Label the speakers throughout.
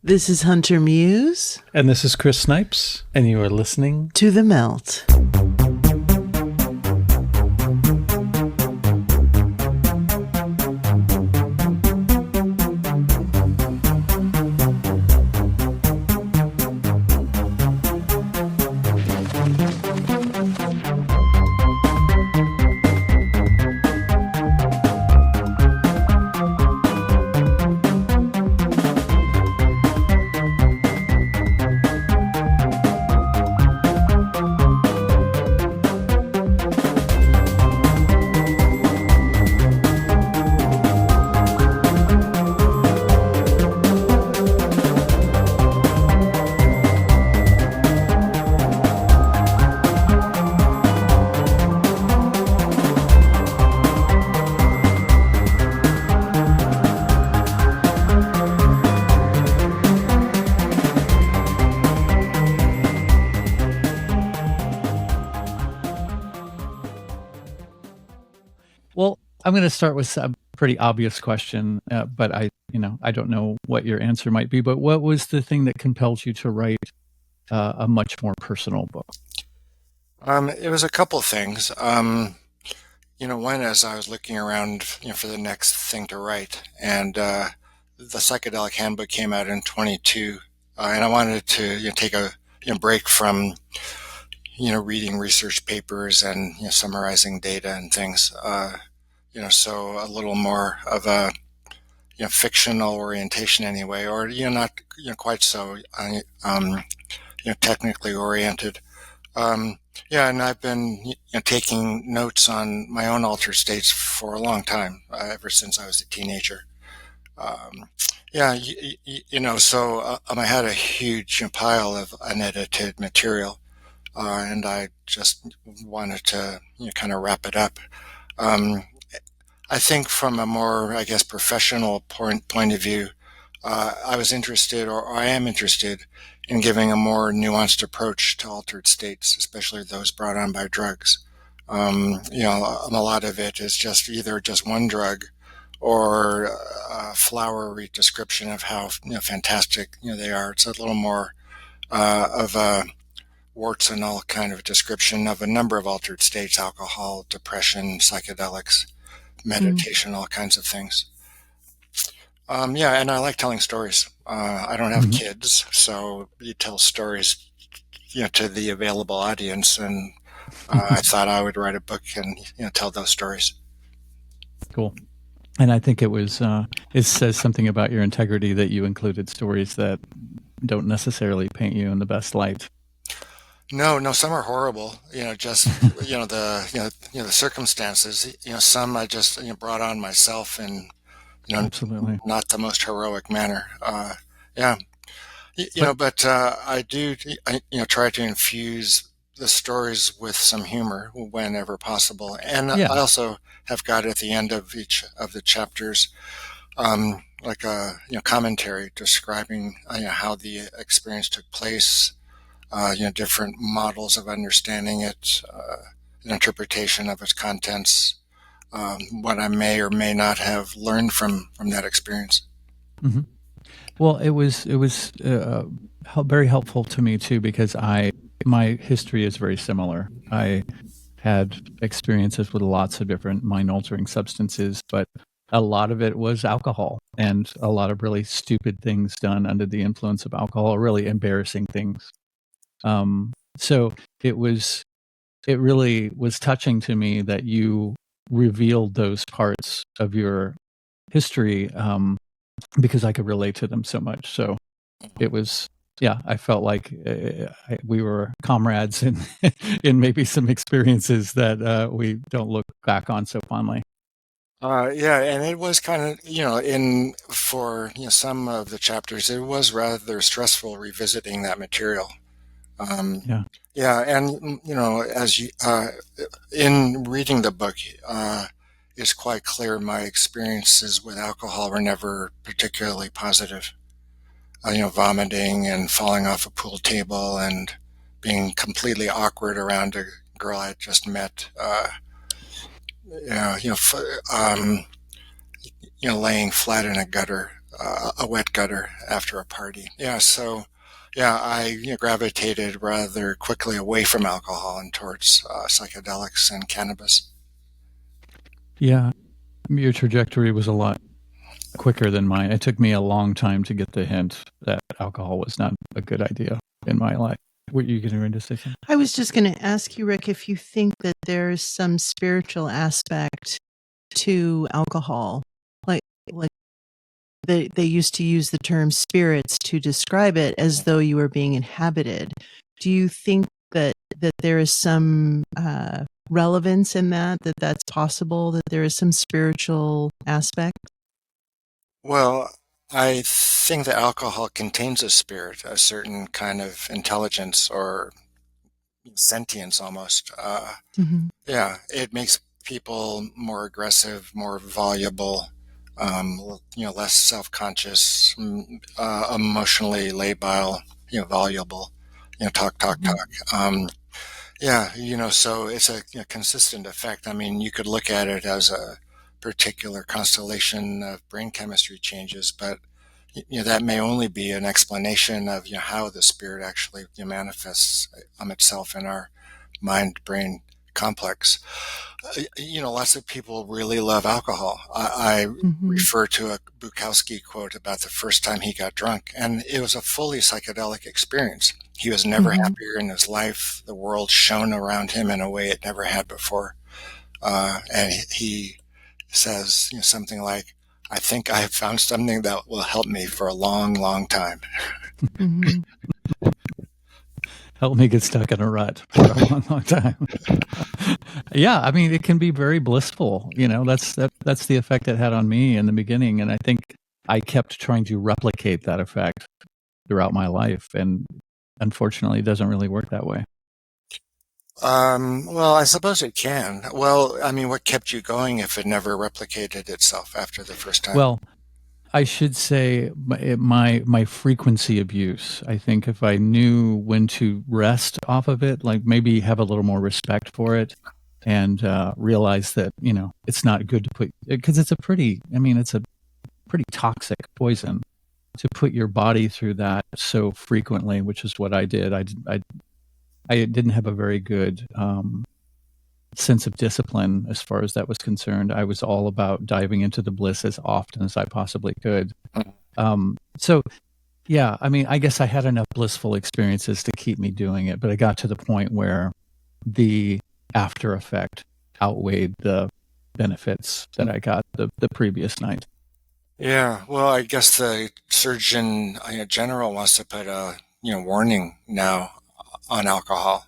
Speaker 1: This is Hunter Muse.
Speaker 2: And this is Chris Snipes, and you are listening
Speaker 1: to The Melt.
Speaker 2: I'm going to start with a pretty obvious question, but I don't know what your answer might be. But what was the thing that compelled you to write a much more personal book?
Speaker 3: It was a couple of things. One, as I was looking around, for the next thing to write, and the Psychedelic Handbook came out in 22, and I wanted to take a break from reading research papers and summarizing data and things. So a little more of a, fictional orientation anyway, or, not, quite so, technically oriented. And I've been taking notes on my own altered states for a long time, ever since I was a teenager. So I had a huge pile of unedited material, and I just wanted to kind of wrap it up. I think from a more, professional point of view, I was interested, or I am interested, in giving a more nuanced approach to altered states, especially those brought on by drugs. A lot of it is just either just one drug or a flowery description of how fantastic they are. It's a little more of a warts and all kind of description of a number of altered states: alcohol, depression, psychedelics, meditation, all kinds of things. And I like telling stories. I don't have kids, so you tell stories, to the available audience, and I thought I would write a book and tell those stories.
Speaker 2: Cool. And I think it says something about your integrity that you included stories that don't necessarily paint you in the best light.
Speaker 3: No, some are horrible. Just the circumstances. Some I just brought on myself, and
Speaker 2: absolutely
Speaker 3: not the most heroic manner. But I do try to infuse the stories with some humor whenever possible, and I also have got at the end of each of the chapters like a commentary describing how the experience took place. Different models of understanding it, an interpretation of its contents, what I may or may not have learned from that experience.
Speaker 2: Mm-hmm. Well, it was very helpful to me too, because my history is very similar. I had experiences with lots of different mind-altering substances, but a lot of it was alcohol, and a lot of really stupid things done under the influence of alcohol, really embarrassing things. So it really was touching to me that you revealed those parts of your history, because I could relate to them so much. So it was, I felt like we were comrades in in maybe some experiences that we don't look back on so fondly.
Speaker 3: And it was kind of, for some of the chapters, it was rather stressful revisiting that material. And as you in reading the book, it's quite clear my experiences with alcohol were never particularly positive. Vomiting and falling off a pool table and being completely awkward around a girl I had just met. Laying flat in a gutter a wet gutter after a party. Yeah, so yeah, I gravitated rather quickly away from alcohol and towards psychedelics and cannabis.
Speaker 2: Yeah, your trajectory was a lot quicker than mine. It took me a long time to get the hint that alcohol was not a good idea in my life. Were you getting ready to say something?
Speaker 1: I was just going to ask you, Rick, if you think that there's some spiritual aspect to alcohol. Like they used to use the term spirits to describe it as though you were being inhabited. Do you think that there is some relevance in that that's possible, that there is some spiritual aspect?
Speaker 3: Well, I think that alcohol contains a spirit, a certain kind of intelligence or sentience almost.
Speaker 1: Mm-hmm.
Speaker 3: Yeah, it makes people more aggressive, more voluble, less self-conscious, emotionally labile, voluble, talk, talk,
Speaker 1: Mm-hmm.
Speaker 3: talk. Yeah, so it's a consistent effect. I mean, you could look at it as a particular constellation of brain chemistry changes, but that may only be an explanation of how the spirit actually manifests itself in our mind-brain complex. Lots of people really love alcohol. I
Speaker 1: Mm-hmm.
Speaker 3: refer to a Bukowski quote about the first time he got drunk, and it was a fully psychedelic experience. He was never
Speaker 1: Mm-hmm.
Speaker 3: happier in his life. The world shone around him in a way it never had before. And he says something like, I think I have found something that will help me for a long, long time.
Speaker 1: Mm-hmm.
Speaker 2: Help me get stuck in a rut for a long, long time. Yeah, I mean, it can be very blissful. That's the effect it had on me in the beginning, and I think I kept trying to replicate that effect throughout my life, and unfortunately, it doesn't really work that way.
Speaker 3: Well, I suppose it can. Well, I mean, what kept you going if it never replicated itself after the first time?
Speaker 2: Well, I should say my frequency of use. I think if I knew when to rest off of it, like maybe have a little more respect for it, and realize that it's not good to put, because it's a pretty toxic poison to put your body through that so frequently, which is what I did. I didn't have a very good sense of discipline as far as that was concerned. I was all about diving into the bliss as often as I possibly could. So yeah, I mean, I guess I had enough blissful experiences to keep me doing it, but I got to the point where the after effect outweighed the benefits that I got the previous night.
Speaker 3: Yeah, well, I guess the Surgeon General wants to put a warning now on alcohol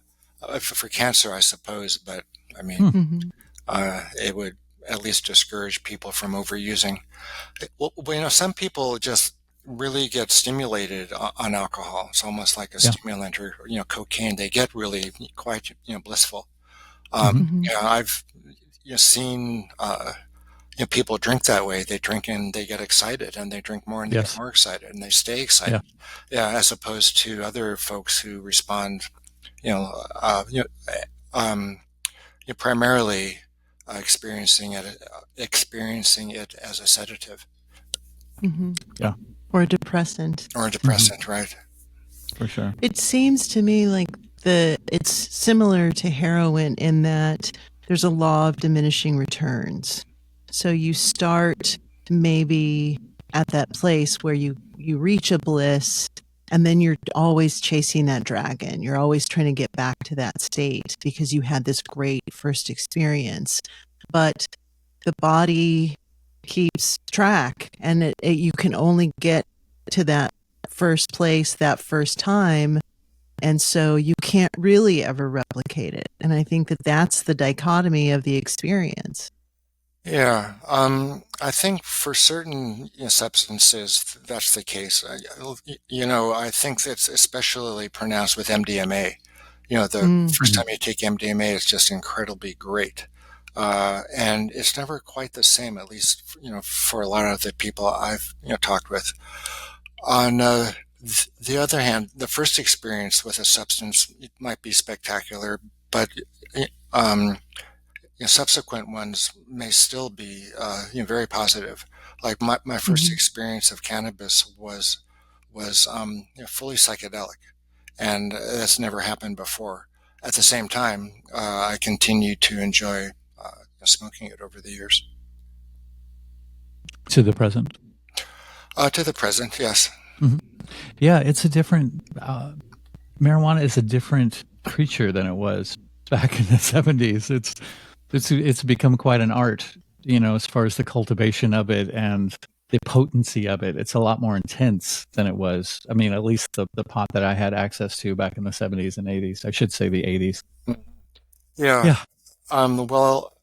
Speaker 3: for cancer, I suppose. But I mean,
Speaker 1: Mm-hmm.
Speaker 3: it would at least discourage people from overusing. Well, some people just really get stimulated on alcohol. It's almost like a
Speaker 2: Yeah.
Speaker 3: stimulant, or cocaine. They get really quite blissful.
Speaker 2: Mhm.
Speaker 1: Mm-hmm.
Speaker 3: I've seen. People drink that way. They drink and they get excited, and they drink more and they
Speaker 2: Yes.
Speaker 3: get more excited, and they stay excited. Yeah, as opposed to other folks who respond, primarily experiencing it as a sedative
Speaker 1: Mm-hmm.
Speaker 2: Yeah.
Speaker 1: Or a depressant.
Speaker 3: or a depressant, right?
Speaker 2: For sure.
Speaker 1: It seems to me like it's similar to heroin in that there's a law of diminishing returns. So you start maybe at that place where you reach a bliss, and then you're always chasing that dragon. You're always trying to get back to that state because you had this great first experience. But the body keeps track, and you can only get to that first place that first time, and so you can't really ever replicate it. And I think that that's the dichotomy of the experience.
Speaker 3: Yeah, I think for certain substances that's the case. I think that's especially pronounced with MDMA. The first time you take MDMA, it's just incredibly great, and it's never quite the same. At least for a lot of the people I've talked with. On the other hand, the first experience with a substance it might be spectacular, but um, subsequent ones may still be very positive. Like my first
Speaker 1: Mhm.
Speaker 3: experience of cannabis was fully psychedelic, and that's never happened before. At the same time, I continued to enjoy smoking it over the years.
Speaker 2: To the present.
Speaker 3: To the present, yes.
Speaker 2: Mhm. Yeah, it's a different marijuana is a different creature than it was back in the 70s. It's become quite an art, as far as the cultivation of it and the potency of it. It's a lot more intense than it was. I mean, at least the pot that I had access to back in the 70s and 80s. I should say the 80s.
Speaker 3: Yeah.
Speaker 2: Yeah.
Speaker 3: Well,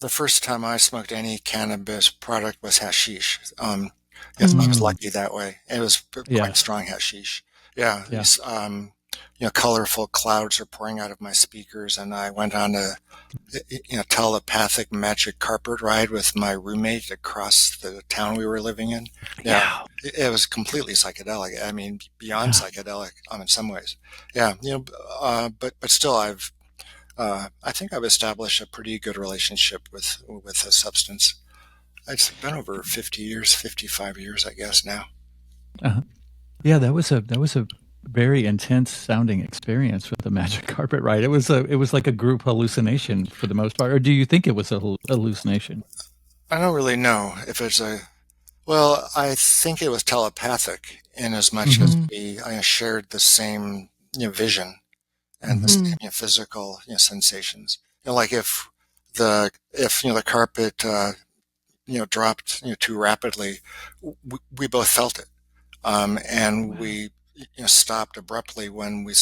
Speaker 3: the first time I smoked any cannabis product was hashish. Yes, I was
Speaker 1: Mhm.
Speaker 3: lucky that way. It was quite
Speaker 2: Yes.
Speaker 3: strong hashish. Yeah,
Speaker 2: Yeah.
Speaker 3: these colorful clouds are pouring out of my speakers, and I went on a telepathic magic carpet ride with my roommate across the town we were living in. Yeah, it was completely psychedelic. I mean, beyond psychedelic, in some ways. Yeah, but still, I think I've established a pretty good relationship with the substance. It's been over 50 years, 55 years, I guess now.
Speaker 2: Uh-huh. Yeah, that was a very intense sounding experience with the magic carpet ride. It was like a group hallucination for the most part. Or do you think it was a hallucination?
Speaker 3: I don't really know if it's well, I think it was telepathic in as much as
Speaker 1: Mhm.
Speaker 3: we shared the same, vision and the
Speaker 2: Mhm.
Speaker 3: same
Speaker 1: Mhm.
Speaker 3: physical, sensations. Like if the carpet, dropped, too rapidly, we both felt it. And
Speaker 2: Wow.
Speaker 3: we stopped abruptly when we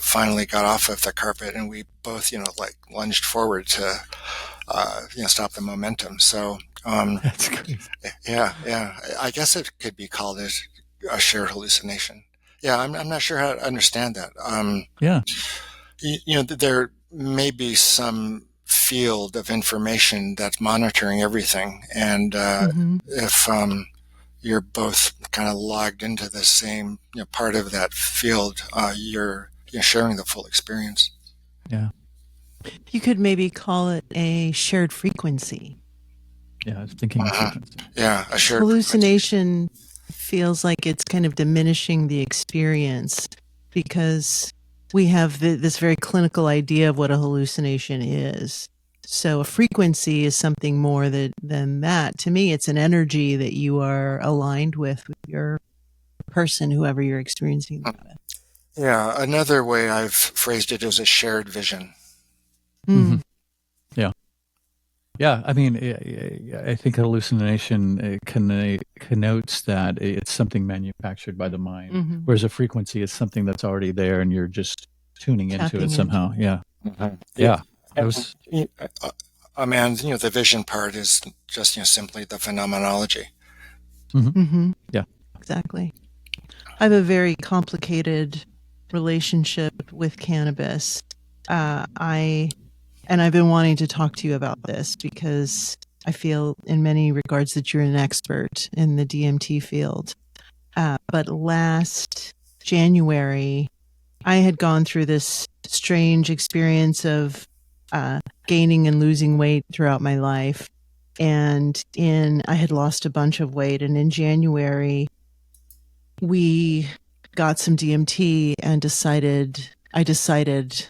Speaker 3: finally got off of the carpet, and we both like lunged forward to stop the momentum. So
Speaker 2: That's crazy.
Speaker 3: yeah, I guess it could be called a shared hallucination. Yeah, I'm not sure how to understand that.
Speaker 2: Yeah.
Speaker 3: There may be some field of information that's monitoring everything, and
Speaker 1: Mhm.
Speaker 3: if you're both kind of logged into the same part of that field, you're sharing the full experience.
Speaker 2: Yeah.
Speaker 1: You could maybe call it a shared frequency.
Speaker 2: Yeah. I was thinking of
Speaker 3: Uh-huh.
Speaker 2: frequency.
Speaker 3: Yeah, a shared frequency.
Speaker 1: Hallucination feels like it's kind of diminishing the experience because we have this very clinical idea of what a hallucination is. So a frequency is something more than that. To me, it's an energy that you are aligned with your person, whoever you're experiencing that with.
Speaker 3: Yeah, another way I've phrased it is a shared vision.
Speaker 2: Hmm.
Speaker 1: Mm.
Speaker 2: Yeah. Yeah. I mean, I think hallucination connotes that it's something manufactured by the mind,
Speaker 1: Mhm.
Speaker 2: whereas a frequency is something that's already there and you're just tuning into it
Speaker 1: Tapping
Speaker 2: somehow.
Speaker 1: into.
Speaker 2: Yeah.
Speaker 3: Mhm.
Speaker 2: Yeah. I
Speaker 3: And,
Speaker 2: was.
Speaker 3: man, the vision part is just simply the phenomenology.
Speaker 2: Mhm.
Speaker 1: Mhm.
Speaker 2: Yeah.
Speaker 1: Exactly. I have a very complicated relationship with cannabis. I've been wanting to talk to you about this because I feel in many regards that you're an expert in the DMT field. But last January, I had gone through this strange experience of gaining and losing weight throughout my life. And I had lost a bunch of weight. And in January, we got some DMT and I decided,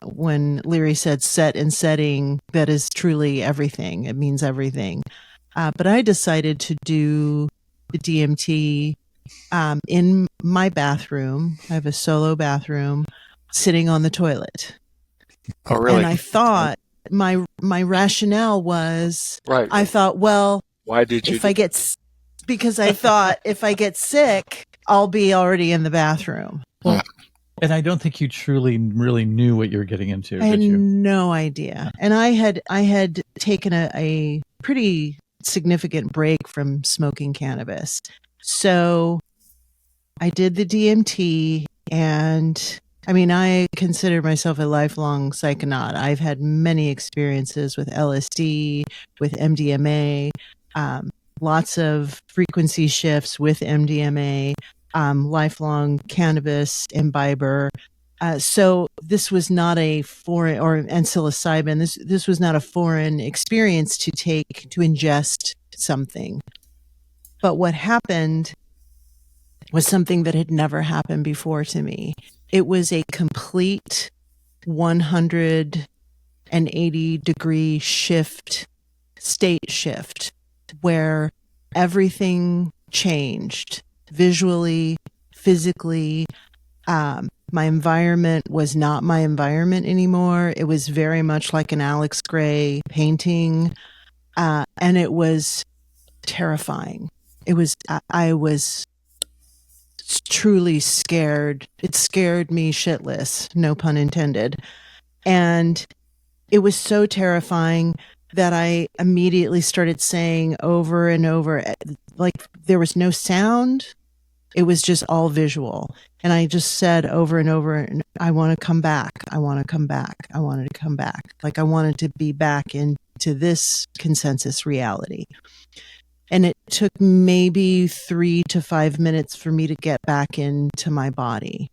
Speaker 1: when Leary said set and setting, that is truly everything. It means everything. But I decided to do the DMT in my bathroom. I have a solo bathroom sitting on the toilet.
Speaker 3: Oh,
Speaker 1: And
Speaker 3: really?
Speaker 1: I thought my rationale was,
Speaker 3: Right.
Speaker 1: I thought, well,
Speaker 3: Why did you
Speaker 1: if I get, because I thought if I get sick, I'll be already in the bathroom.
Speaker 2: Well, and I don't think you truly really knew what you were getting into,
Speaker 1: I had
Speaker 2: did you?
Speaker 1: no idea. And I had taken a pretty significant break from smoking cannabis. So I did the DMT, and I mean, I consider myself a lifelong psychonaut. I've had many experiences with LSD, with MDMA, lots of frequency shifts with MDMA, lifelong cannabis imbiber. So this was not a foreign, and psilocybin. This was not a foreign experience to ingest something. But what happened was something that had never happened before to me. It was a complete 180-degree state shift, where everything changed visually, physically. My environment was not my environment anymore. It was very much like an Alex Gray painting. And it was terrifying. I was truly scared. It scared me shitless, no pun intended. And it was so terrifying that I immediately started saying over and over, like there was no sound. It was just all visual. And I just said over and over, I want to come back. I want to come back. I wanted to come back. Like I wanted to be back into this consensus reality. And it took maybe 3 to 5 minutes for me to get back into my body.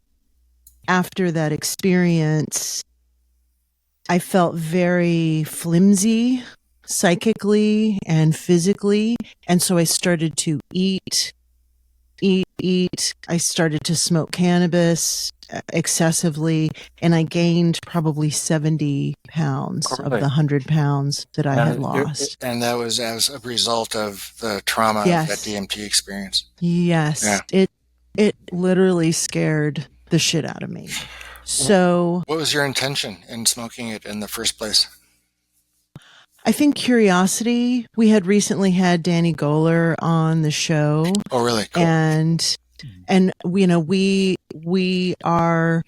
Speaker 1: After that experience, I felt very flimsy psychically and physically. And so I started to eat. I started to smoke cannabis excessively, and I gained probably 70 pounds of the 100 pounds that I had lost.
Speaker 3: And that was as a result of the trauma of that DMT experience.
Speaker 1: Yes. Yeah. It literally scared the shit out of me. So
Speaker 3: what was your intention in smoking it in the first place?
Speaker 1: I think curiosity. We had recently had Danny Goler on the show.
Speaker 3: Oh, really? Cool.
Speaker 1: And we are,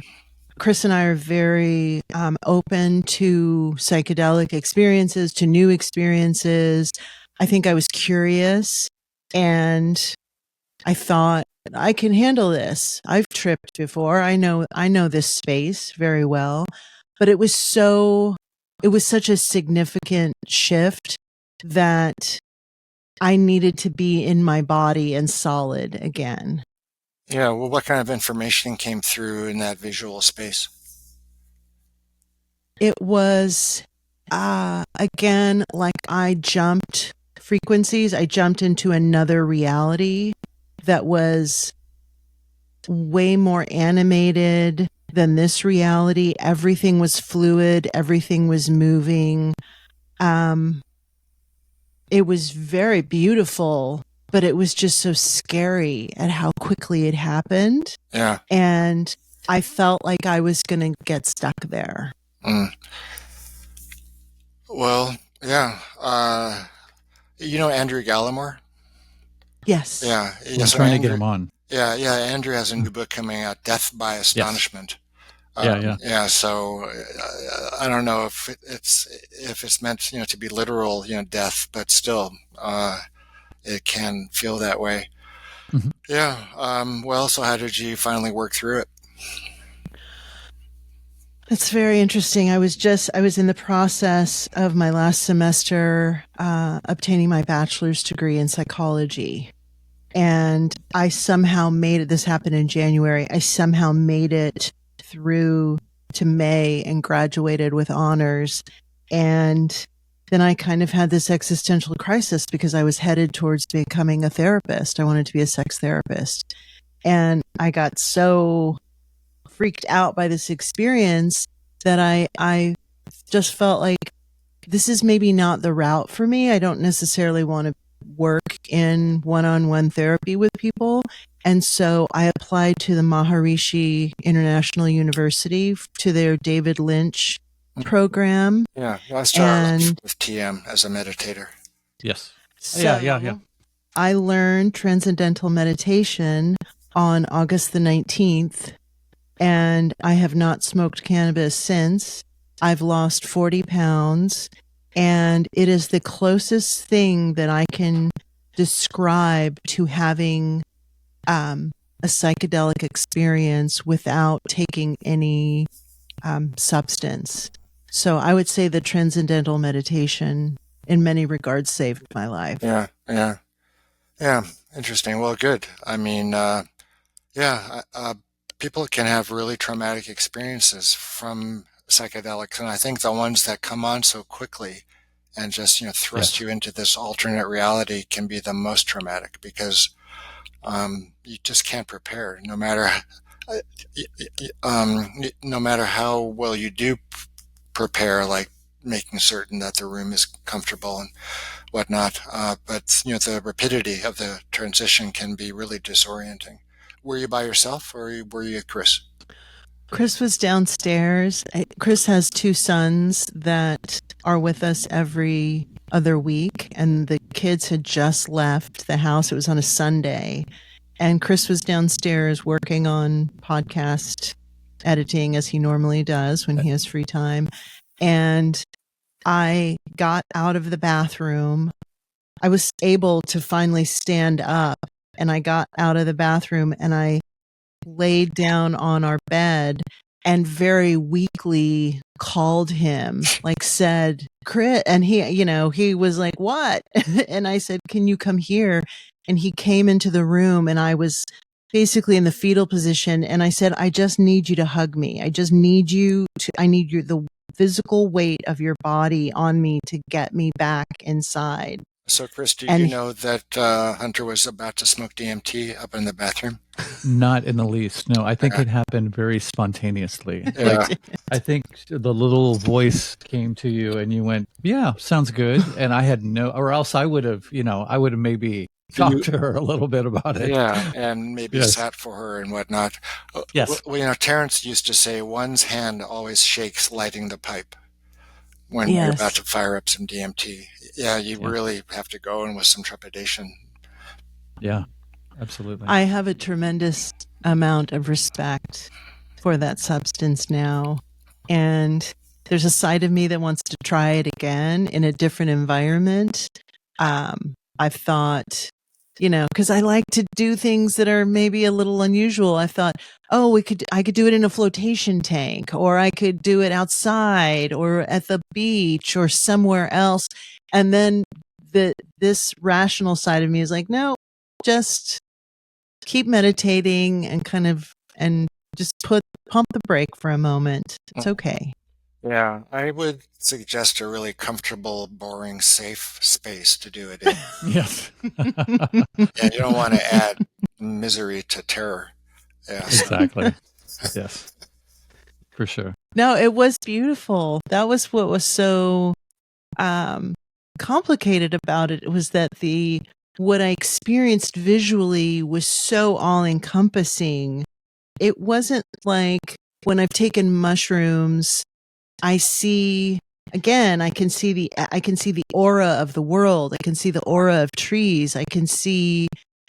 Speaker 1: Chris and I are very open to psychedelic experiences, to new experiences. I think I was curious, and I thought, I can handle this. I've tripped before. I know this space very well, but it was such a significant shift that I needed to be in my body and solid again.
Speaker 3: Yeah. Well, what kind of information came through in that visual space?
Speaker 1: It was, again, like I jumped frequencies. I jumped into another reality that was way more animated than this reality. Everything was fluid. Everything was moving. It was very beautiful, but it was just so scary at how quickly it happened.
Speaker 3: Yeah.
Speaker 1: And I felt like I was going to get stuck there.
Speaker 3: Mm. Well, yeah. Andrew Gallimore?
Speaker 1: Yes.
Speaker 3: Yeah.
Speaker 2: I'm trying to get him on.
Speaker 3: Yeah. Andrew has a new book coming out, Death by Astonishment.
Speaker 2: Yes.
Speaker 3: Yeah. So I don't know if it's meant, to be literal, death, but still, it can feel that way.
Speaker 2: Mm-hmm.
Speaker 3: Yeah. Well, so how did you finally work through it?
Speaker 1: It's very interesting. I was in the process of my last semester, obtaining my bachelor's degree in psychology. And I somehow made it. This happened in January. I somehow made it through to May and graduated with honors. And then I kind of had this existential crisis because I was headed towards becoming a therapist. I wanted to be a sex therapist. And I got so freaked out by this experience that I just felt like this is maybe not the route for me. I don't necessarily want to work in one-on-one therapy with people. And so I applied to the Maharishi International University to their David Lynch program.
Speaker 3: Yeah, I started with TM as a meditator.
Speaker 2: Yes.
Speaker 1: So
Speaker 2: Yeah.
Speaker 1: I learned transcendental meditation on August the 19th, and I have not smoked cannabis since. I've lost 40 pounds, and it is the closest thing that I can describe to having a psychedelic experience without taking any substance. So I would say the transcendental meditation in many regards saved my life.
Speaker 3: Yeah. Interesting. Well, good. I mean, people can have really traumatic experiences from psychedelics, and I think the ones that come on so quickly and just thrust
Speaker 2: Yes.
Speaker 3: you into this alternate reality can be the most traumatic, because you just can't prepare, no matter how well you do prepare, like making certain that the room is comfortable and whatnot. But the rapidity of the transition can be really disorienting. Were you by yourself, or were you with Chris?
Speaker 1: Chris was downstairs. Chris has two sons that are with us every other week, and the kids had just left the house. It was on a Sunday, and Chris was downstairs working on podcast editing, as he normally does when he has free time. And I got out of the bathroom. I was able to finally stand up, and I got out of the bathroom and I laid down on our bed and very weakly called him, like said, Chris. And he was like, what? And I said, can you come here? And he came into the room, and I was basically in the fetal position. And I said, I just need you to hug me. I need the physical weight of your body on me to get me back inside.
Speaker 3: So, Chris, did you know that Hunter was about to smoke DMT up in the bathroom?
Speaker 2: Not in the least. No, I think it happened very spontaneously.
Speaker 3: Yeah.
Speaker 2: Like, I think the little voice came to you and you went, yeah, sounds good. And I had or else I would have maybe talked to her a little bit about it.
Speaker 3: Yeah, and maybe sat for her and whatnot.
Speaker 2: Yes.
Speaker 3: Well, Terrence used to say one's hand always shakes lighting the pipe when you're about to fire up some DMT. Yeah, you really have to go in with some trepidation.
Speaker 2: Yeah, absolutely.
Speaker 1: I have a tremendous amount of respect for that substance now. And there's a side of me that wants to try it again in a different environment. I've thought, because I like to do things that are maybe a little unusual. I thought, I could do it in a flotation tank, or I could do it outside or at the beach or somewhere else. And then this rational side of me is like, no, just keep meditating and just pump the brake for a moment. It's okay.
Speaker 3: Yeah, I would suggest a really comfortable, boring, safe space to do it in.
Speaker 2: Yes.
Speaker 3: Yeah, you don't want to add misery to terror. Yeah,
Speaker 2: exactly. Yes, for sure.
Speaker 1: No, it was beautiful. That was what was so complicated about it. It was that what I experienced visually was so all-encompassing. It wasn't like when I've taken mushrooms, I can see the aura of the world. I can see the aura of trees. I can see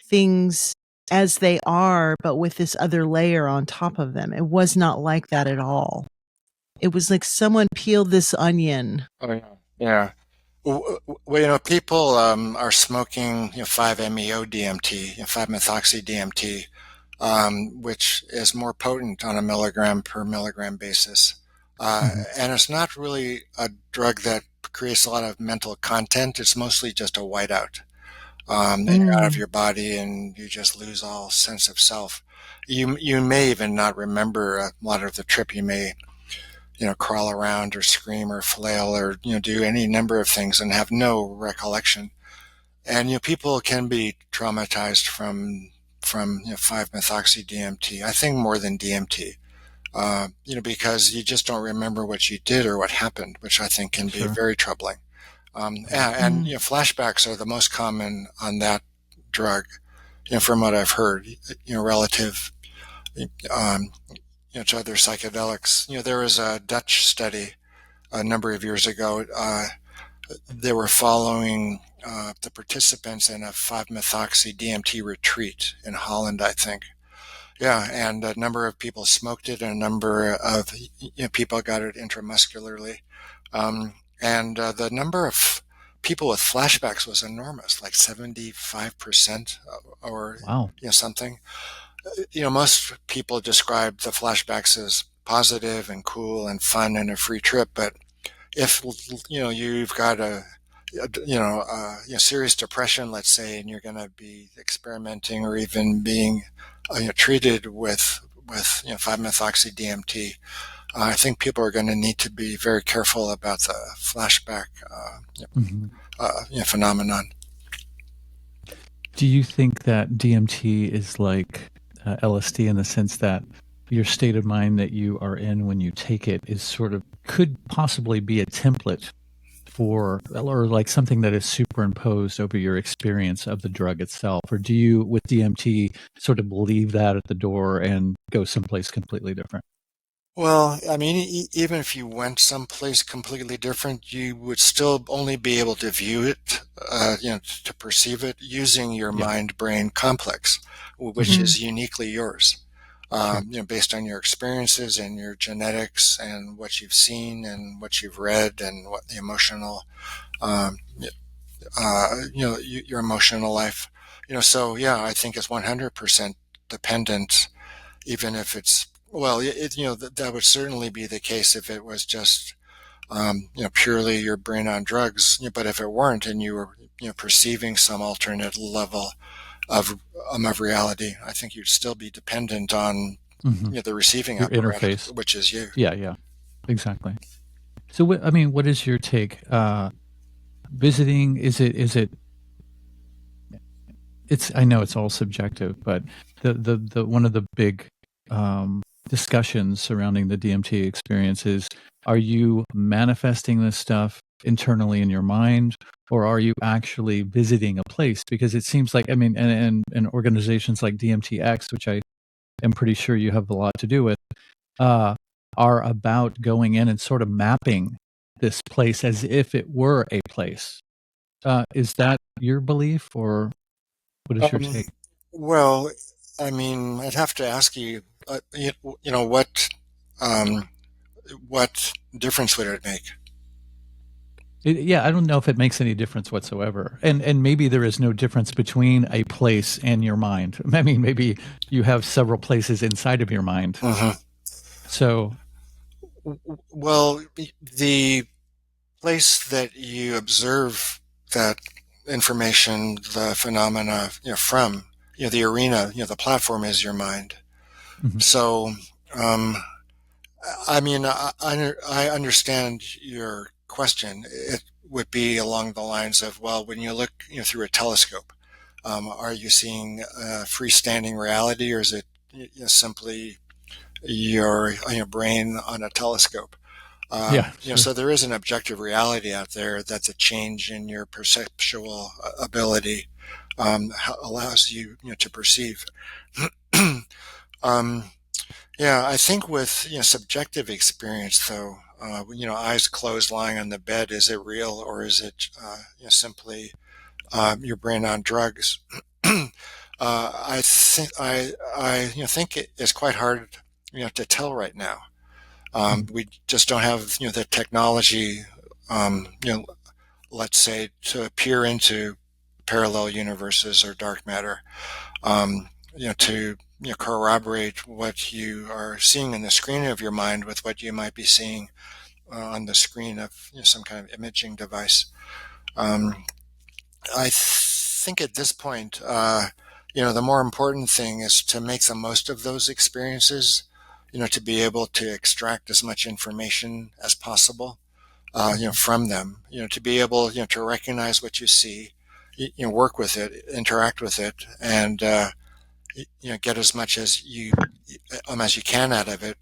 Speaker 1: things as they are, but with this other layer on top of them. It was not like that at all. It was like someone peeled this onion.
Speaker 3: Oh, yeah. Well, people are smoking 5-MeO DMT, 5-methoxy DMT, which is more potent on a milligram per milligram basis. And it's not really a drug that creates a lot of mental content. It's mostly just a whiteout. And you're out of your body and you just lose all sense of self. You may even not remember a lot of the trip. You may crawl around or scream or flail or do any number of things and have no recollection. And people can be traumatized from 5-methoxy DMT. I think more than DMT. Because you just don't remember what you did or what happened, which I think can be very troubling. And flashbacks are the most common on that drug, from what I've heard, relative, to other psychedelics. There was a Dutch study a number of years ago. They were following the participants in a 5-methoxy DMT retreat in Holland, I think. Yeah, and a number of people smoked it, and a number of people got it intramuscularly. And the number of people with flashbacks was enormous, like 75% or something. Most people describe the flashbacks as positive and cool and fun and a free trip. But if you've got a serious depression, let's say, and you're going to be experimenting or even being treated with with 5-methoxy DMT, I think people are going to need to be very careful about the flashback phenomenon.
Speaker 2: Do you think that DMT is like LSD in the sense that your state of mind that you are in when you take it is sort of could possibly be a template for, or like something that is superimposed over your experience of the drug itself? Or do you, with DMT, sort of leave that at the door and go someplace completely different?
Speaker 3: Well, I mean, even if you went someplace completely different, you would still only be able to view it, to perceive it using your
Speaker 2: Yeah.
Speaker 3: mind-brain complex, which is uniquely yours. Based on your experiences and your genetics and what you've seen and what you've read and what the emotional, your emotional life, so yeah, I think it's 100% dependent, even if it's, well, that would certainly be the case if it was just, purely your brain on drugs. But if it weren't and you were, perceiving some alternate level of reality, I think you'd still be dependent on the receiving
Speaker 2: your
Speaker 3: apparatus,
Speaker 2: interface,
Speaker 3: which is you.
Speaker 2: Yeah, exactly. So, what is your take? Visiting, is it? It's, I know it's all subjective, but the one of the big discussions surrounding the DMT experience is: are you manifesting this stuff internally in your mind, or are you actually visiting a place? Because it seems like, I mean, and organizations like DMTX, which I am pretty sure you have a lot to do with, are about going in and sort of mapping this place as if it were a place. Is that your belief, or what is your take?
Speaker 3: Well, I mean, I'd have to ask you, what difference would it make?
Speaker 2: Yeah, I don't know if it makes any difference whatsoever. And maybe there is no difference between a place and your mind. I mean, maybe you have several places inside of your mind. So,
Speaker 3: well, the place that you observe that information, the phenomena, from, the arena, the platform is your mind. So, I mean, I understand your question. It would be along the lines of, well, when you look, through a telescope, are you seeing freestanding reality, or is it simply your brain on a telescope?
Speaker 2: sure.
Speaker 3: So there is an objective reality out there that's a change in your perceptual ability, allows you, to perceive. Yeah, I think with, subjective experience, though, eyes closed, lying on the bed, is it real, or is it simply your brain on drugs? I think think it is quite hard, to tell right now. We just don't have, the technology, let's say, to peer into parallel universes or dark matter, to corroborate what you are seeing in the screen of your mind with what you might be seeing on the screen of some kind of imaging device. I think at this point, the more important thing is to make the most of those experiences, to be able to extract as much information as possible, from them, to be able, to recognize what you see, work with it, interact with it, and, get as much as you can out of it.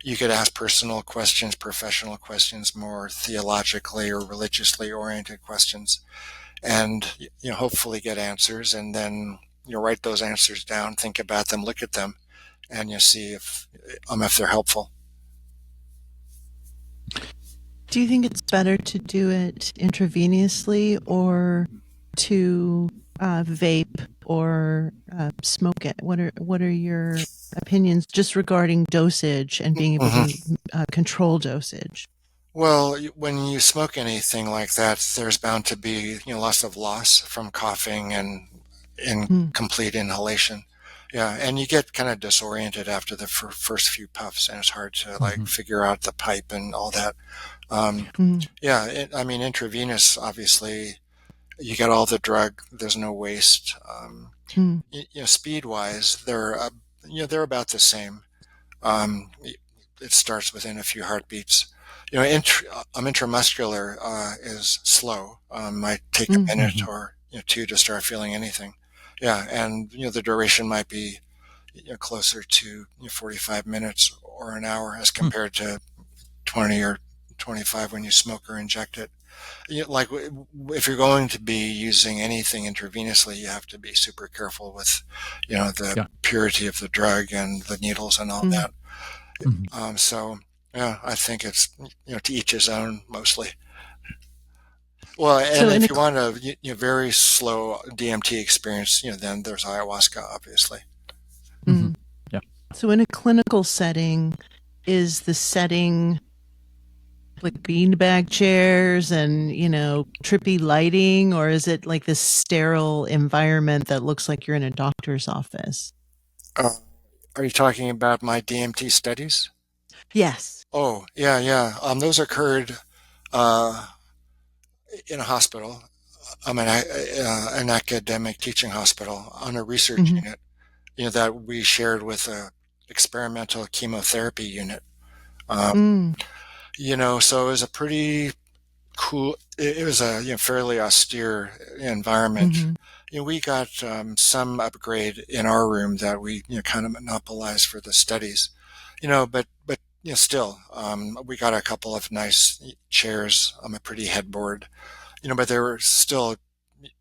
Speaker 3: You could ask personal questions, professional questions, more theologically or religiously oriented questions, and hopefully get answers, and then write those answers down, think about them, look at them, and see if they're helpful.
Speaker 1: Do you think it's better to do it intravenously or to vape or smoke it? What are your opinions just regarding dosage and being able to control dosage?
Speaker 3: Well, when you smoke anything like that, there's bound to be lots of loss from coughing and incomplete inhalation. Yeah, and you get kind of disoriented after the first few puffs, and it's hard to figure out the pipe and all that. Yeah, I mean, intravenous, obviously, you get all the drug. There's no waste. Speed-wise, they're they're about the same. It starts within a few heartbeats. Intramuscular is slow. Might take a minute
Speaker 2: Mhm.
Speaker 3: or two to start feeling anything. Yeah, and the duration might be closer to 45 minutes or an hour as
Speaker 2: Hmm.
Speaker 3: compared to 20 or 25 when you smoke or inject it. Like if you're going to be using anything intravenously, you have to be super careful with, the
Speaker 2: Yeah.
Speaker 3: purity of the drug and the needles and all
Speaker 1: Mm.
Speaker 3: that.
Speaker 2: Mhm.
Speaker 3: So yeah, I think it's to each his own mostly. Well,
Speaker 1: So
Speaker 3: and
Speaker 1: in
Speaker 3: if
Speaker 1: a
Speaker 3: you want a very slow DMT experience, then there's ayahuasca, obviously.
Speaker 2: Mhm.
Speaker 1: mm.
Speaker 2: Yeah.
Speaker 1: So in a clinical setting, is the setting like beanbag chairs and, trippy lighting, or is it like this sterile environment that looks like you're in a doctor's office?
Speaker 3: Uh, are you talking about my DMT studies?
Speaker 1: Yes.
Speaker 3: Oh, yeah, yeah. Those occurred uh, in a hospital. An academic teaching hospital on a research
Speaker 1: Hmm.
Speaker 3: unit, that we shared with a experimental chemotherapy unit. Um,
Speaker 1: Mm.
Speaker 3: so it was a pretty cool. It was a fairly austere environment.
Speaker 1: Hmm.
Speaker 3: We got some upgrade in our room that we kind of monopolized for the studies. But still, we got a couple of nice chairs on a pretty headboard. But there were still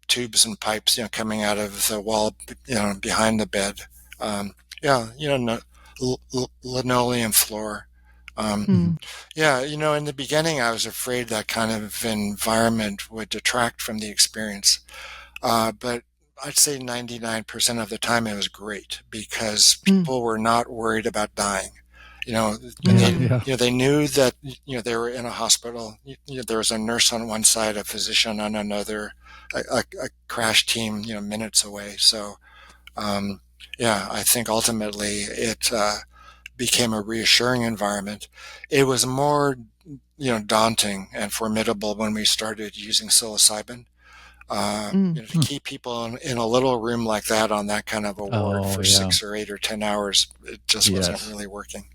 Speaker 3: tubes and pipes, coming out of the wall, behind the bed. Yeah, no, linoleum floor. Um,
Speaker 1: Mm.
Speaker 3: yeah, in the beginning, I was afraid that kind of environment would detract from the experience. But I'd say 99% of the time it was great because
Speaker 1: Mm.
Speaker 3: people were not worried about dying.
Speaker 2: Yeah.
Speaker 3: They,
Speaker 1: Mm.
Speaker 2: Yeah.
Speaker 3: they knew that, they were in a hospital. There was a nurse on one side, a physician on another, a crash team, minutes away. So, um, yeah, I think ultimately it, became a reassuring environment. It was more, daunting and formidable when we started using psilocybin.
Speaker 1: Mm.
Speaker 3: To
Speaker 2: Hmm.
Speaker 3: keep people in a little room like that on that kind of a ward
Speaker 2: Oh,
Speaker 3: for
Speaker 2: yeah.
Speaker 3: 6 or 8 or 10 hours, it just wasn't
Speaker 2: Yes.
Speaker 3: really working.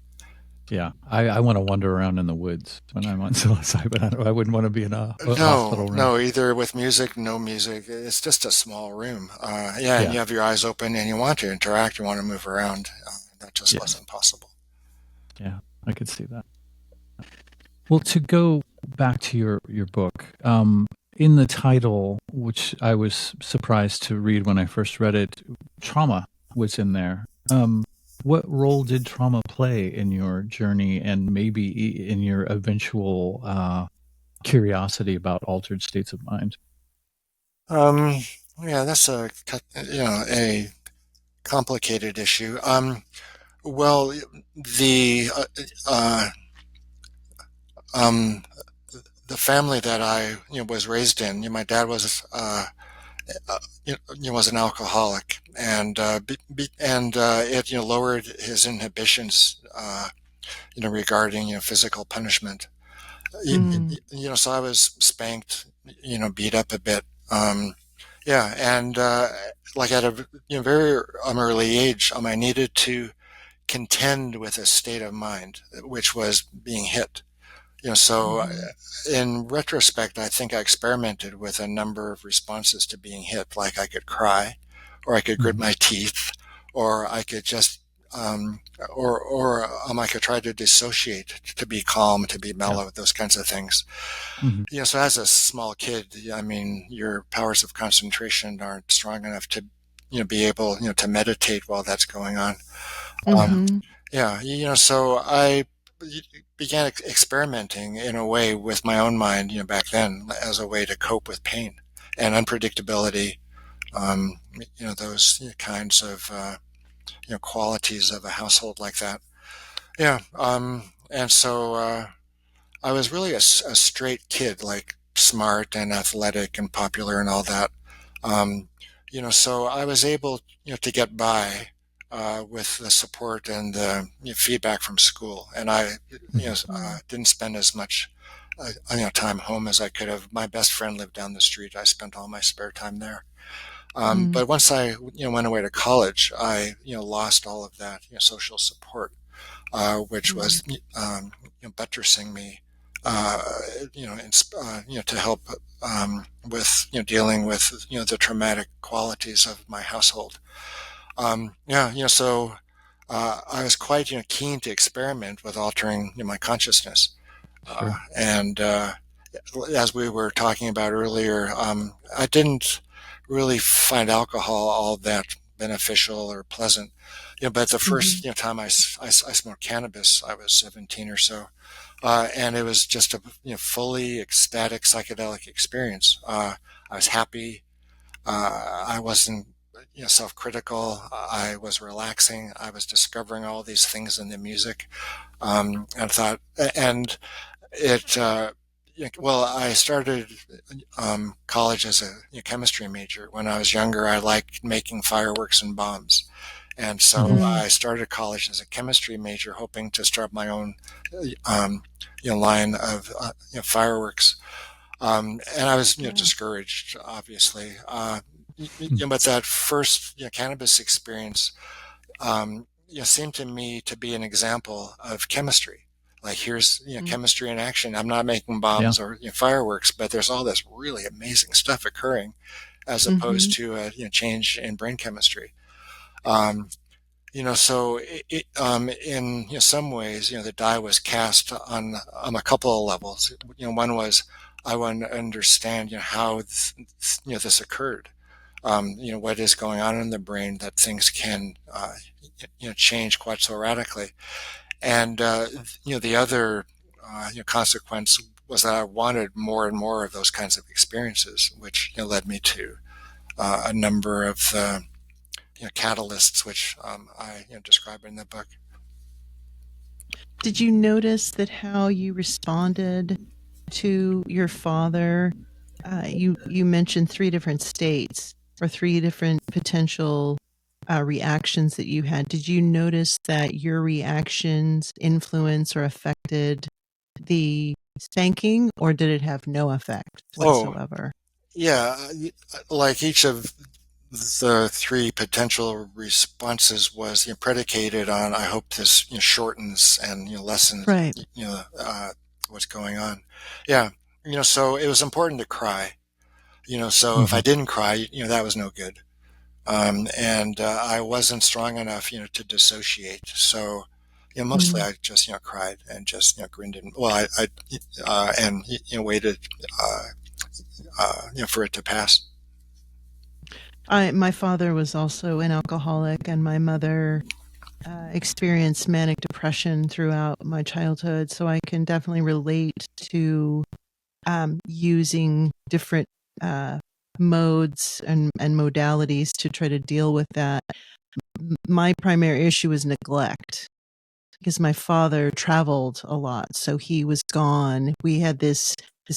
Speaker 2: Yeah. I want to wander around in the woods when I'm on psilocybin. I wouldn't want to be in a
Speaker 3: No,
Speaker 2: hospital room.
Speaker 3: no, either with music, no music. It's just a small room. Yeah, and
Speaker 2: Yeah.
Speaker 3: you have your eyes open and you want to interact, you want to move around. That just
Speaker 2: Yes.
Speaker 3: wasn't possible.
Speaker 2: Yeah. I could see that. Well, to go back to your book, in the title, which I was surprised to read when I first read it, trauma was in there. What role did trauma play in your journey and maybe in your eventual curiosity about altered states of mind?
Speaker 3: Um, yeah, that's a complicated issue. Well, the um, the family that I was raised in, my dad was was an alcoholic, and it lowered his inhibitions, regarding physical punishment.
Speaker 1: Mm.
Speaker 3: So I was spanked, beat up a bit. Yeah, and like at a very early age, I needed to contend with a state of mind, which was being hit. So
Speaker 1: Mhm.
Speaker 3: in retrospect, I think I experimented with a number of responses to being hit. Like I could cry, or I could grit
Speaker 2: Mhm.
Speaker 3: my teeth, or I could just, I could try to dissociate, to be calm, to be
Speaker 2: Yeah.
Speaker 3: mellow, those kinds of things.
Speaker 2: Mhm.
Speaker 3: So as a small kid, your powers of concentration aren't strong enough to, be able, to meditate while that's going on. Um,
Speaker 1: Mhm.
Speaker 3: yeah, so I began experimenting in a way with my own mind, back then as a way to cope with pain and unpredictability. Those kinds of, qualities of a household like that. Yeah. And so, I was really a straight kid, like smart and athletic and popular and all that. Um, so I was able, to get by with the support and the feedback from school, and I,
Speaker 2: Mhm.
Speaker 1: Mm.
Speaker 3: didn't spend as much, time home as I could have. My best friend lived down the street. I spent all my spare time there. But once I went away to college, I lost all of that social support, which was buttressing me, to help with dealing with the traumatic qualities of my household. So I was quite keen to experiment with altering my consciousness,
Speaker 2: Sure.
Speaker 3: and as we were talking about earlier, I didn't really find alcohol all that beneficial or pleasant. But the first time I smoked cannabis, I was 17 or so, and it was just a fully ecstatic psychedelic experience. I was happy. I wasn't self-critical. I was relaxing. I was discovering all these things in the music, and thought, and it. Well, I started college as a chemistry major. When I was younger, I liked making fireworks and bombs. And so I started college as a chemistry major, hoping to start my own line of fireworks. And I was discouraged, obviously. But that first cannabis experience seemed to me to be an example of chemistry. Like, here's chemistry in action. I'm not making bombs or fireworks, but there's all this really amazing stuff occurring, as opposed to a change in brain chemistry. So in some ways, the die was cast on a couple of levels. One was I wanted to understand how this occurred. What is going on in the brain that things can change quite so radically. And the other consequence was that I wanted more and more of those kinds of experiences, which led me to a number of catalysts, which I describe in the book.
Speaker 1: Did you notice that how you responded to your father? You mentioned 3 different states or 3 different potential reactions that you had. Did you notice that your reactions influence or affected the spanking, or did it have no effect whatsoever?
Speaker 3: Like each of the 3 potential responses was predicated on, I hope this shortens and lessens what's going on. So it was important to cry. So if I didn't cry, that was no good. And I wasn't strong enough, to dissociate. So, mostly I just, cried and just, grinned and and waited, for it to pass.
Speaker 1: My father was also an alcoholic, and my mother experienced manic depression throughout my childhood. So I can definitely relate to using different modes and modalities to try to deal with that. My primary issue was neglect, because my father traveled a lot, so he was gone. We had this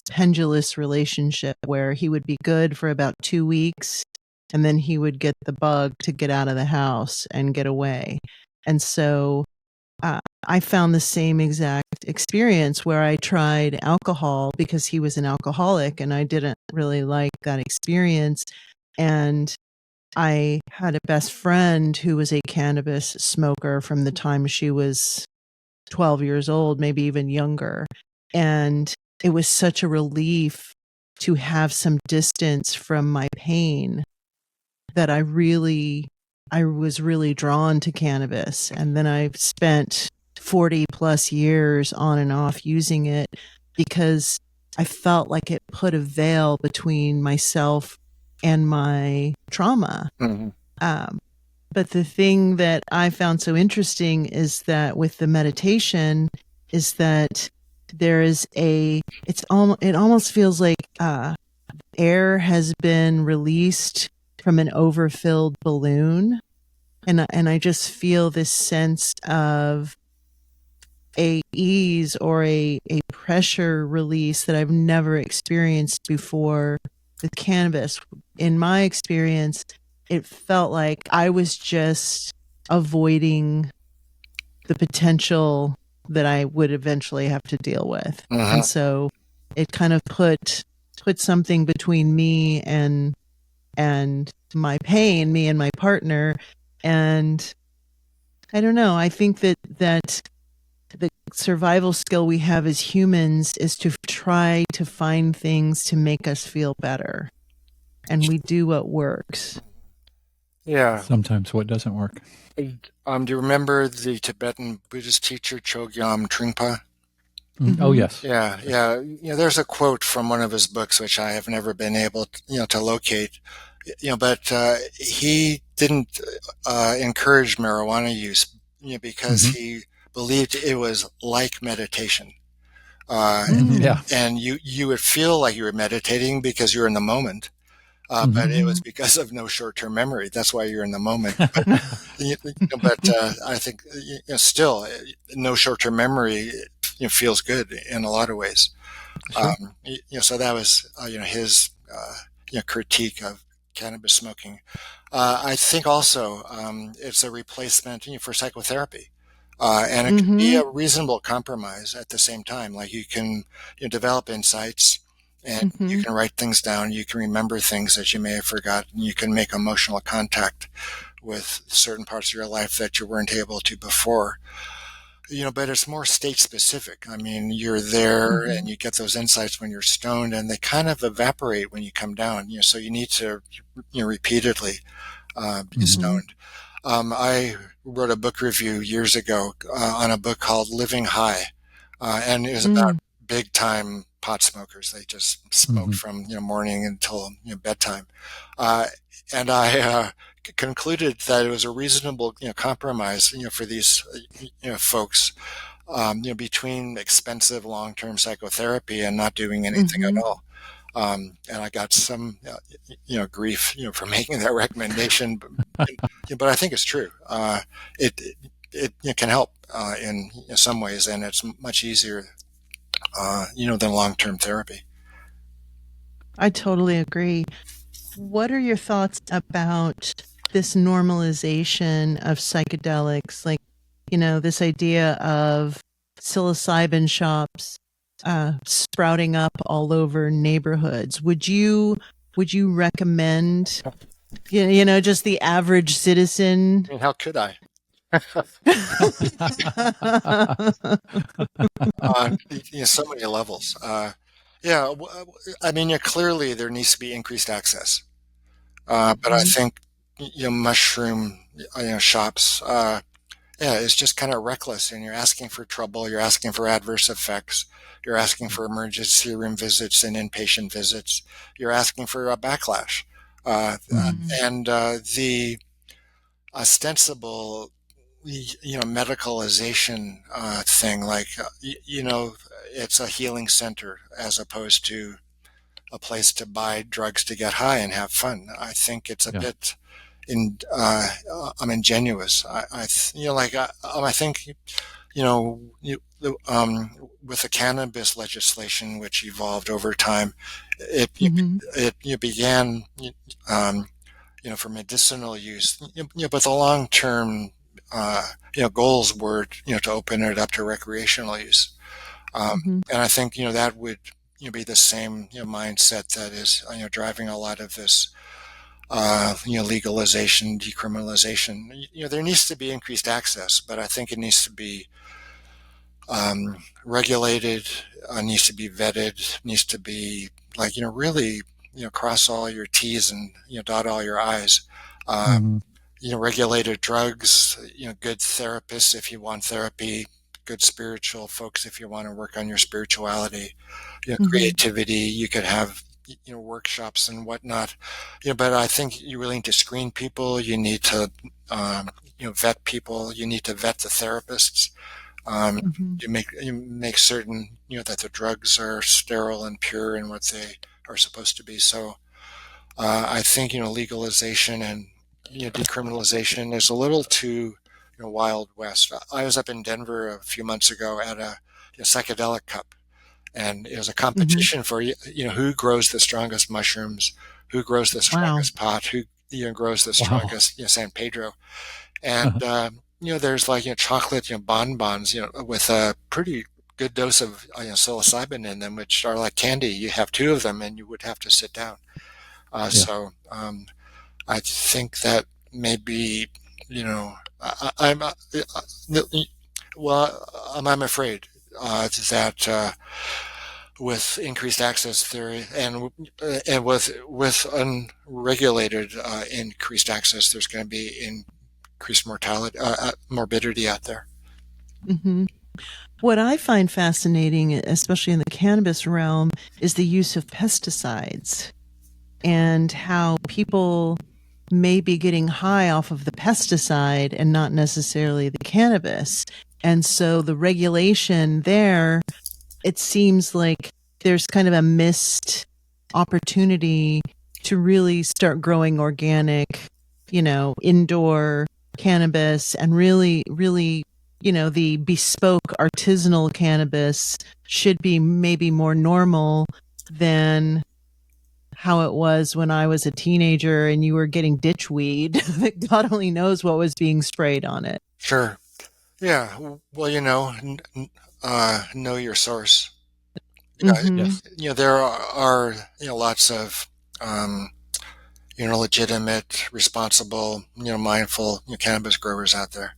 Speaker 1: pendulous relationship where he would be good for about 2 weeks, and then he would get the bug to get out of the house and get away. And so I found the same exact experience where I tried alcohol because he was an alcoholic, and I didn't really like that experience. And I had a best friend who was a cannabis smoker from the time she was 12 years old, maybe even younger. And it was such a relief to have some distance from my pain that I was really drawn to cannabis. And then I've spent 40 plus years on and off using it because I felt like it put a veil between myself and my trauma. But the thing that I found so interesting is that with the meditation is that there is it almost feels like air has been released from an overfilled balloon. And I just feel this sense of a ease or a pressure release that I've never experienced before with cannabis. In my experience, it felt like I was just avoiding the potential that I would eventually have to deal with. And so it kind of put something between me and my pain, me and my partner. And I don't know. I think that the survival skill we have as humans is to try to find things to make us feel better. And we do what works.
Speaker 3: Yeah.
Speaker 2: Sometimes what doesn't work.
Speaker 3: Do you remember the Tibetan Buddhist teacher Chogyam Trungpa?
Speaker 2: Oh, yes.
Speaker 3: Yeah. There's a quote from one of his books, which I have never been able to locate. But he didn't encourage marijuana use, because he believed it was like meditation. And you would feel like you were meditating because you're in the moment. But it was because of no short-term memory. That's why you're in the moment. But I think still no short-term memory feels good in a lot of ways.
Speaker 2: Sure.
Speaker 3: So that was his critique of cannabis smoking. I think also it's a replacement for psychotherapy. And it can be a reasonable compromise at the same time. Like you can develop insights, and you can write things down. You can remember things that you may have forgotten. You can make emotional contact with certain parts of your life that you weren't able to before. But it's more state specific. I mean, you're there and you get those insights when you're stoned, and they kind of evaporate when you come down. So you need to repeatedly be stoned. I wrote a book review years ago on a book called Living High, and it was about big time pot smokers. They just smoked from morning until bedtime, and I concluded that it was a reasonable compromise for these folks between expensive long-term psychotherapy and not doing anything at all. And I got some grief for making that recommendation, but I think it's true. It can help in some ways, and it's much easier than long-term therapy.
Speaker 1: I totally agree. What are your thoughts about this normalization of psychedelics? Like, this idea of psilocybin shops sprouting up all over neighborhoods. Would you recommend, just the average citizen?
Speaker 3: I mean, how could I? So many levels. I mean, clearly there needs to be increased access. But I think, mushroom, shops, it's just kind of reckless, and you're asking for trouble. You're asking for adverse effects. You're asking for emergency room visits and inpatient visits. You're asking for a backlash. And the ostensible medicalization thing, like it's a healing center as opposed to a place to buy drugs to get high and have fun. I think it's a bit I'm ingenuous. I think with the cannabis legislation, which evolved over time, it began for medicinal use, but the long-term goals were to open it up to recreational use, and I think that would be the same mindset that is driving a lot of this legalization, decriminalization. There needs to be increased access, but I think it needs to be regulated, needs to be vetted, needs to be really cross all your T's and dot all your I's. Regulated drugs, good therapists if you want therapy, good spiritual folks if you want to work on your spirituality, creativity. You could have workshops and whatnot, but I think you really need to screen people. You need to vet people. You need to vet the therapists. You make certain that the drugs are sterile and pure and what they are supposed to be. So I think legalization and decriminalization is a little too Wild West. I was up in Denver a few months ago at a psychedelic cup, and it was a competition for who grows the strongest mushrooms, who grows the strongest pot, who grows the strongest San Pedro, and there's chocolate bonbons with a pretty good dose of psilocybin in them, which are like candy. You have two of them, and you would have to sit down. So I think that maybe, you know, I'm, well, I'm afraid that with increased access there and with unregulated increased access, there's going to be increased mortality, morbidity out there.
Speaker 1: Hmm. What I find fascinating, especially in the cannabis realm, is the use of pesticides and how people may be getting high off of the pesticide and not necessarily the cannabis. And so the regulation there, it seems like there's kind of a missed opportunity to really start growing organic, indoor cannabis and really, the bespoke artisanal cannabis should be maybe more normal than how it was when I was a teenager and you were getting ditch weed that God only knows what was being sprayed on it.
Speaker 3: Sure. Yeah. Well, know your source. Yeah.
Speaker 1: Mm-hmm.
Speaker 2: Yes.
Speaker 3: There are lots of legitimate, responsible, mindful cannabis growers out there.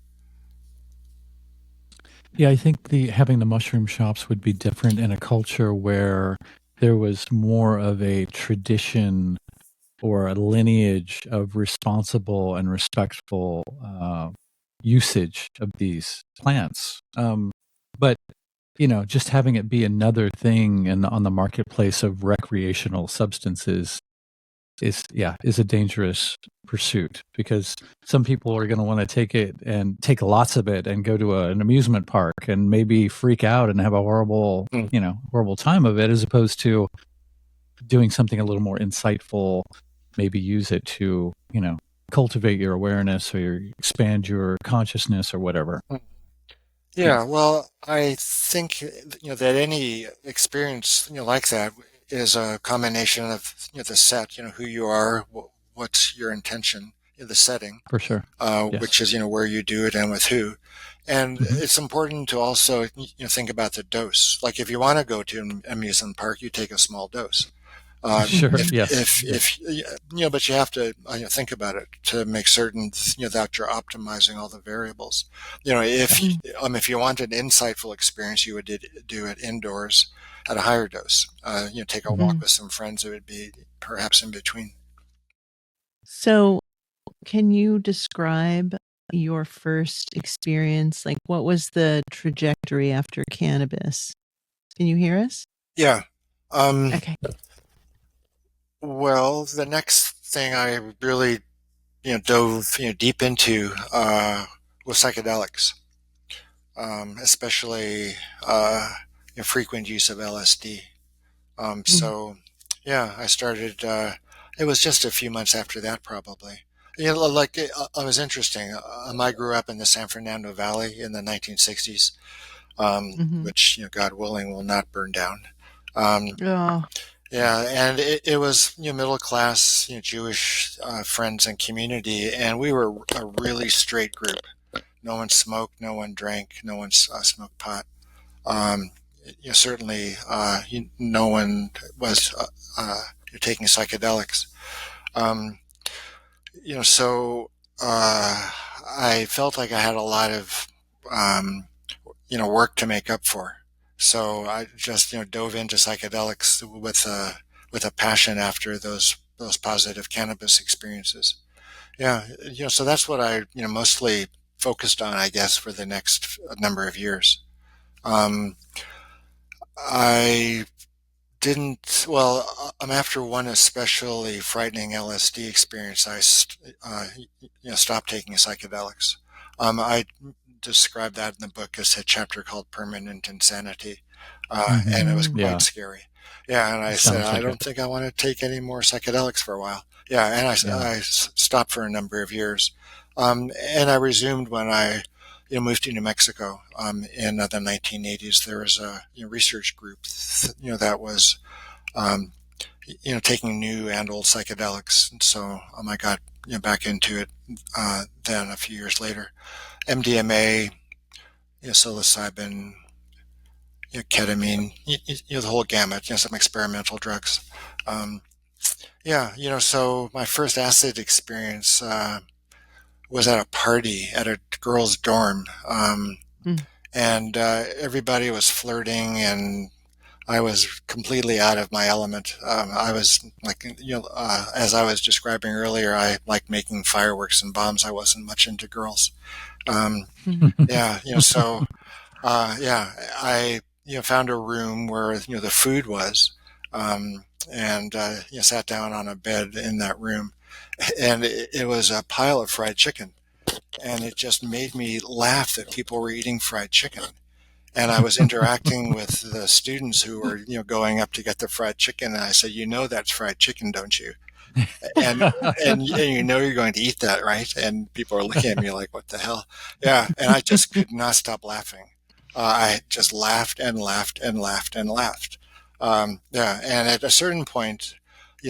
Speaker 2: Yeah, I think having the mushroom shops would be different in a culture where there was more of a tradition or a lineage of responsible and respectful usage of these plants. But just having it be another thing on the marketplace of recreational substances is a dangerous pursuit, because some people are going to want to take it and take lots of it and go to an amusement park and maybe freak out and have a horrible time of it, as opposed to doing something a little more insightful. Maybe use it to cultivate your awareness or expand your consciousness or whatever.
Speaker 3: Yeah, well, I think that any experience like that is a combination of the set, who you are, what's your intention, the setting,
Speaker 2: For sure. Yes.
Speaker 3: which is where you do it and with who, and
Speaker 2: Mhm.
Speaker 3: it's important to also think about the dose. Like if you want to go to an amusement park, you take a small dose.
Speaker 2: Sure.
Speaker 3: If,
Speaker 2: Yes.
Speaker 3: but you have to think about it to make certain that you're optimizing all the variables. If you want an insightful experience, you would do it indoors at a higher dose. Take a walk
Speaker 1: Mhm.
Speaker 3: with some friends. It would be perhaps in between.
Speaker 1: So, can you describe your first experience? Like, what was the trajectory after cannabis? Can you hear us?
Speaker 3: Yeah.
Speaker 1: Okay.
Speaker 3: Well, the next thing I really dove deep into was psychedelics. Especially frequent use of LSD.
Speaker 1: Mm.
Speaker 3: So, yeah, I started. It was just a few months after that, probably. Like it was interesting. I grew up in the San Fernando Valley in the 1960s,
Speaker 1: Hmm.
Speaker 3: which God willing will not burn down. Um,
Speaker 1: Oh.
Speaker 3: yeah, and it was middle class Jewish friends and community, and we were a really straight group. No one smoked, no one drank, no one smoked pot. Um, Certainly, no one was taking psychedelics. Um, so I felt like I had a lot of um, work to make up for. So I just dove into psychedelics with a passion after those positive cannabis experiences. Yeah, so that's what I mostly focused on, I guess, for the next number of years. Um, I didn't, well, after one especially frightening LSD experience, stopped taking psychedelics. I described that in the book as a chapter called Permanent Insanity. And it was
Speaker 2: Yeah.
Speaker 3: quite scary. Yeah. And I said,
Speaker 2: Sounds
Speaker 3: I
Speaker 2: like
Speaker 3: don't
Speaker 2: it.
Speaker 3: think I want to take any more psychedelics for a while. Yeah. And
Speaker 2: Yeah.
Speaker 3: I stopped for a number of years. And I resumed when I moved to New Mexico in the 1980s. There was a research group, that was um, taking new and old psychedelics. And so I got back into it then a few years later. MDMA, psilocybin, ketamine, the whole gamut, some experimental drugs. Um, Yeah, so my first acid experience was at a party at a girls' dorm,
Speaker 1: Mm.
Speaker 3: and everybody was flirting, and I was completely out of my element. I was like, as I was describing earlier, I like making fireworks and bombs. I wasn't much into girls. Um,
Speaker 1: Mm.
Speaker 3: yeah, so yeah, I found a room where the food was, and sat down on a bed in that room, and it was a pile of fried chicken, and it just made me laugh that people were eating fried chicken. And I was interacting with the students who were, going up to get the fried chicken, and I said, that's fried chicken, don't you? And and you're going to eat that, right? And people are looking at me like, what the hell? Yeah, and I just could not stop laughing. I just laughed and laughed and laughed and laughed. Yeah, and at a certain point,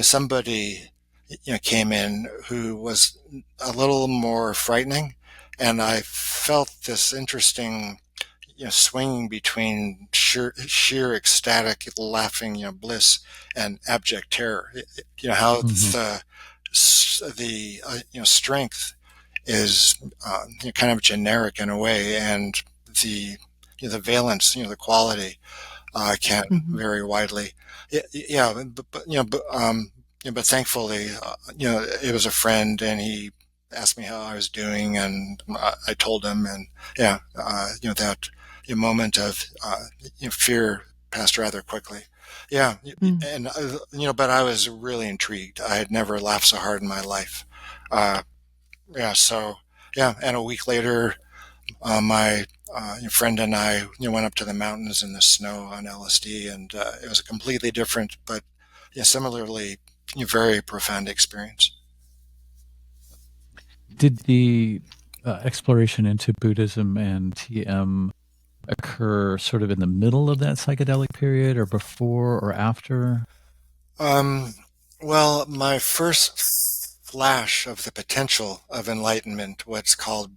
Speaker 3: somebody came in who was a little more frightening, and I felt this interesting swinging between sheer ecstatic laughing, bliss, and abject terror. How
Speaker 2: Hmm.
Speaker 3: the strength is kind of generic in a way, and the the valence, the quality can
Speaker 1: Mhm.
Speaker 3: vary widely. Yeah, but thankfully, it was a friend, and he asked me how I was doing, and I told him, and yeah, that moment of fear passed rather quickly. Yeah,
Speaker 1: Mm.
Speaker 3: and but I was really intrigued. I had never laughed so hard in my life. Uh, yeah, so yeah, and a week later, my friend and I went up to the mountains in the snow on LSD, and it was a completely different, but similarly very profound experience.
Speaker 2: Did the exploration into Buddhism and TM occur sort of in the middle of that psychedelic period, or before or after?
Speaker 3: Um, well, my first flash of the potential of enlightenment, what's called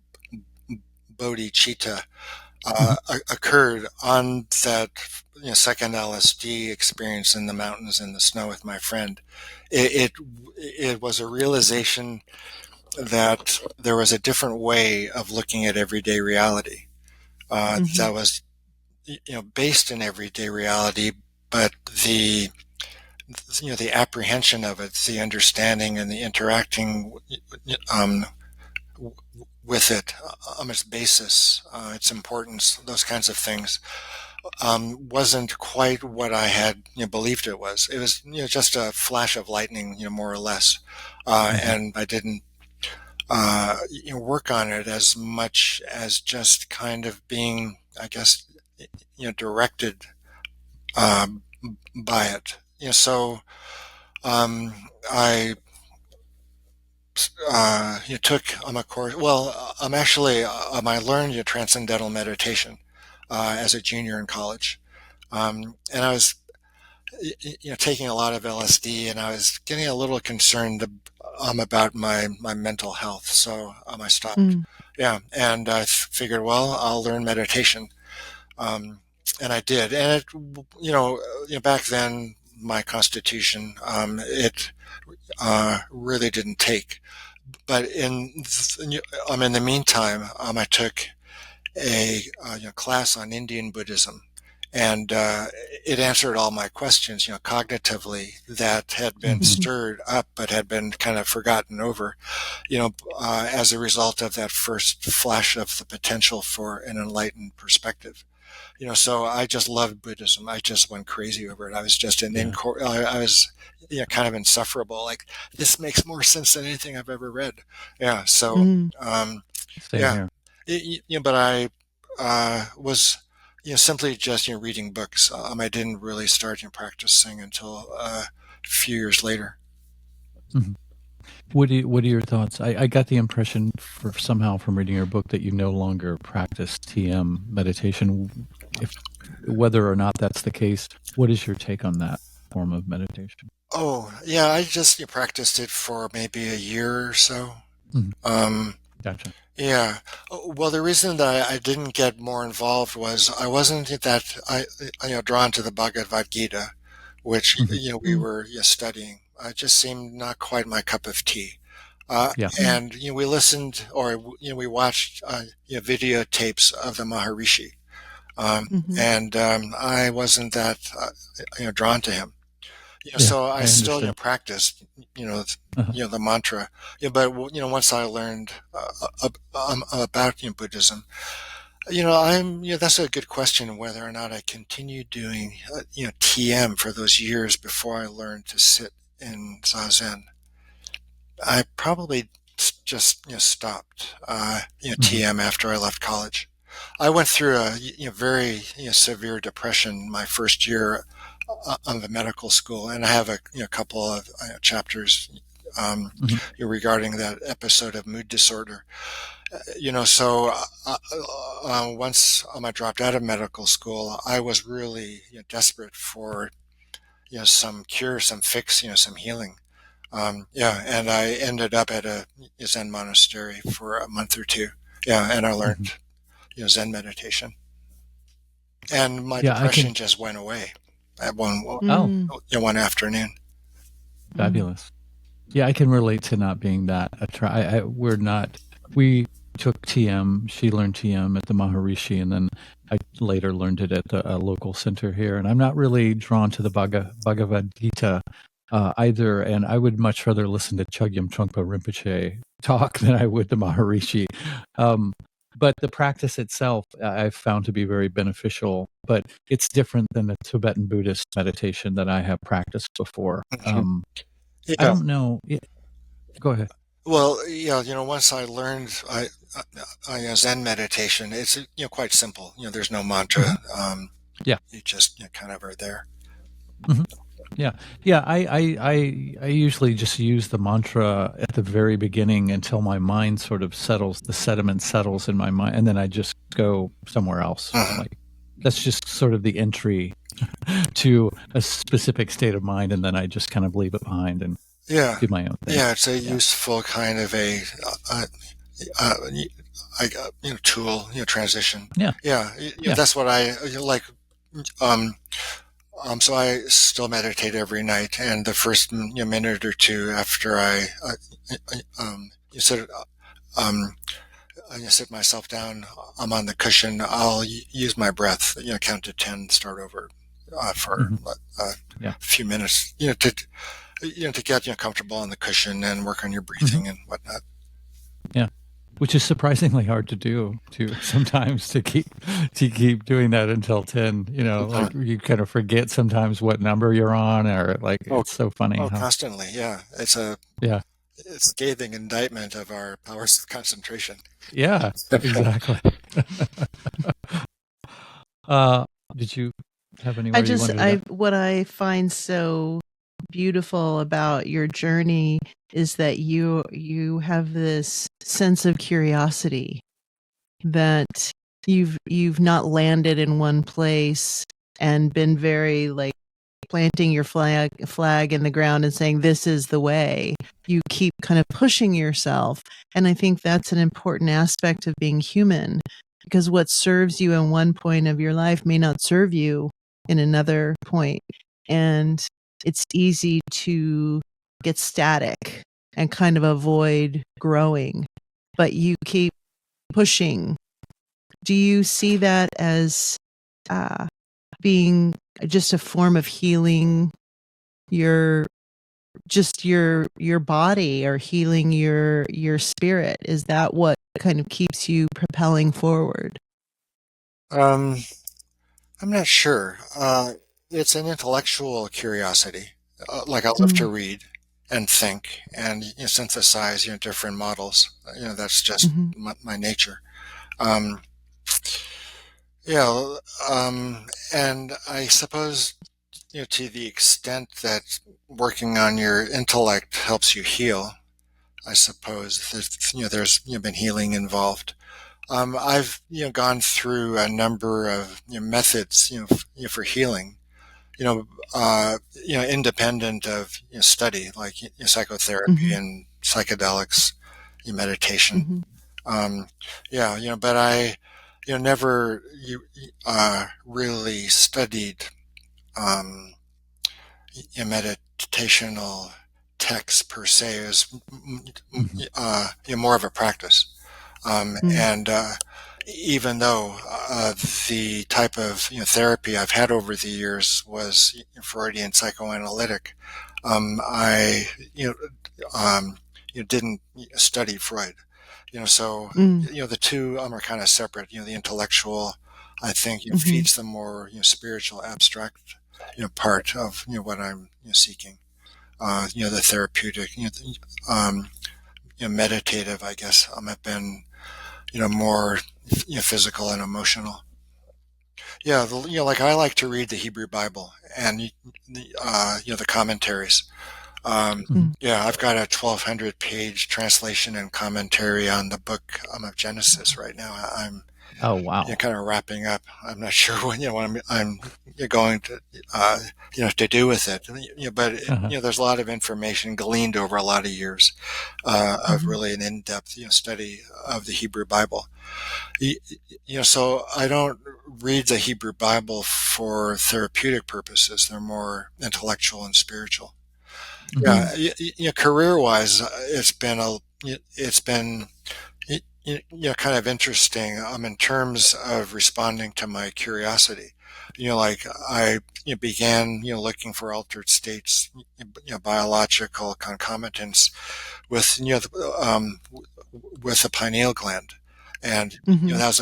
Speaker 3: bodhicitta,
Speaker 2: Mhm.
Speaker 3: occurred on that second LSD experience in the mountains in the snow with my friend. It was a realization that there was a different way of looking at everyday reality
Speaker 1: Mhm.
Speaker 3: that was based in everyday reality, but the the apprehension of it, the understanding and the interacting um, with it on its basis, its importance, those kinds of things, wasn't quite what I had believed it was. It was just a flash of lightning, more or less,
Speaker 2: Mhm.
Speaker 3: and I didn't work on it as much as just kind of being, I guess, directed um, by it. So um, I took a course. Well, I'm actually I learned transcendental meditation as a junior in college, and I was taking a lot of LSD, and I was getting a little concerned about my mental health, so I stopped.
Speaker 1: Mm.
Speaker 3: Yeah, and I figured, well, I'll learn meditation, and I did. And it, back then, my constitution, it really didn't take. But in the meantime, I took a class on Indian Buddhism, and it answered all my questions, cognitively, that had been
Speaker 2: Mhm.
Speaker 1: Mhm.
Speaker 3: stirred up but had been kind of forgotten over, as a result of that first flash of the potential for an enlightened perspective. So I just loved Buddhism. I just went crazy over it. I was just
Speaker 2: Yeah.
Speaker 3: I was, kind of insufferable. Like, this makes more sense than anything I've ever read. Yeah. So,
Speaker 1: Mm.
Speaker 3: um,
Speaker 2: Same
Speaker 3: yeah,
Speaker 2: here.
Speaker 3: but I was, simply just reading books. I didn't really start practicing until a few years later.
Speaker 2: Mhm. What are your thoughts? I got the impression for somehow from reading your book that you no longer practice TM meditation. If whether or not that's the case, what is your take on that form of meditation?
Speaker 3: Oh, yeah, I just practiced it for maybe a year or so.
Speaker 2: Mhm.
Speaker 3: Um,
Speaker 2: Gotcha.
Speaker 3: Yeah. Well, the reason that I didn't get more involved was I wasn't that drawn to the Bhagavad Gita, which
Speaker 2: Mhm.
Speaker 3: we
Speaker 1: Mm.
Speaker 3: were studying. It just seemed not quite my cup of tea.
Speaker 2: Yeah.
Speaker 3: And we listened, or we watched videotapes of the Maharishi,
Speaker 1: Mm-hmm.
Speaker 3: and I wasn't that drawn to him.
Speaker 2: Yeah,
Speaker 3: So I
Speaker 2: I
Speaker 3: still
Speaker 2: understand.
Speaker 3: practiced
Speaker 2: Uh-huh.
Speaker 3: the mantra. But once I learned about Buddhism, that's a good question, whether or not I continued doing TM for those years before I learned to sit in zazen. I probably just stopped TM after I left college. I went through a very severe depression my first year of the medical school, and I have a couple of chapters
Speaker 2: Mhm.
Speaker 3: regarding that episode of mood disorder. So once I dropped out of medical school, I was really desperate for some cure, some fix, some healing. And I ended up at a Zen monastery for a month or two. Yeah, and I learned
Speaker 2: Mhm.
Speaker 3: Zen meditation, and my
Speaker 2: Yeah, I
Speaker 3: depression
Speaker 2: can.
Speaker 3: just went away at
Speaker 2: Oh,
Speaker 3: one afternoon.
Speaker 2: fabulous. Yeah, I can relate to not being that we're not. We took TM. She learned TM at the Maharishi, and then I later learned it at the local center here. And I'm not really drawn to the Bhagavad Gita either. And I would much rather listen to Chogyam Trungpa Rinpoche talk than I would the Maharishi. Um, but the practice itself, I've found to be very beneficial. But it's different than the Tibetan Buddhist meditation that I have practiced before. I
Speaker 3: Yeah.
Speaker 2: don't know. Go ahead.
Speaker 3: Well, yeah, once I learned Zen meditation, it's quite simple. There's no mantra.
Speaker 2: Mhm. Yeah.
Speaker 3: You just kind of are there.
Speaker 2: Mhm. Yeah. Yeah. I usually just use the mantra at the very beginning until my mind sort of settles, the sediment settles in my mind, and then I just go somewhere else.
Speaker 3: Mhm.
Speaker 2: Like that's just sort of the entry to a specific state of mind, and then I just kind of leave it behind and
Speaker 3: Yeah,
Speaker 2: do my own thing.
Speaker 3: yeah, it's a
Speaker 2: Yeah.
Speaker 3: useful kind of a uh, tool, transition.
Speaker 2: Yeah.
Speaker 3: Yeah,
Speaker 2: Yeah.
Speaker 3: that's what I like. Um, so I still meditate every night, and the first minute or two after you sit, I sit myself down, I'm on the cushion. I'll use my breath, count to 10, start over for
Speaker 2: Mhm.
Speaker 3: a
Speaker 2: Yeah.
Speaker 3: few minutes, to get comfortable on the cushion and work on your
Speaker 2: Mhm.
Speaker 3: breathing and whatnot.
Speaker 2: Yeah. Which is surprisingly hard to do too sometimes to keep doing that until 10, like you kind of forget sometimes what number you're on, or like
Speaker 3: Oh,
Speaker 2: it's so funny
Speaker 3: oh,
Speaker 2: how
Speaker 3: constantly, yeah. It's a
Speaker 2: yeah.
Speaker 3: scathing indictment of our powers of concentration.
Speaker 2: Yeah, exactly. uh did you have anywhere you wanted to go?
Speaker 1: What I find so beautiful about your journey is that you have this sense of curiosity, that you've not landed in one place and been very like planting your flag in the ground and saying this is the way. You keep kind of pushing yourself, and I think that's an important aspect of being human, because what serves you in one point of your life may not serve you in another point, and it's easy to get static and kind of avoid growing, but you keep pushing. Do you see that as being just a form of healing your your body, or healing your spirit? Is that what kind of keeps you propelling forward?
Speaker 3: I'm not sure. It's an intellectual curiosity. Like I love to
Speaker 1: Mm.
Speaker 3: read and think and synthesize different models. That's just
Speaker 1: Mhm.
Speaker 3: my nature. Um, yeah, and I suppose to the extent that working on your intellect helps you heal, I suppose that there's been healing involved. I've gone through a number of methods for healing. Independent of study, like psychotherapy
Speaker 1: Mhm.
Speaker 3: and psychedelics, meditation.
Speaker 1: Mhm.
Speaker 3: Um, yeah, but I never really studied um, meditational text per se. It was more of a practice. And even though the type of therapy I've had over the years was Freudian psychoanalytic, I didn't study Freud. So the two are kind of separate. The intellectual, I think, feeds the more spiritual, abstract part of what I'm seeking. The therapeutic, meditative, I guess, have been more physical and emotional. Yeah, like I like to read the Hebrew Bible and the commentaries. Yeah, I've got a 1,200 page translation and commentary on the book of Genesis right now. I'm
Speaker 2: Oh, wow.
Speaker 3: kind of wrapping up. I'm not sure when what I'm going to to do with it. But there's a lot of information gleaned over a lot of years of really an in-depth study of the Hebrew Bible. So I don't read the Hebrew Bible for therapeutic purposes. They're more intellectual and spiritual. Yeah, career-wise, it's been kind of interesting in terms of responding to my curiosity. Like I began looking for altered states, biological concomitants with with the pineal gland, and that was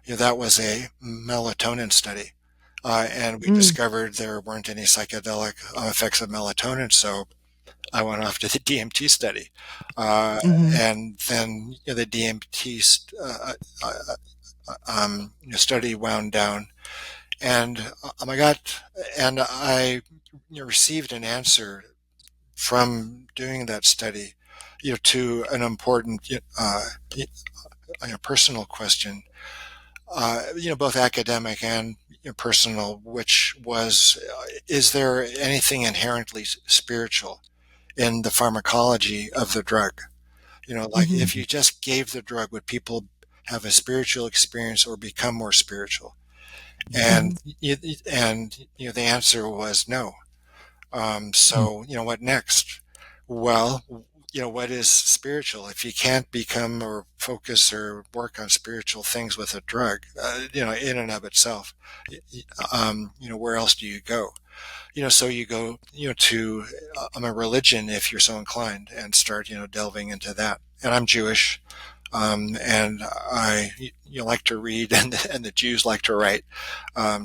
Speaker 3: that was a melatonin study. And we discovered there weren't any psychedelic effects of melatonin, so I went off to the DMT study, and then the DMT study wound down, and I received an answer from doing that study, to an important personal question, both academic and personal, which was, is there anything inherently spiritual in the pharmacology of the drug? Like if you just gave the drug, would people have a spiritual experience or become more spiritual? And the answer was no. So what next? Well, what is spiritual? If you can't become or focus or work on spiritual things with a drug, in and of itself, where else do you go? So you go, to a religion if you're so inclined, and start, delving into that. And I'm Jewish, and I like to read, and the Jews like to write.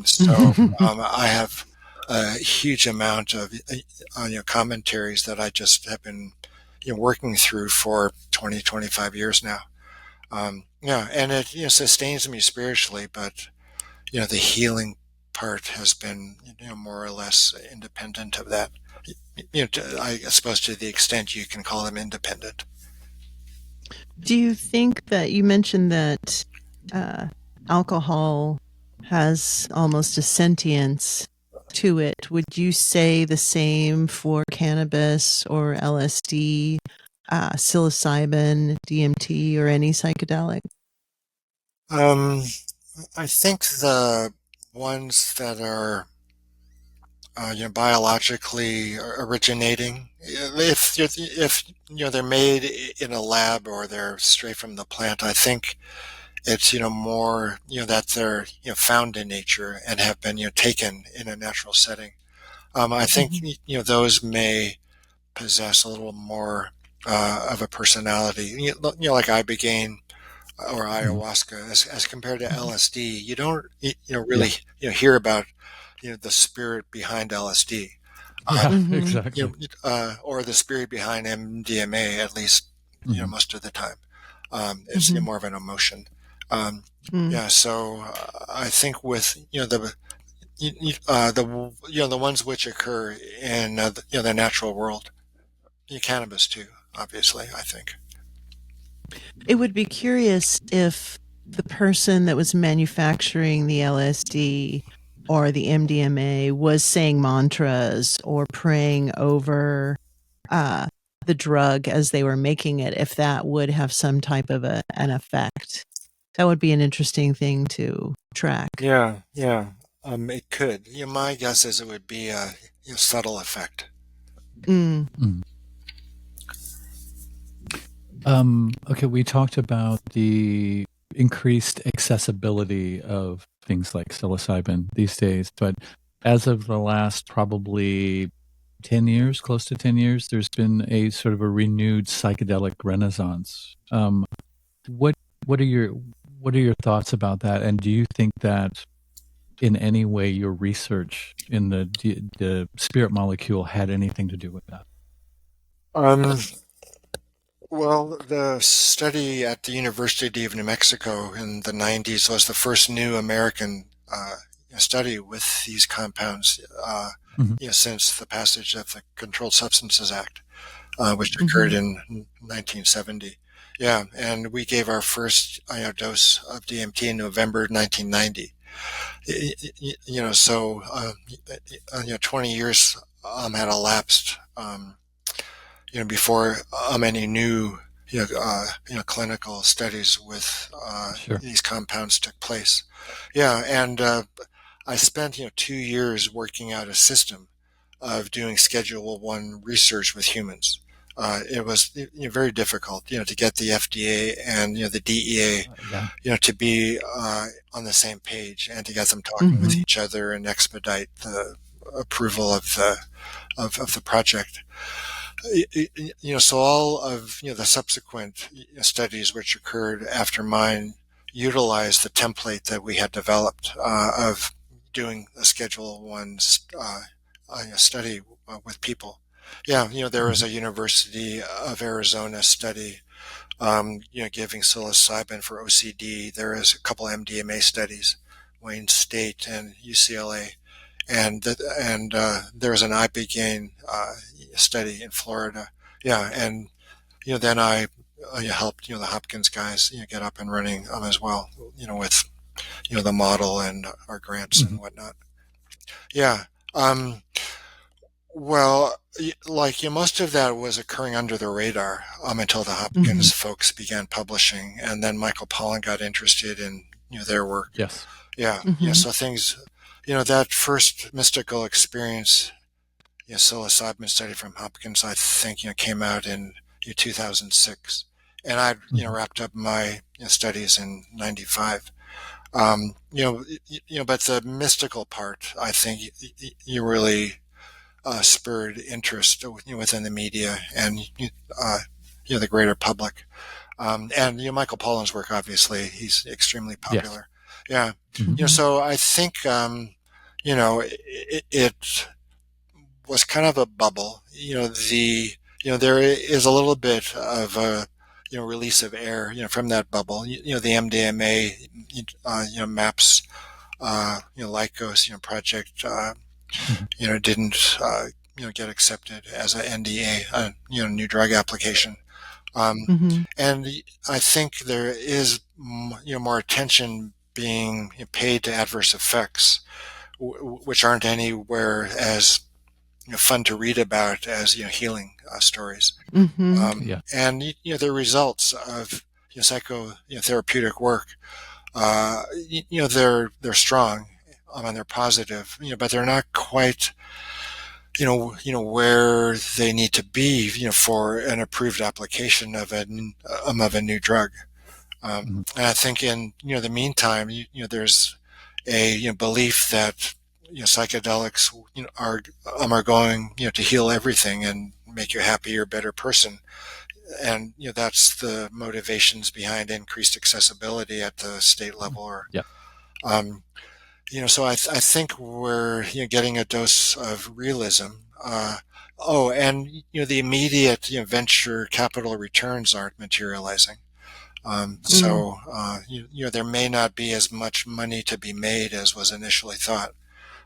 Speaker 3: So I have a huge amount of commentaries that I just have been working through for 20, 25 years now. And it sustains me spiritually, but the healing part has been more or less independent of that. I suppose to the extent you can call them independent.
Speaker 1: Do you think that you mentioned that alcohol has almost a sentience to it? Would you say the same for cannabis or LSD, psilocybin, DMT, or any psychedelic?
Speaker 3: I think the ones that are biologically originating, if they're made in a lab or they're straight from the plant, I think it's more that they're found in nature and have been taken in a natural setting. I think those may possess a little more of a personality. Like ibogaine or ayahuasca, as compared to LSD. You don't really hear about the spirit behind LSD,
Speaker 2: Exactly.
Speaker 3: or the spirit behind MDMA. At least most of the time, it's more of an emotion. Yeah, so I think with the ones which occur in the natural world, cannabis too, obviously, I think.
Speaker 1: It would be curious if the person that was manufacturing the LSD or the MDMA was saying mantras or praying over the drug as they were making it, if that would have some type of an effect. That would be an interesting thing to track.
Speaker 3: Yeah. It could. My guess is it would be a subtle effect.
Speaker 1: Mm.
Speaker 2: Mm. Okay, we talked about the increased accessibility of things like psilocybin these days, but as of the last probably 10 years, close to 10 years, there's been a sort of a renewed psychedelic renaissance. What what are your thoughts about that? And do you think that in any way your research in the spirit molecule had anything to do with that?
Speaker 3: Um, well, the study at the University of New Mexico in the 90s was the first new American study with these compounds
Speaker 2: Mhm.
Speaker 3: since the passage of the Controlled Substances Act, which occurred
Speaker 1: Hmm.
Speaker 3: in 1970. Yeah, and we gave our first dose of DMT in November 1990. So 20 years had elapsed. Before any new clinical studies with
Speaker 2: Sure.
Speaker 3: these compounds took place. Yeah, and I spent 2 years working out a system of doing Schedule 1 research with humans. It was very difficult, to get the FDA and the DEA,
Speaker 2: Yeah.
Speaker 3: to be on the same page and to get them talking with
Speaker 1: Hmm.
Speaker 3: each other and expedite the approval of the project. So all of the subsequent studies which occurred after mine utilized the template that we had developed of doing a Schedule 1 study with people. Yeah, there was
Speaker 2: Mhm.
Speaker 3: a University of Arizona study, giving psilocybin for OCD. There is a couple MDMA studies, Wayne State and UCLA, and there was an ibogaine study in Florida. Yeah, and then I helped the Hopkins guys get up and running as well. With the model and our grants
Speaker 2: Mhm.
Speaker 3: and whatnot. Yeah. Well, like most of that was occurring under the radar until the
Speaker 1: Hmm.
Speaker 3: Hopkins folks began publishing, and then Michael Pollan got interested in their work.
Speaker 2: Yes.
Speaker 3: Yeah,
Speaker 1: Hmm.
Speaker 3: so things, that first mystical experience, psilocybin study from Hopkins, I think, came out in 2006, and I,
Speaker 2: Mhm.
Speaker 3: wrapped up my studies in '95. But the mystical part, I think, you really spurred interest, within the media and the greater public. And Michael Pollan's work, obviously, he's extremely
Speaker 2: Yes.
Speaker 3: popular. Yeah,
Speaker 2: Mhm.
Speaker 1: Hmm.
Speaker 3: so I think it was kind of a bubble. There is a little bit of a release of air from that bubble. The MDMA maps Lycos project
Speaker 2: Mhm.
Speaker 3: didn't get accepted as a NDA, new drug application. Um,
Speaker 1: Hmm.
Speaker 3: and I think there is more attention being paid to adverse effects, which aren't anywhere as fun to read about as healing stories.
Speaker 1: Hmm.
Speaker 2: Yeah.
Speaker 3: And the results of psychotherapeutic work, they're strong, and they're positive, but they're not quite where they need to be, for an approved application of a new drug.
Speaker 2: Mhm.
Speaker 3: And I think in the meantime, there's a belief that psychedelics are going to heal everything and make you a happier, better person. And that's the motivations behind increased accessibility at the state level. Or
Speaker 2: Yeah.
Speaker 3: um, so I think we're getting a dose of realism. Oh, and the immediate venture capital returns aren't materializing.
Speaker 1: Mm.
Speaker 3: There may not be as much money to be made as was initially thought,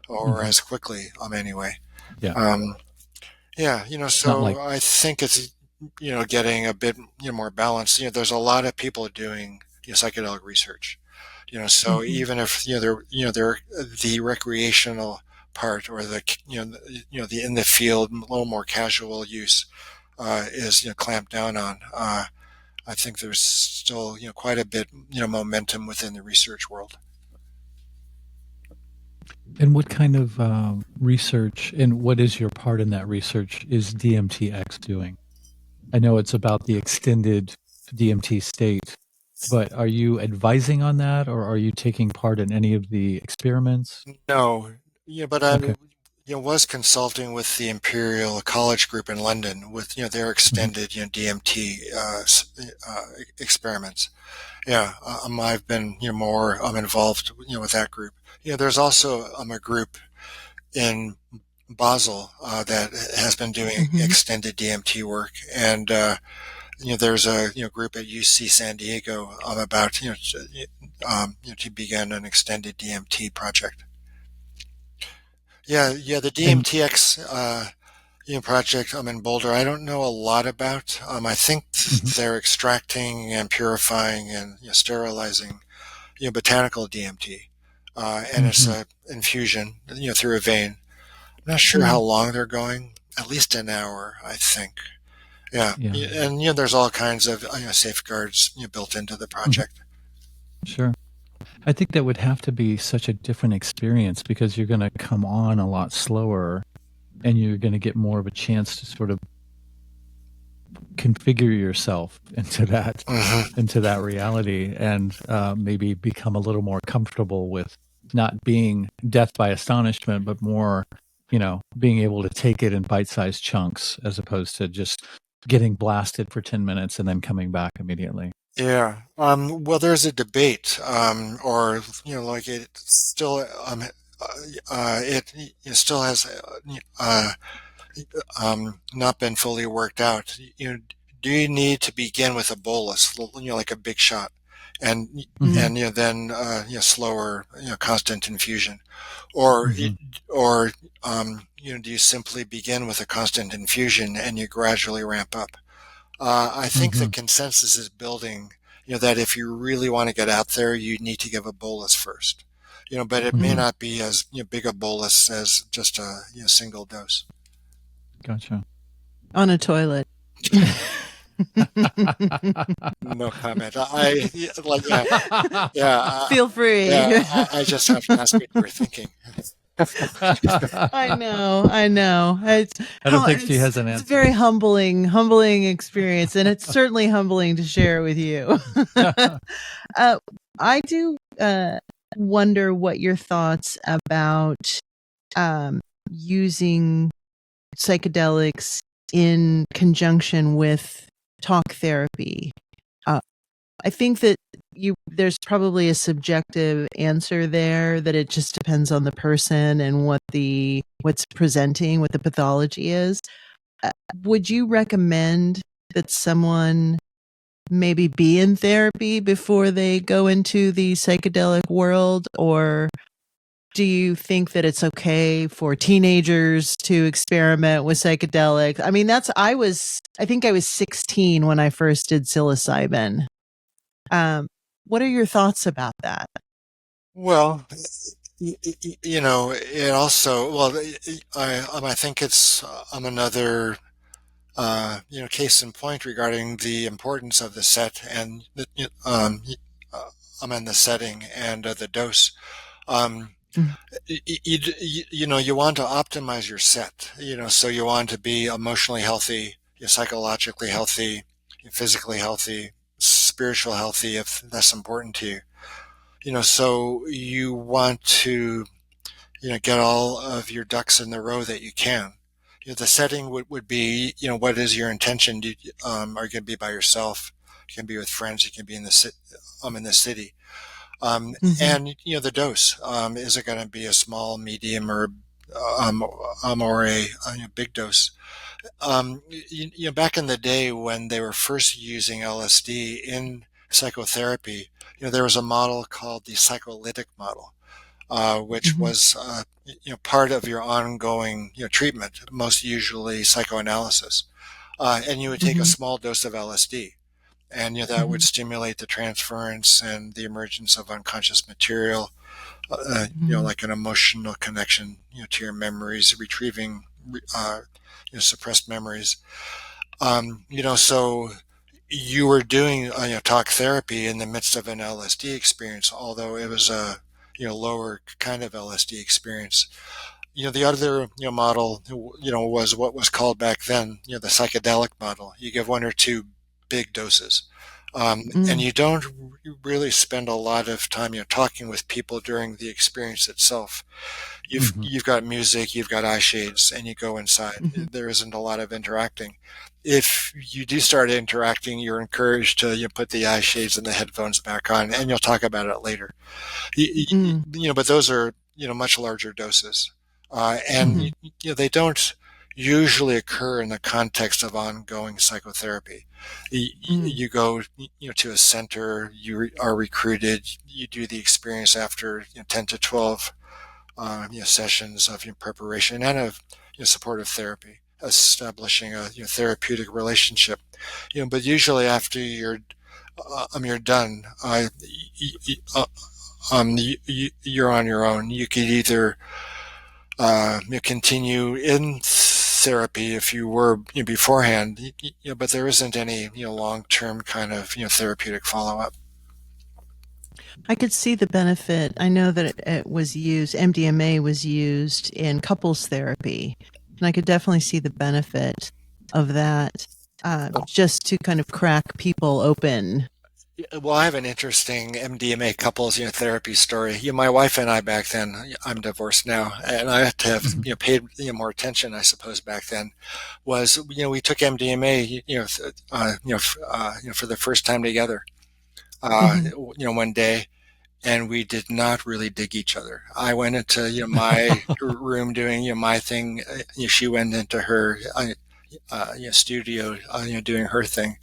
Speaker 3: or
Speaker 2: Mhm.
Speaker 3: as quickly, anyway.
Speaker 2: Yeah.
Speaker 3: Um, yeah,
Speaker 2: It's not like
Speaker 3: so I think it's, getting a bit, more balanced. There's a lot of people doing psychedelic research. So
Speaker 1: Mhm.
Speaker 3: even if, they're the recreational part, or the, the in the field, a little more casual use, is, clamped down on. I think there's still, quite a bit, momentum within the research world.
Speaker 2: And what kind of research and what is your part in that research is DMTX doing? I know it's about the extended DMT state, but are you advising on that or are you taking part in any of the experiments?
Speaker 3: No, yeah, but I
Speaker 2: Okay.
Speaker 3: was consulting with the Imperial College Group in London with their
Speaker 2: Mhm.
Speaker 3: extended DMT experiments. Yeah, I've been more involved with that group. There's also a group in Basel that has been doing
Speaker 1: Hmm.
Speaker 3: extended DMT work, and there's a group at UC San Diego about to begin an extended DMT project. Yeah, the
Speaker 2: And
Speaker 3: DMTX project in Boulder. I don't know a lot about. I think
Speaker 2: mhm,
Speaker 3: they're extracting and purifying and sterilizing botanical DMT, and it's
Speaker 2: mhm,
Speaker 3: a infusion through a vein. I'm not sure how
Speaker 1: Mm.
Speaker 3: long they're going. At least an hour, I think. Yeah,
Speaker 2: yeah,
Speaker 3: and there's all kinds of safeguards built into the
Speaker 2: mhm,
Speaker 3: project.
Speaker 2: sure. I think that would have to be such a different experience because you're going to come on a lot slower and you're going to get more of a chance to sort of configure yourself
Speaker 3: Hmm.
Speaker 2: into that reality and maybe become a little more comfortable with not being death by astonishment, but more, being able to take it in bite-sized chunks as opposed to just getting blasted for 10 minutes and then coming back immediately.
Speaker 3: Yeah. Well, there's a debate, or like it still, it still has not been fully worked out. Do you need to begin with a bolus, like a big shot, and
Speaker 2: Hmm.
Speaker 3: then slower, constant infusion, or
Speaker 2: Hmm.
Speaker 3: or do you simply begin with a constant infusion and you gradually ramp up? I think the
Speaker 2: Hmm.
Speaker 3: consensus is building, that if you really want to get out there, you need to give a bolus first. But it may
Speaker 2: Hmm.
Speaker 3: not be as big a bolus as just a single dose.
Speaker 2: Gotcha.
Speaker 1: On a toilet.
Speaker 3: No comment. Like yeah
Speaker 1: Feel free.
Speaker 3: I just have to ask what you were thinking.
Speaker 1: I know, I know.
Speaker 2: I don't think she
Speaker 1: It's
Speaker 2: has an
Speaker 1: it's a
Speaker 2: answer.
Speaker 1: very humbling experience, and it's certainly humbling to share with you. uh, I do wonder what your thoughts about using psychedelics in conjunction with talk therapy. Uh, I think that there's probably a subjective answer there, that it just depends on the person and what's presenting, what the pathology is. Would you recommend that someone maybe be in therapy before they go into the psychedelic world, or do you think that it's okay for teenagers to experiment with psychedelics? I mean, I think I was 16 when I first did psilocybin. Um, what are your thoughts about that?
Speaker 3: Well, it also, well, I think it's another case in point regarding the importance of the set and in the setting and the dose. Um,
Speaker 1: Mm.
Speaker 3: you want to optimize your set, so you want to be emotionally healthy, psychologically healthy, physically healthy, spiritual healthy, if that's important to you. So you want to, get all of your ducks in the row that you can. The setting would be, what is your intention? Are you going to be by yourself? You can be with friends. You can be in in the city.
Speaker 1: Mhm.
Speaker 3: And the dose. Is it going to be a small, medium, um, or a big dose? Back in the day when they were first using LSD in psychotherapy, there was a model called the psycholytic model, which
Speaker 1: Mhm.
Speaker 3: was part of your ongoing treatment, most usually psychoanalysis. And you would take a
Speaker 1: Mhm.
Speaker 3: small dose of LSD, and that would
Speaker 1: Mhm.
Speaker 3: stimulate the transference and the emergence of unconscious material,
Speaker 1: Mhm.
Speaker 3: like an emotional connection, to your memories, retrieving suppressed memories. So you were doing talk therapy in the midst of an LSD experience, although it was a lower kind of LSD experience. The other, model, was what was called back then, the psychedelic model. You give one or two big doses. And you don't really spend a lot of time, talking with people during the experience itself. You've got music, you've got eye shades, and you go inside. There isn't a lot of interacting. If you do start interacting, you're encouraged to put the eye shades and the headphones back on, and you'll talk about it later. But those are much larger doses, and they don't usually occur in the context of ongoing psychotherapy. You go to a center, you are recruited, you do the experience after 10 to 12 sessions of preparation and of supportive therapy, establishing a therapeutic relationship. But usually after you're done, you're on your own. You could either continue in therapy if you were beforehand, but there isn't any long-term kind of therapeutic follow-up.
Speaker 1: I could see the benefit. I know that it was used, MDMA was used in couples therapy, and I could definitely see the benefit of that, just to kind of crack people open.
Speaker 3: Well, I have an interesting MDMA couples therapy story. My wife and I back then, I'm divorced now, and I had to have paid more attention, I suppose, back then. Was we took MDMA for the first time together, one day, and we did not really dig each other. I went into my room doing my thing. She went into her studio doing her thing.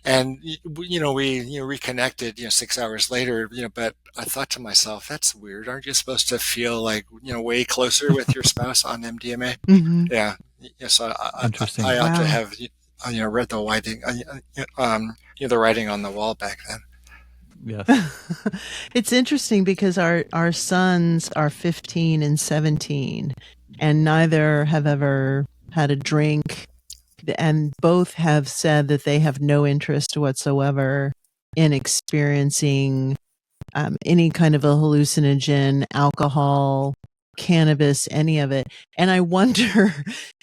Speaker 3: And, we reconnected, 6 hours later, but I thought to myself, that's weird. Aren't you supposed to feel like, way closer with your spouse on MDMA? Yeah. So
Speaker 2: Interesting.
Speaker 3: I ought to have, read the writing, the writing on the wall back then.
Speaker 2: Yes.
Speaker 1: It's interesting because our sons are 15 and 17, and neither have ever had a drink. And both have said that they have no interest whatsoever in experiencing any kind of a hallucinogen, alcohol, cannabis, any of it. And I wonder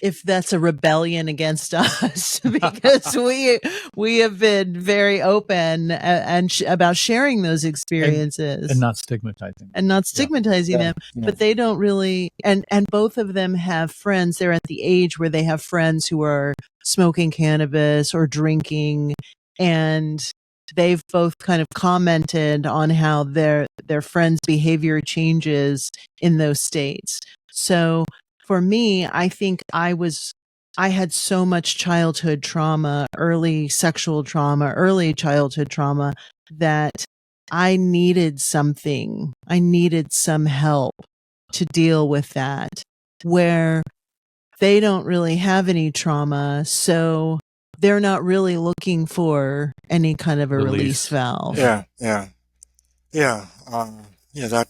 Speaker 1: if that's a rebellion against us because we have been very open about sharing those experiences
Speaker 2: and not stigmatizing
Speaker 1: them. But they don't really, and both of them have friends. They're at the age where they have friends who are smoking cannabis or drinking, and they've both kind of commented on how their friends' behavior changes in those states. So for me, I think I had so much childhood trauma, early sexual trauma, early childhood trauma, that I needed something. I needed some help to deal with that, where they don't really have any trauma, so they're not really looking for any kind of a release valve.
Speaker 3: Yeah. That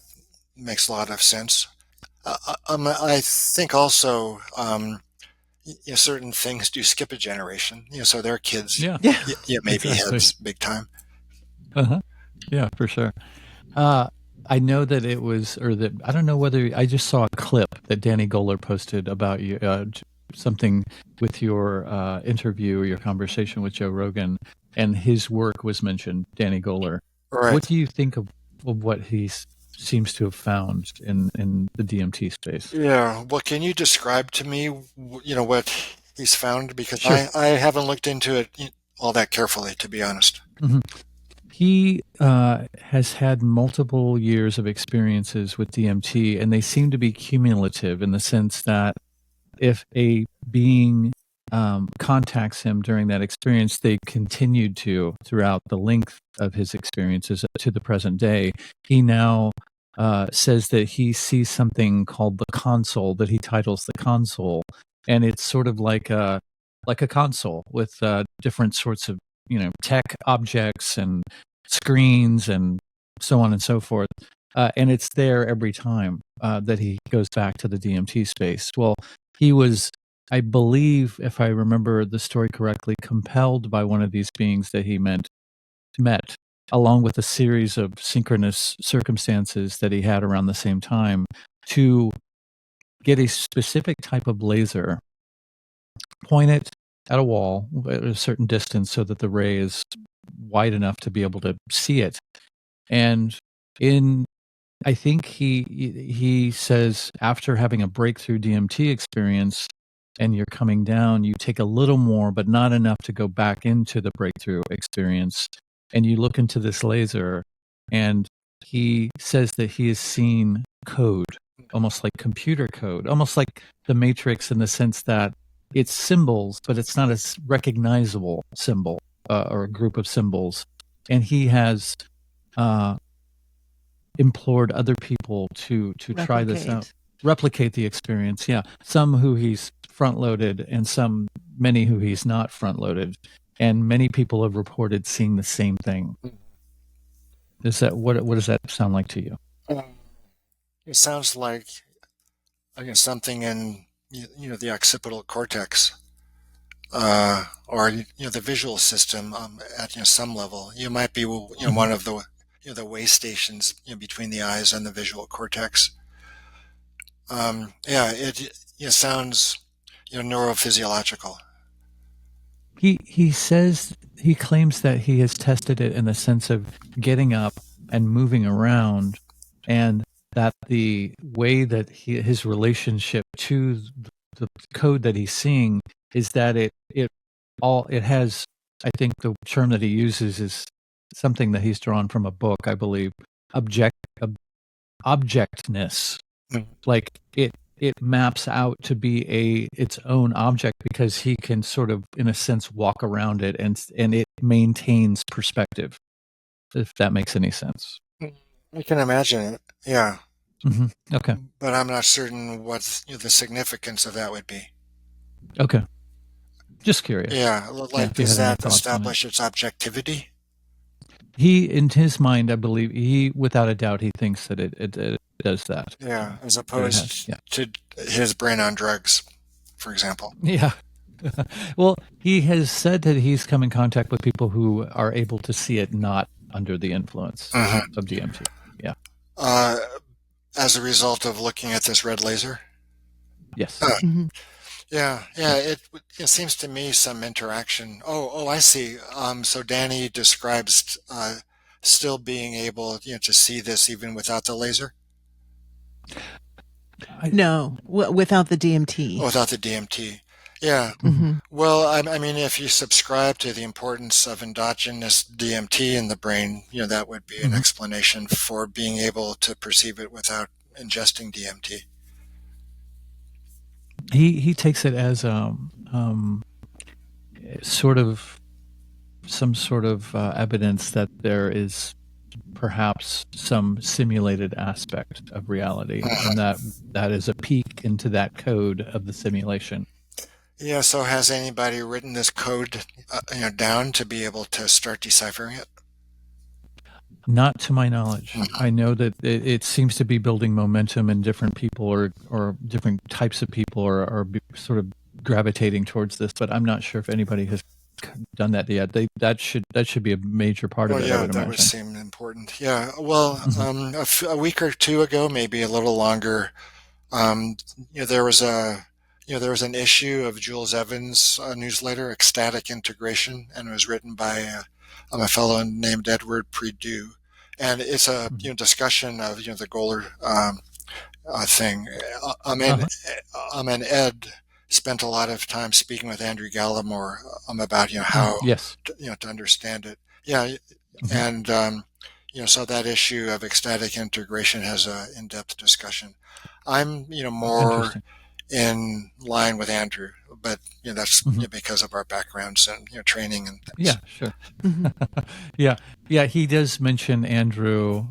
Speaker 3: makes a lot of sense. I think also, certain things do skip a generation. So their kids, maybe heads big time.
Speaker 2: Yeah, for sure. I know that it was, or that I don't know whether I just saw a clip that Danny Goler posted about you, something with your interview or your conversation with Joe Rogan, and his work was mentioned. Danny Goler.
Speaker 3: Right.
Speaker 2: What do you think of what he seems to have found in the DMT space?
Speaker 3: Yeah. Well, can you describe to me, what he's found? Because
Speaker 2: Sure.
Speaker 3: I haven't looked into it all that carefully, to be honest.
Speaker 2: He has had multiple years of experiences with DMT, and they seem to be cumulative in the sense that if a being contacts him during that experience, they continued to throughout the length of his experiences to the present day. He now says that he sees something called the console, that he titles the console, and it's sort of like a console with different sorts of tech objects and screens and so on and so forth. And it's there every time that he goes back to the DMT space. Well, he was, I believe, if I remember the story correctly, compelled by one of these beings that he met along with a series of synchronous circumstances that he had around the same time, to get a specific type of laser, point it at a wall at a certain distance so that the ray is wide enough to be able to see it. And I think he says, after having a breakthrough DMT experience and you're coming down, you take a little more, but not enough to go back into the breakthrough experience. And you look into this laser, and he says that he has seen code, almost like computer code, almost like the Matrix, in the sense that it's symbols, but it's not a recognizable symbol or a group of symbols. And he has implored other people to try this out, replicate the experience. Yeah, some who he's front loaded, and many who he's not front loaded, and many people have reported seeing the same thing. Is that what does that sound like to you?
Speaker 3: It sounds like, I guess, something in the occipital cortex, or the visual system at some level. You might be one of the way stations between the eyes and the visual cortex. It sounds neurophysiological.
Speaker 2: He says, he claims that he has tested it in the sense of getting up and moving around, and that the way that his relationship to the code that he's seeing is that it has, I think the term that he uses is something that he's drawn from a book, I believe, objectness. Like it maps out to be its own object, because he can sort of, in a sense, walk around it, and it maintains perspective, if that makes any sense.
Speaker 3: I can imagine it. Yeah.
Speaker 2: Mm-hmm. Okay.
Speaker 3: But I'm not certain what the significance of that would be.
Speaker 2: Okay. Just curious.
Speaker 3: Yeah. Like, does that establish its objectivity?
Speaker 2: He, in his mind, I believe, without a doubt, he thinks that it does that.
Speaker 3: Yeah, as opposed to his brain on drugs, for example.
Speaker 2: Yeah. Well, he has said that he's come in contact with people who are able to see it not under the influence of DMT. Yeah.
Speaker 3: As a result of looking at this red laser?
Speaker 2: Yes.
Speaker 3: Yeah. It seems to me some interaction. Oh, I see. So Danny describes still being able to see this even without the laser?
Speaker 1: No, without the DMT.
Speaker 3: Oh, without the DMT. Yeah. Well, I mean, if you subscribe to the importance of endogenous DMT in the brain, that would be an explanation for being able to perceive it without ingesting DMT.
Speaker 2: He takes it as sort of some sort of evidence that there is perhaps some simulated aspect of reality, and that is a peek into that code of the simulation.
Speaker 3: Yeah. So has anybody written this code down to be able to start deciphering it?
Speaker 2: Not to my knowledge. I know that it seems to be building momentum, and different people or different types of people are sort of gravitating towards this, but I'm not sure if anybody has done that yet. That should be a major part of it. I would imagine.
Speaker 3: Would seem important. Yeah. Well, a week or two ago, maybe a little longer, there was an issue of Jules Evans' newsletter, Ecstatic Integration, and it was written by a fellow named Edward Perdue, and it's a discussion of the Goler thing. And Ed spent a lot of time speaking with Andrew Gallimore about how to understand it. Yeah, and so that issue of ecstatic integration has an in-depth discussion. I'm more in line with Andrew, but that's because of our backgrounds and training and things.
Speaker 2: Yeah, sure. Yeah. He does mention Andrew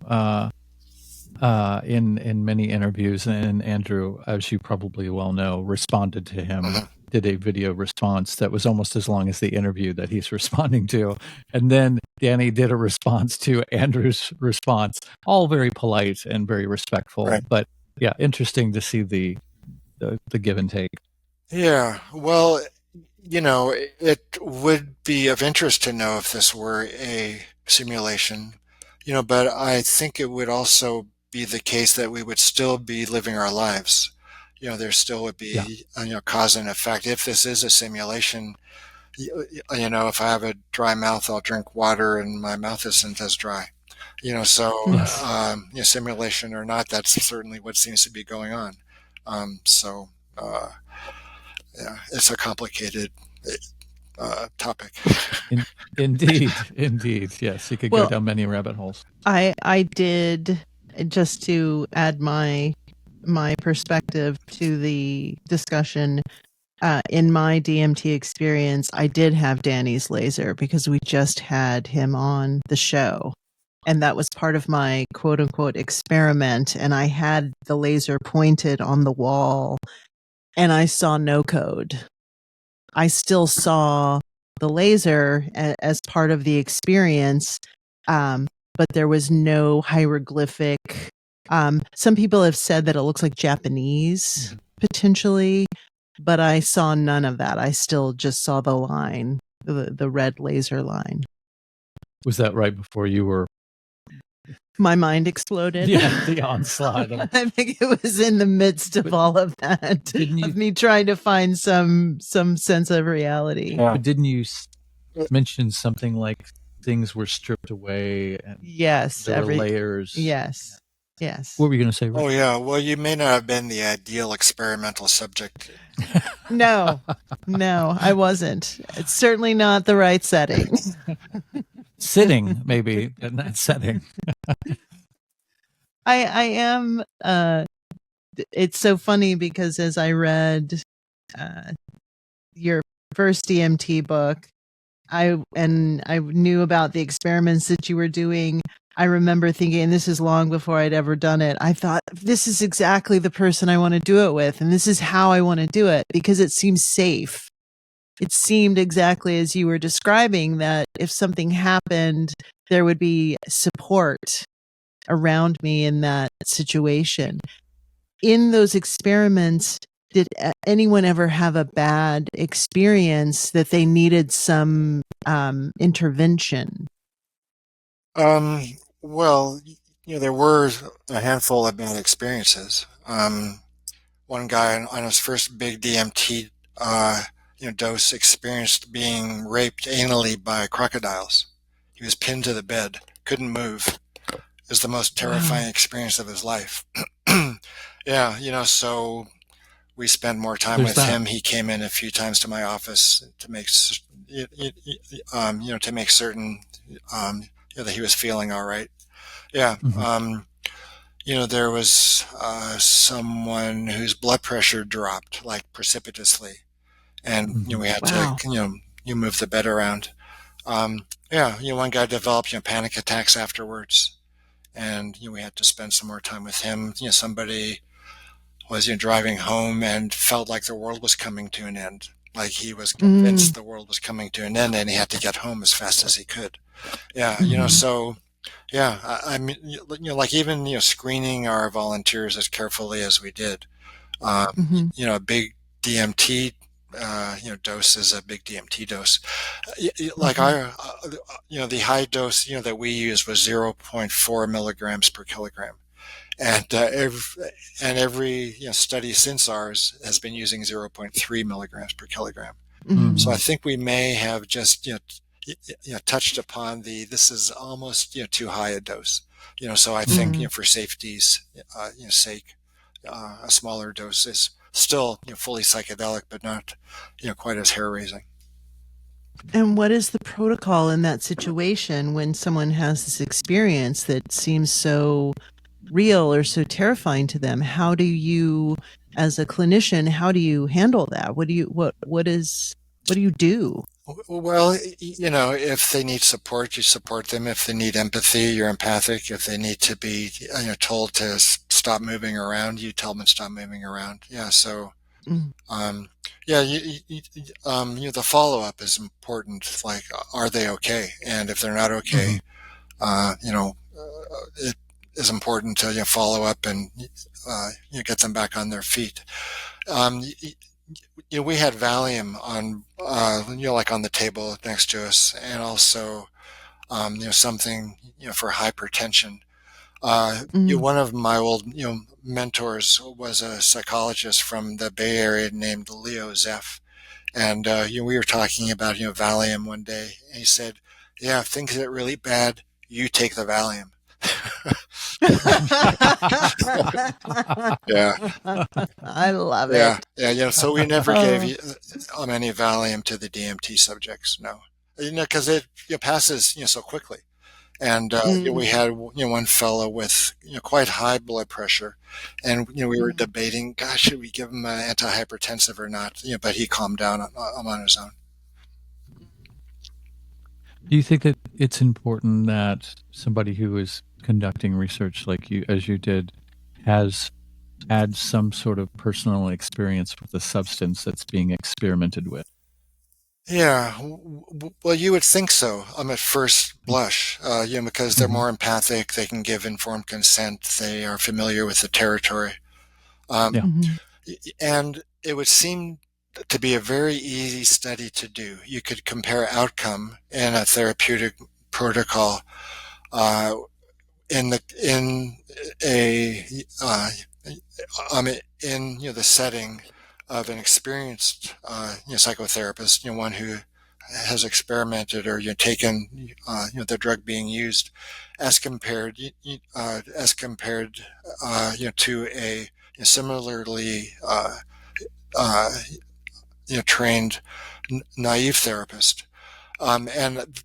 Speaker 2: in many interviews, and Andrew, as you probably well know, responded to him. Did a video response that was almost as long as the interview that he's responding to, and then Danny did a response to Andrew's response, all very polite and very respectful. Right. But yeah, interesting to see the give and take.
Speaker 3: Yeah, well, it would be of interest to know if this were a simulation, but I think it would also be the case that we would still be living our lives. There still would
Speaker 2: Yeah.
Speaker 3: be, cause and effect. If this is a simulation, if I have a dry mouth, I'll drink water and my mouth isn't as dry. So,
Speaker 2: Yes.
Speaker 3: Simulation or not, that's certainly what seems to be going on. So, yeah, it's a complicated topic.
Speaker 2: Indeed. Yes, you could go down many rabbit holes.
Speaker 1: I did, just to add my perspective to the discussion. In my DMT experience, I did have Danny's laser because we just had him on the show. And that was part of my quote unquote experiment. And I had the laser pointed on the wall and I saw no code. I still saw the laser as part of the experience, but there was no hieroglyphic. Some people have said that it looks like Japanese, potentially, but I saw none of that. I still just saw the line, the red laser line.
Speaker 2: Was that right before you were?
Speaker 1: My mind exploded.
Speaker 2: Yeah, the onslaught.
Speaker 1: I think it was in the midst of all of that, of me trying to find some sense of reality.
Speaker 2: Yeah. But didn't you mention something like things were stripped away? And
Speaker 1: yes,
Speaker 2: there were layers.
Speaker 1: Yes.
Speaker 2: What were you going to say, Rick?
Speaker 3: Oh, yeah. Well, you may not have been the ideal experimental subject.
Speaker 1: No, I wasn't. It's certainly not the right setting.
Speaker 2: Sitting, maybe, in that setting.
Speaker 1: I am. It's so funny because as I read your first DMT book, I knew about the experiments that you were doing. I remember thinking, and this is long before I'd ever done it, I thought, this is exactly the person I want to do it with, and this is how I want to do it, because it seems safe. It seemed exactly as you were describing, that if something happened, there would be support around me in that situation. In those experiments, did anyone ever have a bad experience that they needed some intervention?
Speaker 3: Well, there were a handful of bad experiences. One guy on his first big DMT dose experienced being raped anally by crocodiles. He was pinned to the bed, couldn't move. It was the most terrifying experience of his life. Yeah, so we spent more time with him. He came in a few times to my office to make to make certain that he was feeling all right. Yeah.
Speaker 2: Mm-hmm.
Speaker 3: There was someone whose blood pressure dropped like precipitously, and we had to move the bed around. One guy developed panic attacks afterwards, and we had to spend some more time with him. Somebody was driving home and felt like the world was coming to an end, like he was convinced the world was coming to an end, and he had to get home as fast as he could. So. Yeah, I mean, like even screening our volunteers as carefully as we did. A big DMT dose is a big DMT dose. Like our the high dose that we used was 0.4 milligrams per kilogram, and every study since ours has been using 0.3 milligrams per kilogram. So I think we may have just touched upon this is almost too high a dose. So I think for safety's sake, a smaller dose is still fully psychedelic, but not quite as hair raising.
Speaker 1: And what is the protocol in that situation when someone has this experience that seems so real or so terrifying to them? How do you, as a clinician, how do you handle that? What do you do?
Speaker 3: Well, if they need support, you support them. If they need empathy, you're empathic. If they need to be told to stop moving around, you tell them to stop moving around. Yeah. So, the follow-up is important. Like, are they okay? And if they're not okay, it is important to follow up and get them back on their feet. We had Valium on, like on the table next to us, and also something, for hypertension.
Speaker 1: Mm.
Speaker 3: One of my old, mentors was a psychologist from the Bay Area named Leo Zeff. And, we were talking about, Valium one day. And he said, yeah, if things get really bad, you take the Valium. Yeah.
Speaker 1: I love
Speaker 3: Yeah.
Speaker 1: it.
Speaker 3: Yeah. So we never gave
Speaker 1: Oh.
Speaker 3: any Valium to the DMT subjects. No, because it passes, so quickly. And we
Speaker 1: Mm.
Speaker 3: had one fellow with quite high blood pressure, and we were debating, gosh, should we give him an antihypertensive or not? But he calmed down on his own.
Speaker 2: Do you think that it's important that somebody who is conducting research like you, as you did, has had some sort of personal experience with the substance that's being experimented with?
Speaker 3: Yeah, well, you would think so. At first blush, because they're
Speaker 2: Mhm.
Speaker 3: more empathic, they can give informed consent, they are familiar with the territory,
Speaker 2: Yeah.
Speaker 1: Mhm.
Speaker 3: and it would seem to be a very easy study to do. You could compare outcome in a therapeutic protocol, uh, in a in the setting of an experienced psychotherapist, one who has experimented or taken the drug being used, as compared to a similarly uh, trained naive therapist. And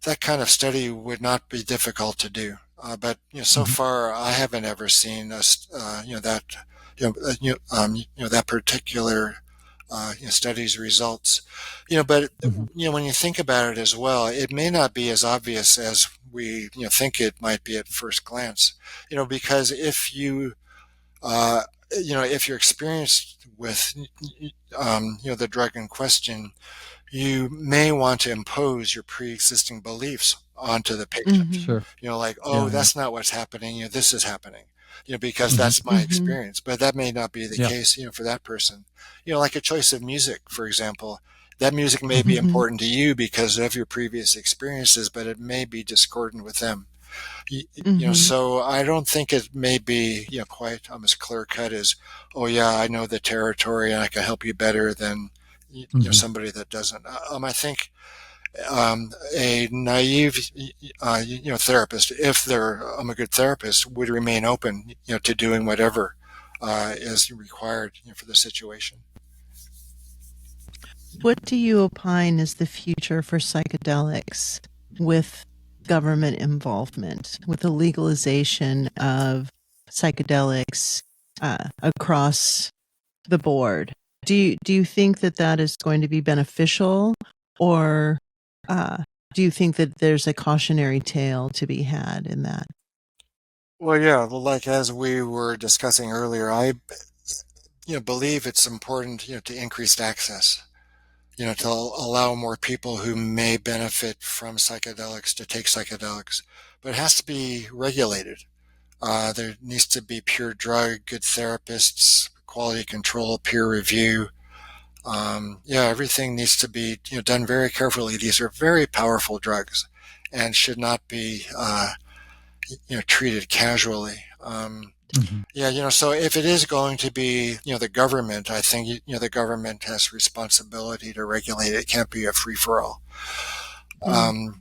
Speaker 3: that kind of study would not be difficult to do. But so
Speaker 2: Mhm.
Speaker 3: far, I haven't ever seen us, that that particular study's results. But
Speaker 2: Mhm.
Speaker 3: when you think about it as well, it may not be as obvious as we think it might be at first glance. Because uh, if you're experienced with the drug in question, you may want to impose your pre-existing beliefs onto the patient.
Speaker 1: Mhm.
Speaker 2: Sure.
Speaker 3: Like, oh,
Speaker 2: Yeah. Yeah.
Speaker 3: that's not what's happening. This is happening. Because
Speaker 2: Mhm.
Speaker 3: that's my
Speaker 1: Mhm.
Speaker 3: experience. But that may not be the
Speaker 2: Yeah.
Speaker 3: case, for that person. Like a choice of music, for example. That music may be
Speaker 2: Mhm.
Speaker 1: Mhm.
Speaker 3: important to you because of your previous experiences, but it may be discordant with them.
Speaker 1: Mhm.
Speaker 3: So I don't think it may be, quite as clear cut as, oh yeah, I know the territory and I can help you better than,
Speaker 2: Mhm.
Speaker 3: somebody that doesn't. I think a naive, therapist, if they're a good therapist, would remain open, to doing whatever is required for the situation.
Speaker 1: What do you opine is the future for psychedelics with government involvement, with the legalization of psychedelics across the board? Do you think that that is going to be beneficial, or uh, do you think that there's a cautionary tale to be had in that?
Speaker 3: Well, yeah, well, like as we were discussing earlier, I believe it's important to increase access, to allow more people who may benefit from psychedelics to take psychedelics, but it has to be regulated. There needs to be pure drug, good therapists, quality control, peer review. Yeah, everything needs to be done very carefully. These are very powerful drugs, and should not be treated casually.
Speaker 2: Mhm.
Speaker 3: Yeah, so if it is going to be the government, I think the government has responsibility to regulate it. It can't be a free for all.
Speaker 1: Mm.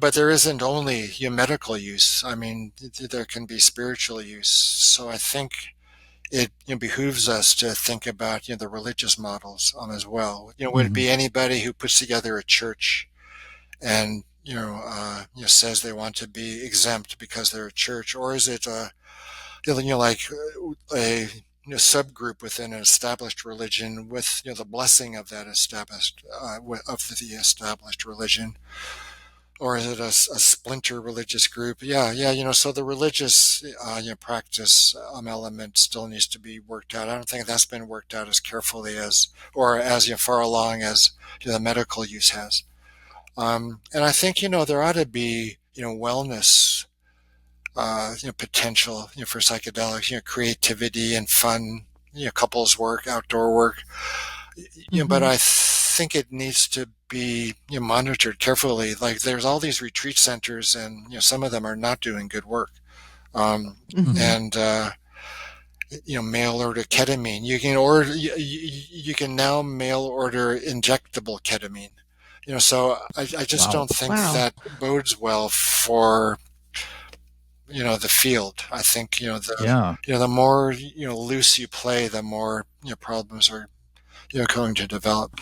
Speaker 3: But there isn't only medical use. I mean, there can be spiritual use. So I think it behooves us to think about the religious models as well. Would it
Speaker 2: Mhm.
Speaker 3: be anybody who puts together a church and says they want to be exempt because they're a church, or is it like a subgroup within an established religion with the blessing of that established of the established religion, or is it a splinter religious group? Yeah, yeah. So the religious practice element still needs to be worked out. I don't think that's been worked out as carefully as, or as far along as the medical use has. And I think there ought to be wellness potential for psychedelics, creativity and fun, couples work, outdoor work. But
Speaker 1: Mhm.
Speaker 3: I think it needs to be monitored carefully. Like there's all these retreat centers, and some of them are not doing good work. And mail order ketamine. You can now mail order injectable ketamine. So I just don't think that bodes well for the field. I think the more loose you play, the more problems are going to develop.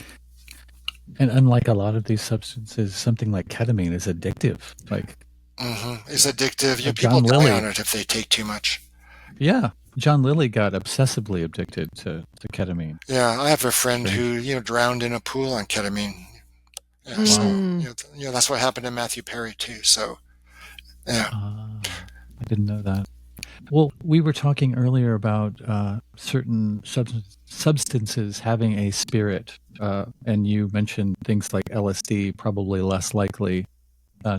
Speaker 2: And unlike a lot of these substances, something like ketamine is addictive. Like
Speaker 3: it's addictive.
Speaker 2: John
Speaker 3: People
Speaker 2: Lilly
Speaker 3: die on it if they take too much.
Speaker 2: Yeah, John Lilly got obsessively addicted to ketamine.
Speaker 3: Yeah, I have a friend who drowned in a pool on ketamine. Yeah, so that's what happened to Matthew Perry too. So yeah,
Speaker 2: I didn't know that. Well, we were talking earlier about certain substances having a spirit, and you mentioned things like LSD, probably less likely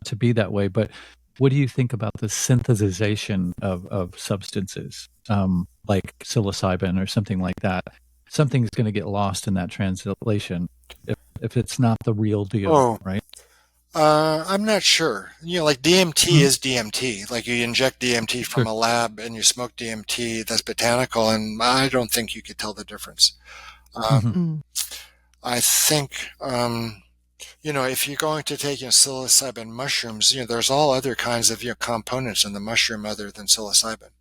Speaker 2: to be that way. But what do you think about the synthesization of substances, like psilocybin or something like that? Something's going to get lost in that translation if it's not the real deal, right?
Speaker 3: I'm not sure. Like DMT is DMT. Like you inject DMT from a lab and you smoke DMT, that's botanical, and I don't think you could tell the difference. I think, if you're going to take psilocybin mushrooms, there's all other kinds of components in the mushroom other than psilocybin.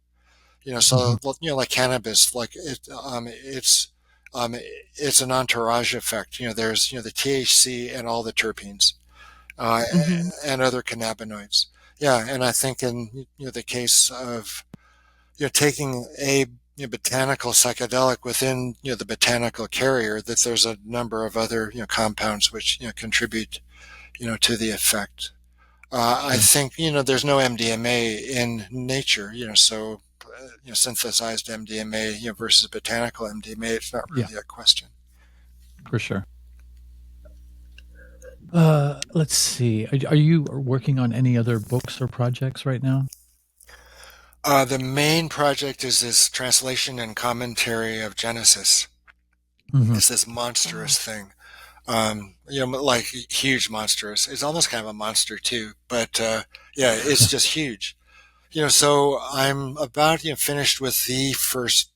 Speaker 3: So like cannabis, like it's an entourage effect. There's the THC and all the terpenes. And other cannabinoids. Yeah, and I think in the case of taking a botanical psychedelic within the botanical carrier, that there's a number of other compounds which contribute to the effect. I think there's no MDMA in nature. So synthesized MDMA versus botanical MDMA, it's not really a question.
Speaker 2: For sure. Let's see. Are you working on any other books or projects right now?
Speaker 3: The main project is this translation and commentary of Genesis. It's this monstrous thing. Like huge monstrous. It's almost kind of a monster too, but it's just huge. So I'm about finished with the first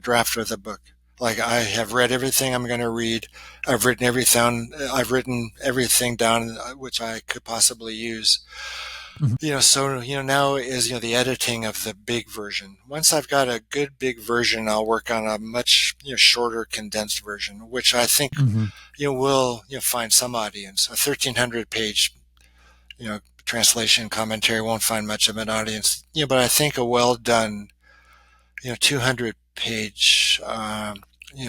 Speaker 3: draft of the book. Like I have read everything I'm going to read. I've written everything down which I could possibly use. So now is the editing of the big version. Once I've got a good big version, I'll work on a much shorter condensed version, which I think will find some audience. A 1,300 page translation commentary won't find much of an audience. But I think a well done 200 page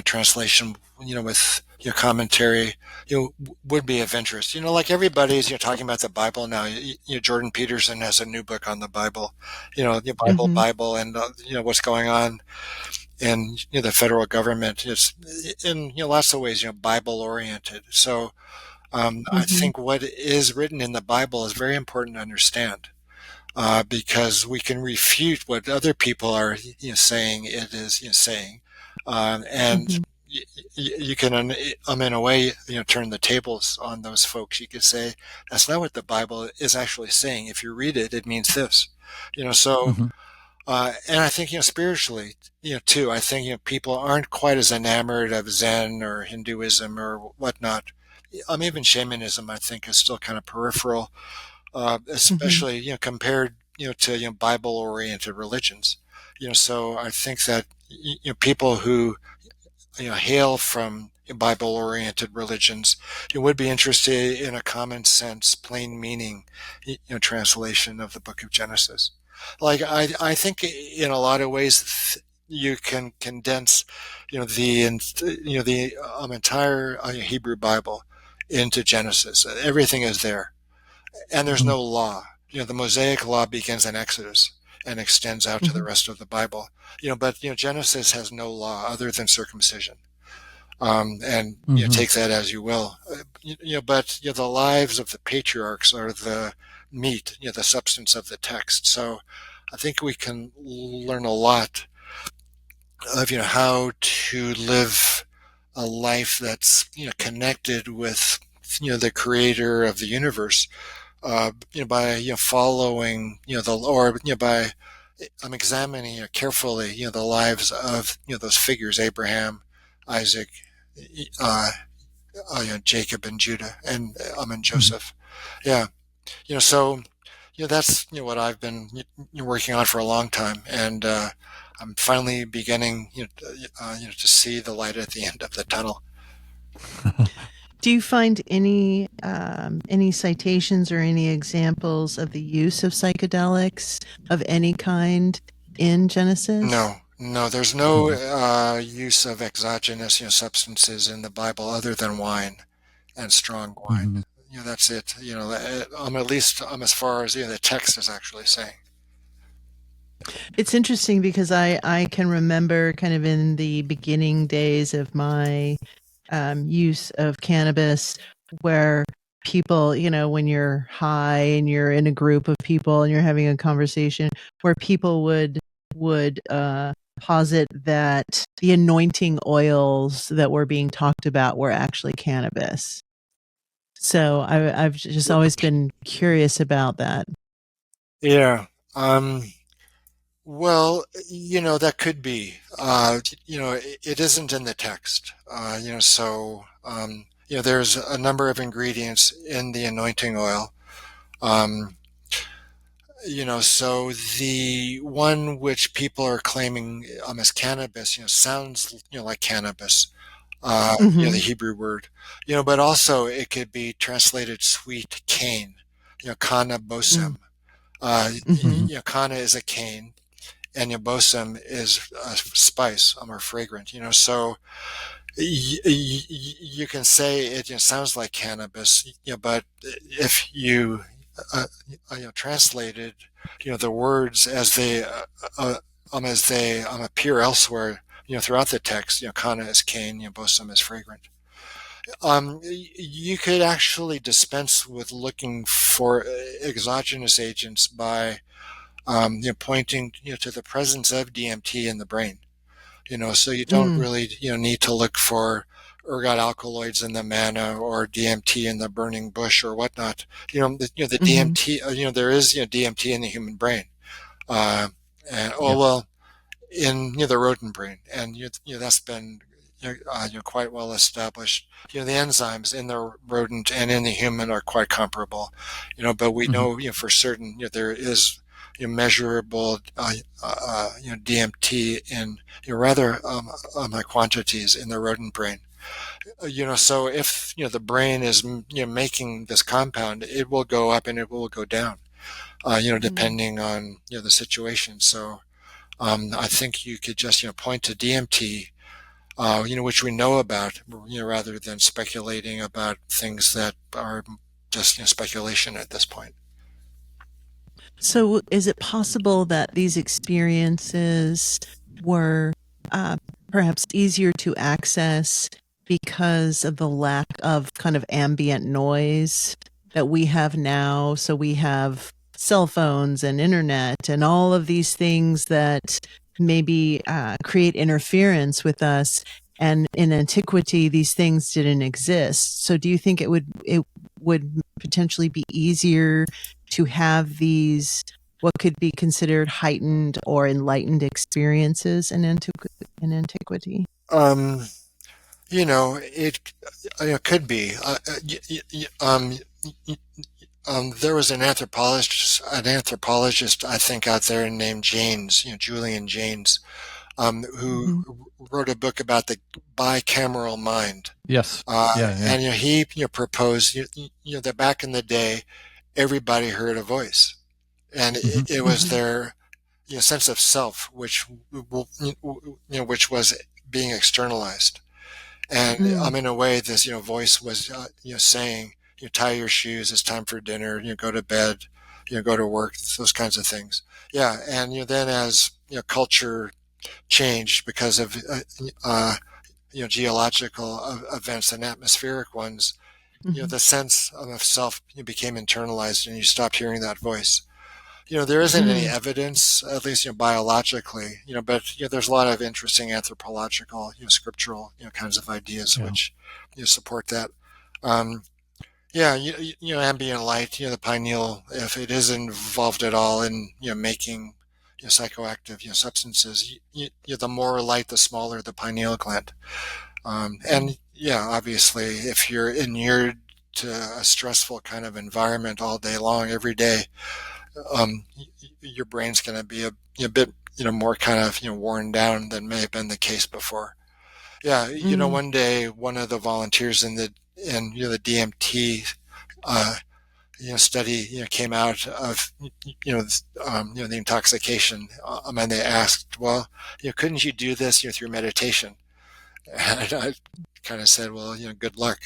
Speaker 3: translation with commentary would be of interest. Like everybody's talking about the Bible now. Jordan Peterson has a new book on the Bible. The Bible, and what's going on in the federal government is in lots of ways Bible oriented. So I think what is written in the Bible is very important to understand. Because we can refute what other people are saying it is saying, and you can in a way turn the tables on those folks. You could say that's not what the Bible is actually saying. If you read it, it means this. So and I think spiritually too. I think people aren't quite as enamored of Zen or Hinduism or whatnot. Even shamanism, I think, is still kind of peripheral. Especially compared to Bible oriented religions. So I think that people who hail from Bible oriented religions would be interested in a common sense, plain meaning translation of the Book of Genesis. Like I think in a lot of ways you can condense the entire Hebrew Bible into Genesis. Everything is there. And there's no law. The Mosaic law begins in Exodus and extends out to the rest of the Bible. But Genesis has no law other than circumcision. And take that as you will. But the lives of the patriarchs are the meat, the substance of the text. So I think we can learn a lot of how to live a life that's connected with the creator of the universe, by following by examining carefully the lives of those figures, Abraham, Isaac, uh, Jacob and Judah, and
Speaker 2: Mhm.
Speaker 3: Joseph. Yeah, so that's what I've been working on for a long time, and I'm finally beginning to see the light at the end of the tunnel.
Speaker 1: Do you find any citations or any examples of the use of psychedelics of any kind in Genesis?
Speaker 3: No, there's no use of exogenous substances in the Bible other than wine and strong wine.
Speaker 2: Mhm.
Speaker 3: That's it. At least as far as the text is actually saying.
Speaker 1: It's interesting because I can remember kind of in the beginning days of my use of cannabis where people, when you're high and you're in a group of people and you're having a conversation where people would posit that the anointing oils that were being talked about were actually cannabis. So I've just always been curious about that.
Speaker 3: Yeah. Well, that could be. It isn't in the text. So there's a number of ingredients in the anointing oil. Um, so the one which people are claiming as cannabis, sounds like cannabis. The
Speaker 1: Hmm.
Speaker 3: Hebrew word. But also it could be translated sweet cane. Kana bosem.
Speaker 1: Hmm.
Speaker 2: Mhm.
Speaker 3: Kana is a cane, and Yabosem is a spice, or fragrant. So you can say it sounds like cannabis, but if you translated the words as they appear elsewhere, throughout the text, kana is cane, Yabosem is fragrant. You could actually dispense with looking for exogenous agents by pointing to the presence of DMT in the brain. So you don't
Speaker 1: Mm.
Speaker 3: really need to look for ergot alkaloids in the manna or DMT in the burning bush or whatnot. The
Speaker 1: Hmm.
Speaker 3: DMT. There is DMT in the human brain. Uh, and
Speaker 2: Yeah.
Speaker 3: well, in the rodent brain, and that's been quite well established. The enzymes in the rodent and in the human are quite comparable. But we
Speaker 2: Mhm.
Speaker 3: know for certain there is measurable DMT in rather high quantities in the rodent brain. So if the brain is making this compound, it will go up and it will go down.
Speaker 1: Mm.
Speaker 3: Depending on the situation. So I think you could just point to DMT, which we know about, rather than speculating about things that are just speculation at this point.
Speaker 1: So, is it possible that these experiences were uh, perhaps easier to access because of the lack of kind of ambient noise that we have now? So, we have cell phones and internet and all of these things that maybe create interference with us. And in antiquity, these things didn't exist. So, do you think it would potentially be easier to have these what could be considered heightened or enlightened experiences in antiquity?
Speaker 3: Um, it could be. There was an anthropologist, I think, out there named Janes, Julian Janes, who
Speaker 1: Mhm.
Speaker 3: wrote a book about the bicameral mind.
Speaker 2: Yes. Yeah, yeah.
Speaker 3: And he proposed that back in the day, everybody heard a voice, and
Speaker 2: Mhm.
Speaker 3: it was
Speaker 1: Mhm.
Speaker 3: their sense of self which was being externalized. And
Speaker 1: Mm.
Speaker 3: in a way, this voice was saying, tie your shoes, it's time for dinner, go to bed, go to work, those kinds of things. Yeah, and then as culture changed because of geological events and atmospheric ones,
Speaker 1: Mhm.
Speaker 3: the sense of self became internalized, and you stopped hearing that voice. there isn't any
Speaker 1: Mm.
Speaker 3: evidence, at least, biologically, but, there's a lot of interesting anthropological, scriptural, kinds of ideas
Speaker 2: Yeah.
Speaker 3: which, support that. Um, yeah, ambient light, the pineal, if it is involved at all in, making, psychoactive, substances, the more light, the smaller the pineal gland. And yeah, obviously, if you're inured to a stressful kind of environment all day long, every day, your brain's going to be a bit, more kind of, worn down than may have been the case before. Yeah,
Speaker 1: Mm.
Speaker 3: one day, one of the volunteers in the DMT, uh, study, came out of, the intoxication, and they asked, well, couldn't you do this, through meditation? And I kind of said, well, good luck.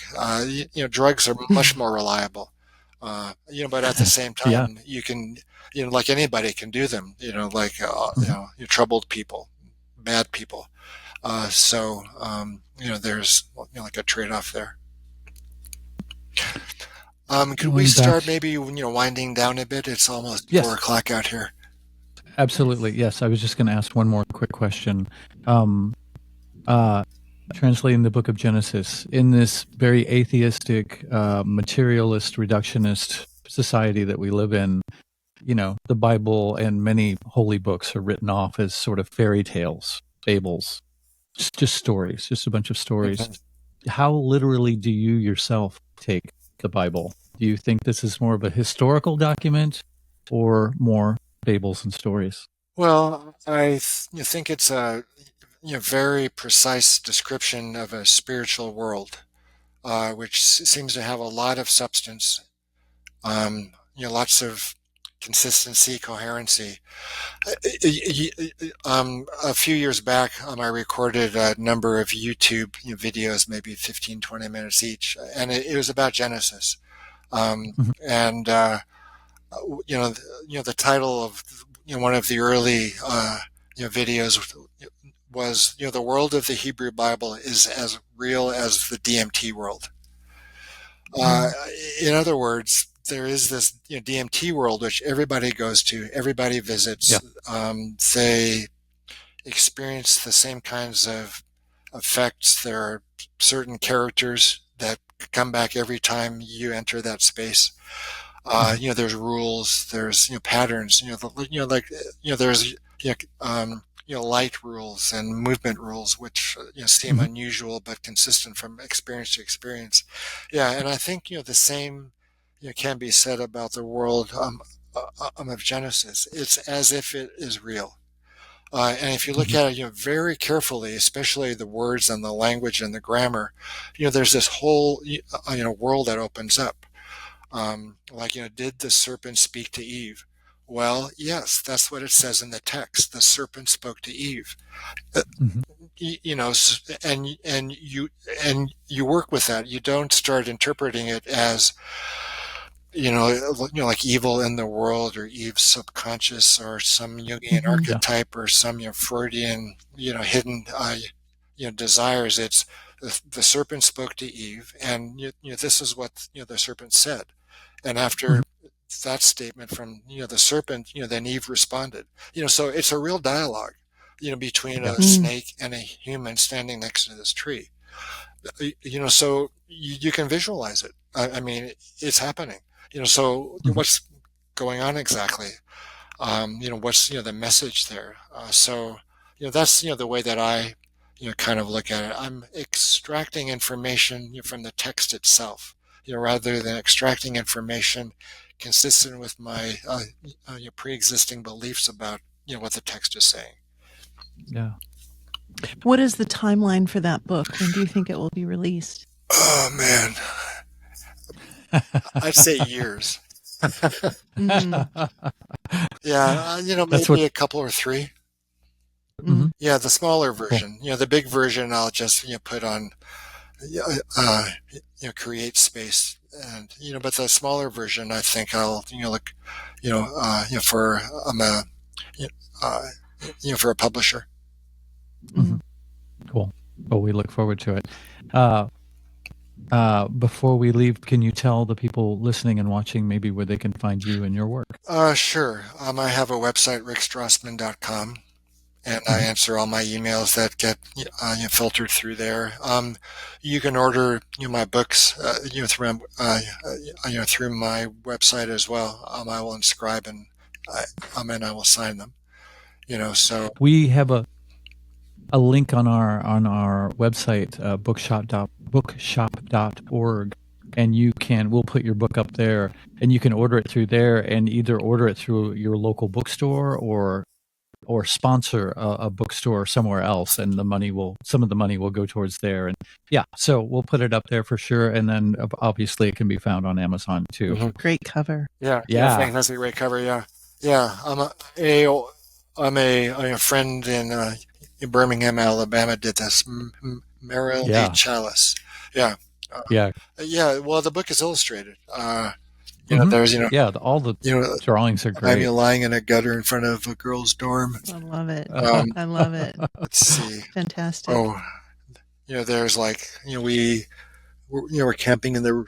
Speaker 3: Drugs are much more reliable. But at the same
Speaker 2: Yeah.
Speaker 3: time, you can, like anybody can do them, like,
Speaker 2: Mhm.
Speaker 3: troubled people, bad people. So, there's, like a trade-off there. Could we
Speaker 2: Going back,
Speaker 3: start maybe, winding down a bit? It's almost
Speaker 2: yes,
Speaker 3: 4 o'clock out here.
Speaker 2: absolutely. Yes, I was just going to ask one more quick question. Um, uh, Translating the book of Genesis in this very atheistic, materialist, reductionist society that we live in, the Bible and many holy books are written off as sort of fairy tales, fables, just stories, just a bunch of stories. How literally do you yourself take the Bible? Do you think this is more of a historical document or more fables and stories?
Speaker 3: Well, I think it's a very precise description of a spiritual world, which seems to have a lot of substance, lots of consistency, coherency. A few years back, I recorded a number of YouTube videos, maybe 15, 20 minutes each, and it was about Genesis.
Speaker 2: Mhm.
Speaker 3: And the title of one of the early videos was the world of the Hebrew Bible is as real as the DMT world. Uh,
Speaker 1: Mm.
Speaker 3: in other words, there is this DMT world which everybody goes to, everybody visits.
Speaker 2: Yeah.
Speaker 3: They experience the same kinds of effects. There are certain characters that come back every time you enter that space.
Speaker 2: Mhm.
Speaker 3: There's rules, there's patterns, like there's light rules and movement rules, which seem
Speaker 2: Mhm.
Speaker 3: unusual but consistent from experience to experience. Yeah, and I think the same can be said about the world of Genesis. It's as if it is real. And if you look
Speaker 2: Mhm.
Speaker 3: at it, very carefully, especially the words and the language and the grammar, there's this whole, world that opens up. Like, did the serpent speak to Eve? Well, yes, that's what it says in the text. The serpent spoke to Eve. Uh,
Speaker 2: Mhm.
Speaker 3: and you work with that. You don't start interpreting it as like evil in the world or Eve's subconscious or some Jungian
Speaker 1: Mhm.
Speaker 2: Yeah.
Speaker 3: archetype or some Freudian hidden desires. It's the serpent spoke to Eve, and this is what the serpent said. And
Speaker 2: Mhm.
Speaker 3: after that statement from the serpent, then Eve responded. So it's a real dialogue, between
Speaker 2: Yeah.
Speaker 3: a
Speaker 1: Mm.
Speaker 3: snake and a human standing next to this tree. So you can visualize it. I mean, it's happening. So
Speaker 2: Mhm.
Speaker 3: what's going on exactly? What's the message there? So that's the way that I kind of look at it. I'm extracting information from the text itself, rather than extracting information consistent with my pre-existing beliefs about what the text is saying.
Speaker 2: Yeah.
Speaker 1: What is the timeline for that book? When do you think it will be released?
Speaker 3: Oh man, I'd say years.
Speaker 1: Mm.
Speaker 3: Yeah,
Speaker 2: That's what.
Speaker 3: maybe a couple or three.
Speaker 2: Mhm.
Speaker 1: Mm.
Speaker 3: Yeah, the smaller
Speaker 2: Cool.
Speaker 3: version. The big version I'll just put on uh, create space, and but the smaller version I think I'll look for a uh, for a publisher.
Speaker 1: Mm.
Speaker 2: Mhm. Cool. Well, we look forward to it. Uh, Before we leave, can you tell the people listening and watching maybe where they can find you and your work?
Speaker 3: Sure. I have a website, rickstrassman.com, and I
Speaker 2: Mhm.
Speaker 3: answer all my emails that get filtered through there. You can order my books through my website as well. I will inscribe and I will sign them. So
Speaker 2: We have a link on our website, bookshop.org, and we'll put your book up there, and you can order it through there, and either order it through your local bookstore or sponsor a bookstore somewhere else, and some of the money will go towards there. And yeah, so we'll put it up there for sure, and then obviously it can be found on Amazon too.
Speaker 3: Mhm.
Speaker 1: Great cover.
Speaker 3: Yeah,
Speaker 2: Yeah.
Speaker 3: thanks. That's a great cover. Yeah, yeah. I'm a friend in Birmingham, Alabama. Did this Merrill
Speaker 2: Yeah.
Speaker 3: Chalice. Yeah,
Speaker 2: Yeah.
Speaker 3: yeah. Well, the book is illustrated.
Speaker 2: Mhm.
Speaker 3: There's
Speaker 2: Yeah, all the drawings are
Speaker 3: I'm
Speaker 2: great.
Speaker 3: lying in a gutter in front of a girl's dorm.
Speaker 1: I love it.
Speaker 3: Um,
Speaker 1: I love it.
Speaker 3: Let's see.
Speaker 1: Fantastic.
Speaker 3: Oh, there's we're camping in the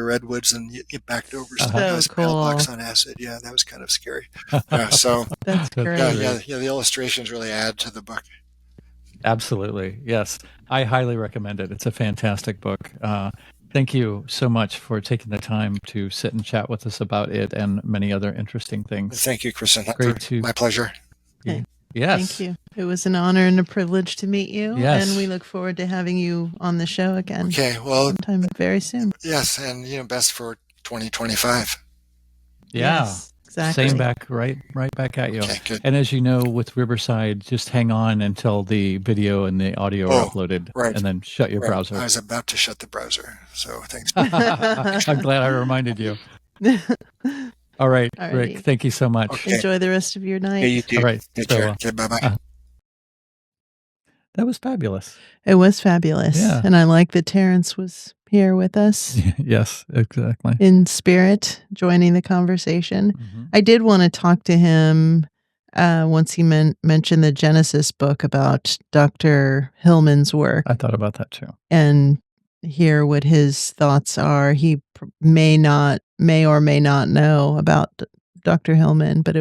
Speaker 3: redwoods, and you backed over some
Speaker 1: So
Speaker 3: guy's
Speaker 1: cool.
Speaker 3: mailbox on acid. Yeah, that was kind of scary. Yeah, so
Speaker 1: That's great.
Speaker 3: yeah. The illustrations really add to the book.
Speaker 2: Absolutely. Yes. I highly recommend it. It's a fantastic book. Thank you so much for taking the time to sit and chat with us about it and many other interesting things.
Speaker 3: Thank you, Kristen. My pleasure.
Speaker 1: Okay.
Speaker 2: Yes.
Speaker 1: Thank you. It was an honor and a privilege to meet you.
Speaker 2: Yes.
Speaker 1: And we look forward to having you on the show again.
Speaker 3: Okay, well,
Speaker 1: sometime very soon.
Speaker 3: Yes, and best for 2025.
Speaker 2: Yeah.
Speaker 1: Yes, exactly.
Speaker 2: Same right back at you.
Speaker 3: Okay, good.
Speaker 2: And as you know, with Riverside, just hang on until the video and the audio are uploaded,
Speaker 3: right.
Speaker 2: and then shut your browser.
Speaker 3: I was about to shut the browser, so thanks.
Speaker 2: I'm glad I reminded you. All right,
Speaker 1: Alrighty.
Speaker 2: Rick, thank you so much.
Speaker 3: Okay.
Speaker 1: Enjoy the rest of your night.
Speaker 3: Hey, you too.
Speaker 2: All right.
Speaker 3: Take care. Okay, bye-bye.
Speaker 2: That was fabulous.
Speaker 1: It was fabulous.
Speaker 2: Yeah.
Speaker 1: And I like that Terrence was here with us
Speaker 2: Yes, exactly.
Speaker 1: in spirit, joining the conversation.
Speaker 2: Mhm.
Speaker 1: I did want to talk to him once he mentioned the Genesis book about Dr. Hillman's work
Speaker 2: I thought about that too.
Speaker 1: and hear what his thoughts are. He may or may not know about Dr. Hillman, but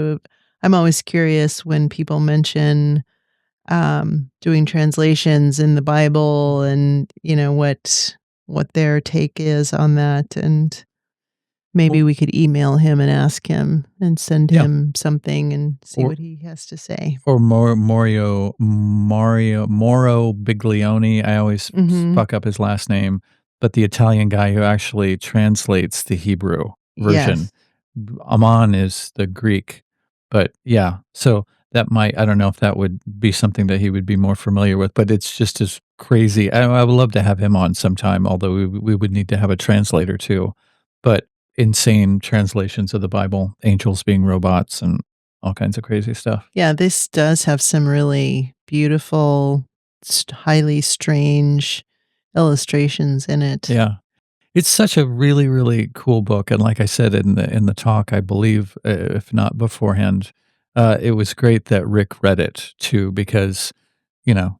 Speaker 1: I'm always curious when people mention doing translations in the Bible and what their take is on that, and maybe we could email him and ask him and send
Speaker 2: Yeah.
Speaker 1: him something and see
Speaker 2: Or-
Speaker 1: what he has to say.
Speaker 2: Or Moro Biglione. I always
Speaker 1: Mhm.
Speaker 2: fuck up his last name, but the Italian guy who actually translates the Hebrew version.
Speaker 1: Yes.
Speaker 2: Aman is the Greek, but yeah. So I don't know if that would be something that he would be more familiar with, but it's just as crazy. I would love to have him on sometime, although we would need to have a translator too. But insane translations of the Bible, angels being robots and all kinds of crazy stuff.
Speaker 1: Yeah, this does have some really beautiful, highly strange illustrations in it.
Speaker 2: Yeah. It's such a really, really cool book. And like I said in the talk, I believe, if not beforehand, it was great that Rick read it too, because,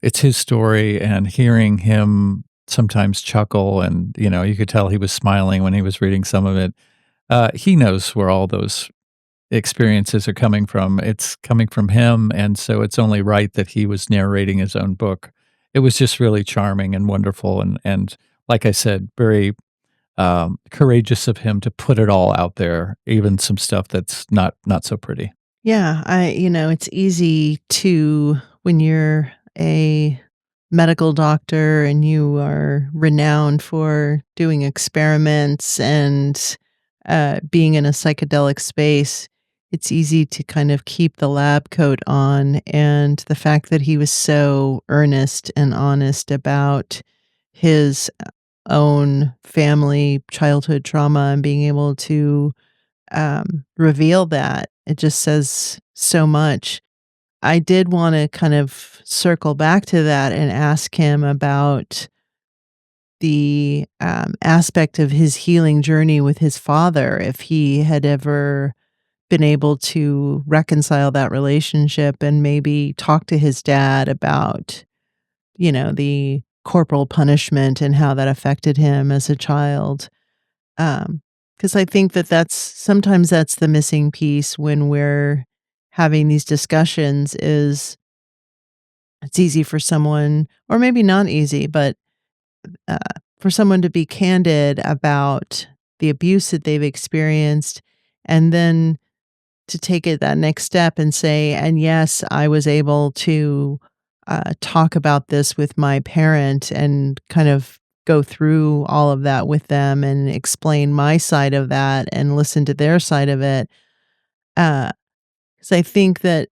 Speaker 2: it's his story, and hearing him sometimes chuckle, and, you could tell he was smiling when he was reading some of it. He knows where all those experiences are coming from. It's coming from him. And so it's only right that he was narrating his own book. It was just really charming and wonderful. And like I said, very courageous of him to put it all out there, even some stuff that's not so pretty.
Speaker 1: Yeah, it's easy to, when you're a medical doctor and you are renowned for doing experiments and being in a psychedelic space, it's easy to kind of keep the lab coat on. And the fact that he was so earnest and honest about his own family childhood trauma and being able to reveal that, it just says so much. I did want to kind of circle back to that and ask him about the aspect of his healing journey with his father, if he had ever been able to reconcile that relationship and maybe talk to his dad about, the corporal punishment and how that affected him as a child. Because I think sometimes that's the missing piece when we're having these discussions is it's easy for someone, or maybe not easy, but uh, for someone to be candid about the abuse that they've experienced, and then to take it that next step and say, and yes, I was able to talk about this with my parent and kind of go through all of that with them and explain my side of that and listen to their side of it. Because I think that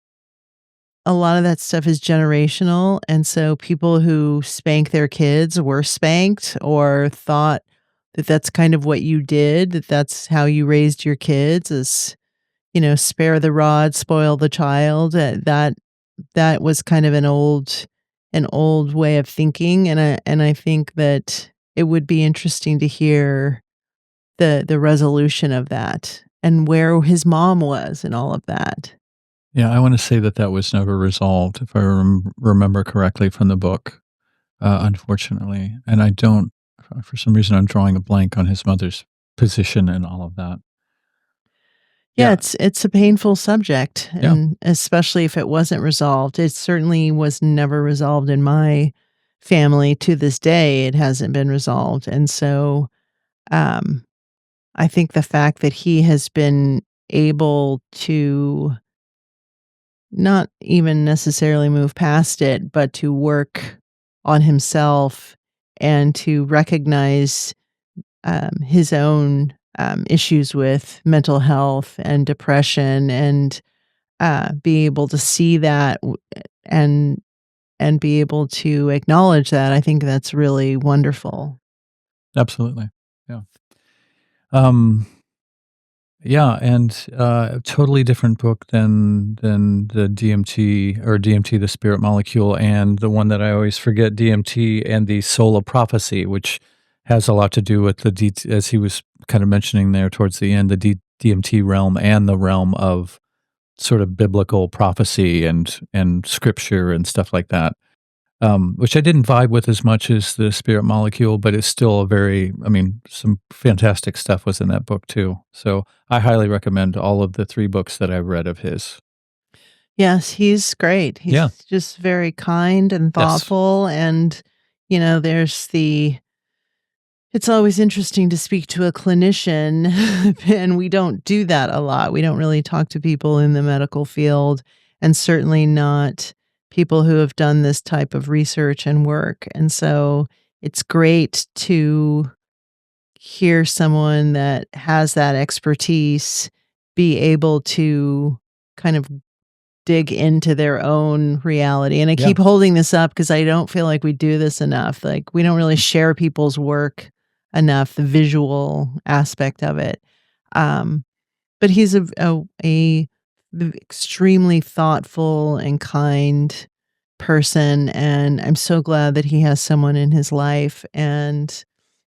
Speaker 1: a lot of that stuff is generational. And so people who spank their kids were spanked or thought that that's kind of what you did, that that's how you raised your kids is, spare the rod, spoil the child. That was kind of an old way of thinking. And I think that it would be interesting to hear the resolution of that and where his mom was and all of that.
Speaker 2: Yeah, I want to say that that was never resolved, if I remember correctly from the book, unfortunately. And I don't, for some reason, I'm drawing a blank on his mother's position and all of that.
Speaker 1: Yeah,
Speaker 2: Yeah,
Speaker 1: it's a painful subject,
Speaker 2: yeah,
Speaker 1: and especially if it wasn't resolved. It certainly was never resolved in my family. To this day, it hasn't been resolved. And so, um, I think the fact that he has been able to not even necessarily move past it, but to work on himself and to recognize his own issues with mental health and depression, and be able to see that and be able to acknowledge that. I think that's really wonderful.
Speaker 2: absolutely. Yeah. Um, yeah, and a totally different book than the DMT or DMT, the spirit molecule, and the one that I always forget, DMT and the Soul of Prophecy, which has a lot to do with as he was kind of mentioning there towards the end, the DMT realm and the realm of sort of biblical prophecy and scripture and stuff like that. Which I didn't vibe with as much as the spirit molecule, but it's still some fantastic stuff was in that book too. So I highly recommend all of the 3 books that I've read of his.
Speaker 1: Yes, he's great.
Speaker 2: Yeah.
Speaker 1: He's just very kind and
Speaker 2: Yes.
Speaker 1: thoughtful. And, it's always interesting to speak to a clinician, and we don't do that a lot. We don't really talk to people in the medical field, and certainly not people who have done this type of research and work. And so it's great to hear someone that has that expertise be able to kind of dig into their own reality. And I
Speaker 2: Yeah.
Speaker 1: keep holding this up because I don't feel like we do this enough. Like, we don't really share people's work enough, the visual aspect of it. Um, but he's a extremely thoughtful and kind person, and I'm so glad that he has someone in his life. And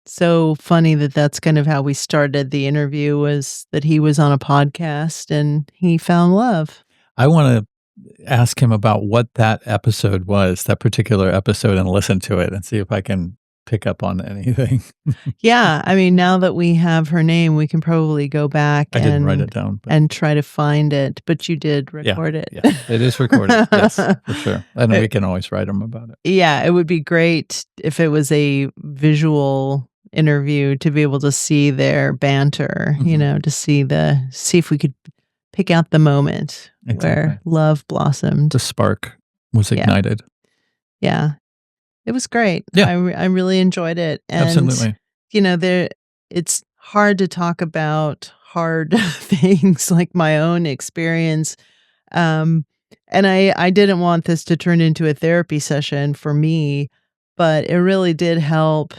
Speaker 1: so funny that that's kind of how we started the interview, was that he was on a podcast and he found love.
Speaker 2: I want to ask him about what that episode was, that particular episode, and listen to it and see if I can pick up on anything.
Speaker 1: Yeah, I mean, now that we have her name, we can probably go back
Speaker 2: I didn't write it down. But
Speaker 1: and try to find it, but you did record it.
Speaker 2: yeah, it is recorded. Yes, for sure. And we can always write him about it.
Speaker 1: Yeah, it would be great if it was a visual interview to be able to see their banter,
Speaker 2: Mhm.
Speaker 1: to see if we could pick out the moment
Speaker 2: Exactly.
Speaker 1: where love blossomed.
Speaker 2: The spark was
Speaker 1: Yeah.
Speaker 2: ignited.
Speaker 1: Yeah. It was great.
Speaker 2: Yeah.
Speaker 1: I really enjoyed it. And,
Speaker 2: Absolutely.
Speaker 1: it's hard to talk about hard things like my own experience. Um, and I didn't want this to turn into a therapy session for me, but it really did help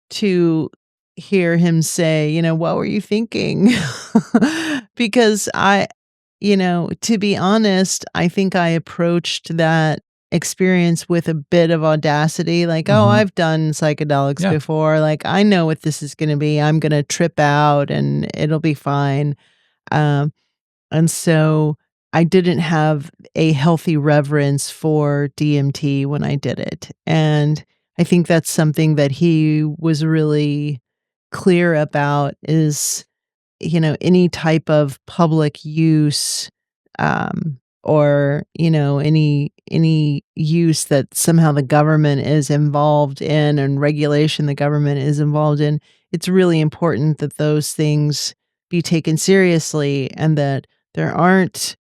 Speaker 1: to hear him say, what were you thinking? Because to be honest, I think I approached that experience with a bit of audacity, like, oh,
Speaker 2: Mhm.
Speaker 1: I've done psychedelics
Speaker 2: Yeah.
Speaker 1: before. Like, I know what this is going to be. I'm going to trip out and it'll be fine. Um, and so I didn't have a healthy reverence for DMT when I did it. And I think that's something that he was really clear about is, any type of public use, or, any use that somehow the government is involved in and regulation the government is involved in, it's really important that those things be taken seriously and that there aren't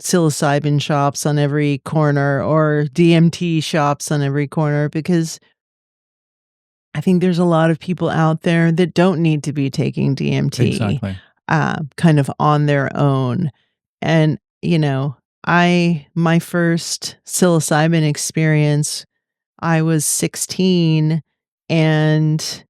Speaker 1: psilocybin shops on every corner or DMT shops on every corner because I think there's a lot of people out there that don't need to be taking DMT,
Speaker 2: Exactly.
Speaker 1: kind of on their own. And, my first psilocybin experience, I was 16 and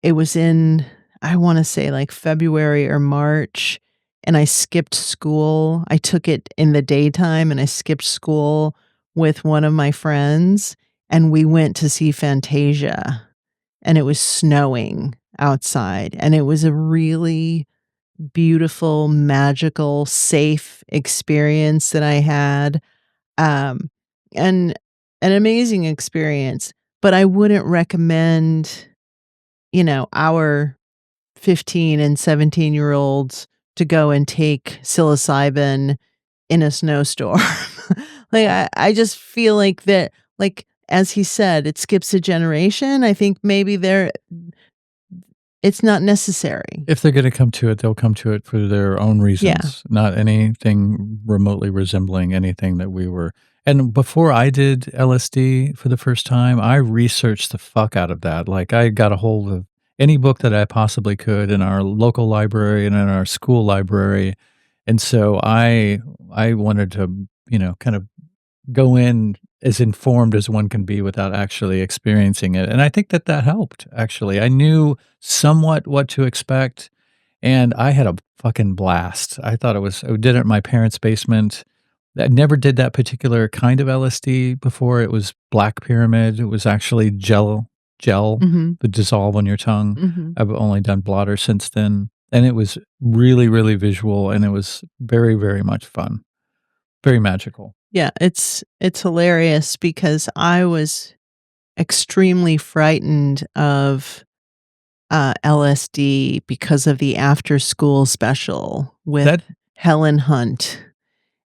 Speaker 1: it was in, I want to say like February or March, and I skipped school. I took it in the daytime and I skipped school with one of my friends, and we went to see Fantasia, and it was snowing outside, and it was a really beautiful, magical, safe experience that I had, and an amazing experience, but I wouldn't recommend, our 15 and 17-year-olds to go and take psilocybin in a snowstorm. Like, I just feel like that, like, as he said, it skips a generation. I think maybe it's not necessary.
Speaker 2: If they're going to come to it, they'll come to it for their own
Speaker 1: Yeah.
Speaker 2: reasons, not anything remotely resembling anything that we were. And before I did LSD for the first time, I researched the fuck out of that. Like, I got a hold of any book that I possibly could in our local library and in our school library. And so I wanted to, kind of go in as informed as one can be without actually experiencing it. And I think that helped, actually. I knew somewhat what to expect, and I had a fucking blast. I did it in my parents' basement. I never did that particular kind of LSD before. It was Black Pyramid. It was actually gel
Speaker 1: Mhm.
Speaker 2: that dissolve on your tongue.
Speaker 1: Mhm.
Speaker 2: I've only done blotter since then. And it was really, really visual, and it was very, very much fun. Very magical.
Speaker 1: Yeah, it's hilarious because I was extremely frightened of LSD because of the after school special with
Speaker 2: That
Speaker 1: Helen Hunt,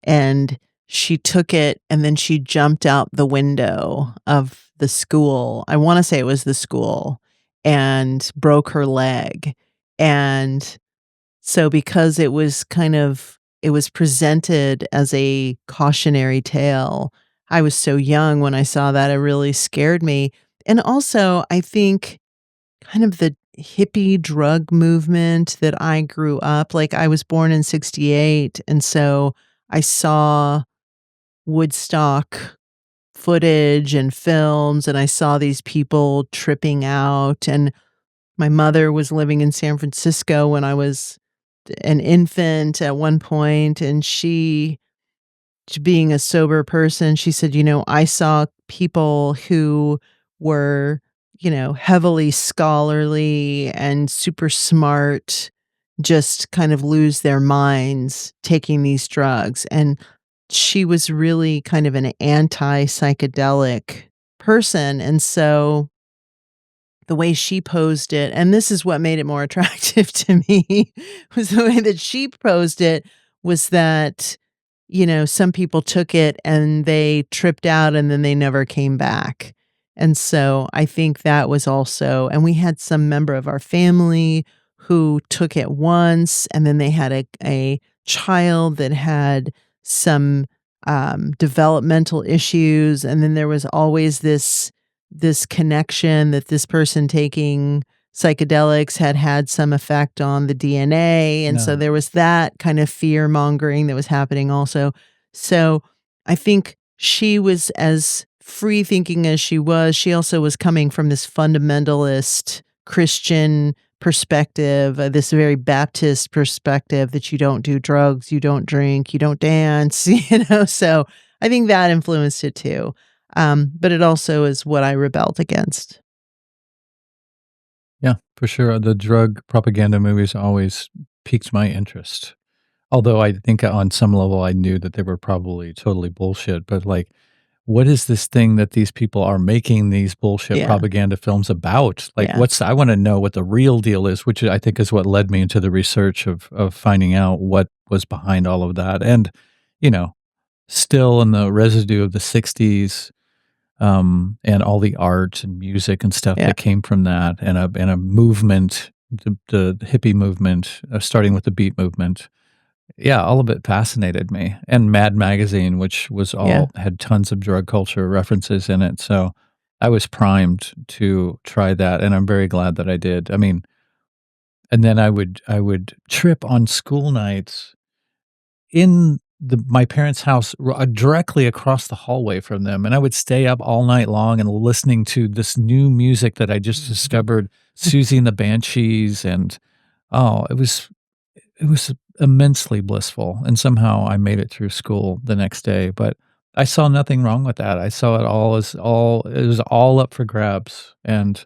Speaker 1: and she took it and then she jumped out the window of the school. I want to say it was the school, and broke her leg. And so because it was presented as a cautionary tale, I was so young when I saw that, it really scared me. And also, I think kind of the hippie drug movement that I grew up, like, I was born in '68, and so I saw Woodstock footage and films, and I saw these people tripping out, and my mother was living in San Francisco when I was an infant at one point, and being a sober person, she said, I saw people who were, heavily scholarly and super smart just kind of lose their minds taking these drugs. And she was really kind of an anti-psychedelic person. And so the way she posed it, and this is what made it more attractive to me, was the way that she posed it was that, some people took it and they tripped out and then they never came back. And so I think that was also, and we had some member of our family who took it once, and then they had a child that had some developmental issues. And then there was always this connection that this person taking psychedelics had some effect on the DNA, and so
Speaker 2: No.
Speaker 1: there was that kind of fear mongering that was happening also. So I think she was as free thinking as she also was coming from this fundamentalist Christian perspective, this very Baptist perspective that you don't do drugs, you don't drink, you don't dance, so I think that influenced it too. But it also is what I rebelled against.
Speaker 2: Yeah, for sure. The drug propaganda movies always piqued my interest. Although I think on some level I knew that they were probably totally bullshit. But like what is this thing that these people are making these bullshit
Speaker 1: Yeah.
Speaker 2: propaganda films about? Like,
Speaker 1: Yeah.
Speaker 2: I want to know what the real deal is, which I think is what led me into the research of finding out what was behind all of that. And, you know, still in the residue of the 60s, and all the art and music and stuff
Speaker 1: Yeah.
Speaker 2: that came from that, and a movement, the hippie movement, starting with the beat movement. Yeah, all of it fascinated me. And Mad Magazine, which was
Speaker 1: Yeah.
Speaker 2: had tons of drug culture references in it. So I was primed to try that, and I'm very glad that I did. I mean, and then I would trip on school nights in my parents' house, directly across the hallway from them, and I would stay up all night long and listening to this new music that I just discovered, Susie and the Banshees, and oh, it was immensely blissful, and somehow I made it through school the next day, but I saw nothing wrong with that. I saw it all as it was all up for grabs, and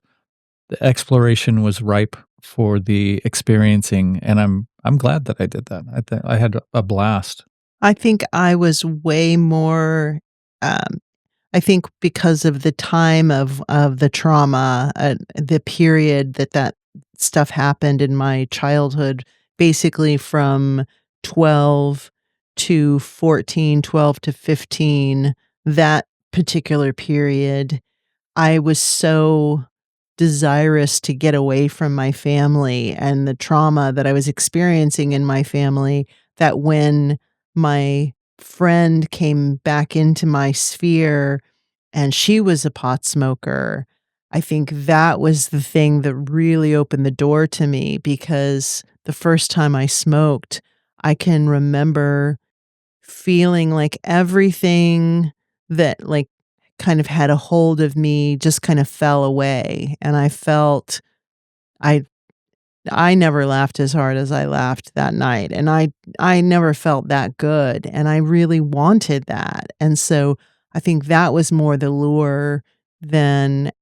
Speaker 2: the exploration was ripe for the experiencing, and I'm glad that I did that. I had a blast.
Speaker 1: I think I was way more, I think because of the time of the trauma, the period that stuff happened in my childhood, basically from 12 to 14, 12 to 15, that particular period, I was so desirous to get away from my family and the trauma that I was experiencing in my family, that when my friend came back into my sphere and she was a pot smoker, I think that was the thing that really opened the door to me, because the first time I smoked, I can remember feeling like everything that, like, kind of had a hold of me just kind of fell away, and I felt I I never laughed as hard as I laughed that night, and I never felt that good, and I really wanted that, and so I think that was more the lure than,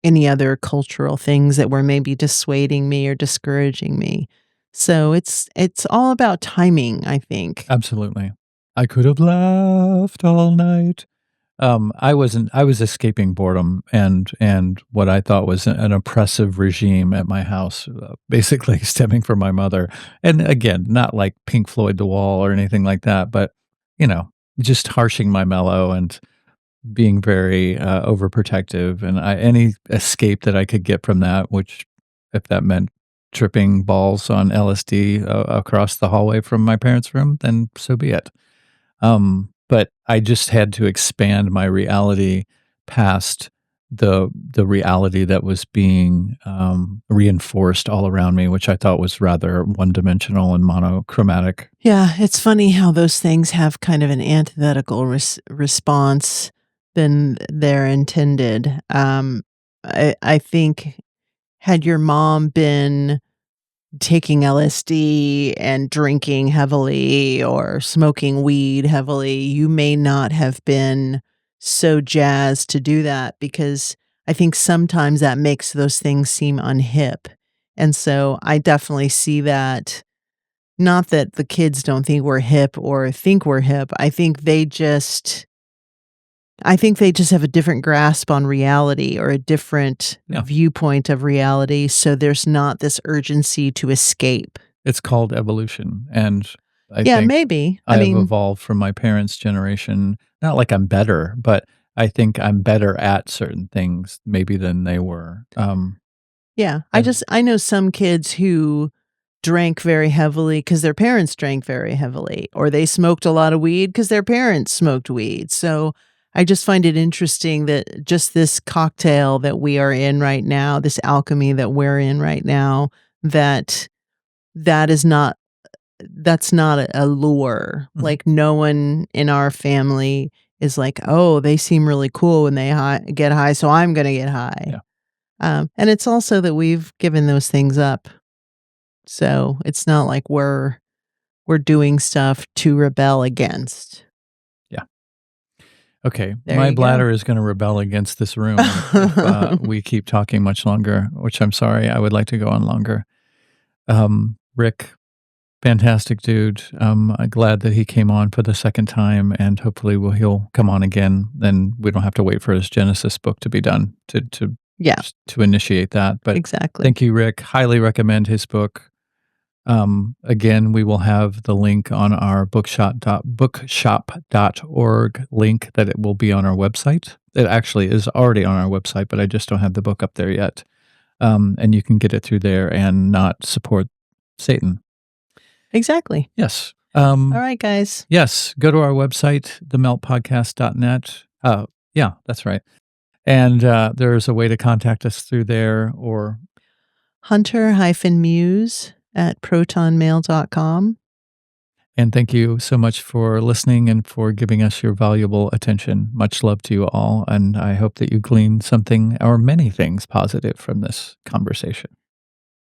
Speaker 1: any other cultural things that were maybe dissuading me or discouraging me. So it's all about timing, I think.
Speaker 2: Absolutely. I could have laughed all night. I was escaping boredom and what I thought was an oppressive regime at my house, basically stemming from my mother. And again, not like Pink Floyd The Wall or anything like that, but, you know, just harshing my mellow and being very, overprotective, and any escape that I could get from that, which if that meant tripping balls on LSD, across the hallway from my parents' room, then so be it. But I just had to expand my reality past the reality that was being, reinforced all around me, which I thought was rather one-dimensional and monochromatic.
Speaker 1: Yeah, it's funny how those things have kind of an antithetical response than they're intended. I think had your mom been taking LSD and drinking heavily or smoking weed heavily, you may not have been so jazzed to do that, because I think sometimes that makes those things seem unhip. And so I definitely see that. Not that the kids don't think we're hip or think we're hip. I think they just have a different grasp on reality, or a different
Speaker 2: Yeah.
Speaker 1: viewpoint of reality, so there's not this urgency to escape.
Speaker 2: It's called evolution, and I
Speaker 1: Yeah,
Speaker 2: think
Speaker 1: maybe. I
Speaker 2: I've
Speaker 1: mean,
Speaker 2: evolved from my parents' generation. Not like I'm better, but I think I'm better at certain things maybe than they were.
Speaker 1: yeah.
Speaker 2: And
Speaker 1: I know some kids who drank very heavily because their parents drank very heavily, or they smoked a lot of weed because their parents smoked weed. So I just find it interesting that just this cocktail that we are in right now, this alchemy that we're in right now, that that is not that's not a lure.
Speaker 2: Mhm.
Speaker 1: Like, no one in our family is like, "Oh, they seem really cool when they get high, so I'm gonna get high."
Speaker 2: Yeah.
Speaker 1: And it's also that we've given those things up. So it's not like we're doing stuff to rebel against.
Speaker 2: Yeah. Okay.
Speaker 1: There
Speaker 2: My
Speaker 1: you go.
Speaker 2: bladder is going to rebel against this room if we keep talking much longer, which I'm sorry. I would like to go on longer. Rick, fantastic dude. I'm glad that he came on for the second time, and hopefully he'll come on again. Then we don't have to wait for his Genesis book to be done to
Speaker 1: Yeah,
Speaker 2: initiate that. But
Speaker 1: exactly.
Speaker 2: thank you, Rick. Highly recommend his book. Again, we will have the link on our bookshop.org link that it will be on our website. It actually is already on our website, but I just don't have the book up there yet. And you can get it through there and not support Satan.
Speaker 1: Exactly.
Speaker 2: Yes.
Speaker 1: All right, guys.
Speaker 2: Yes. Go to our website, themeltpodcast.net. Yeah, that's right. And there's a way to contact us through there, or
Speaker 1: hunter-muse@protonmail.com.
Speaker 2: And thank you so much for listening and for giving us your valuable attention. Much love to you all. And I hope that you glean something or many things positive from this conversation.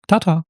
Speaker 2: Ta-ta.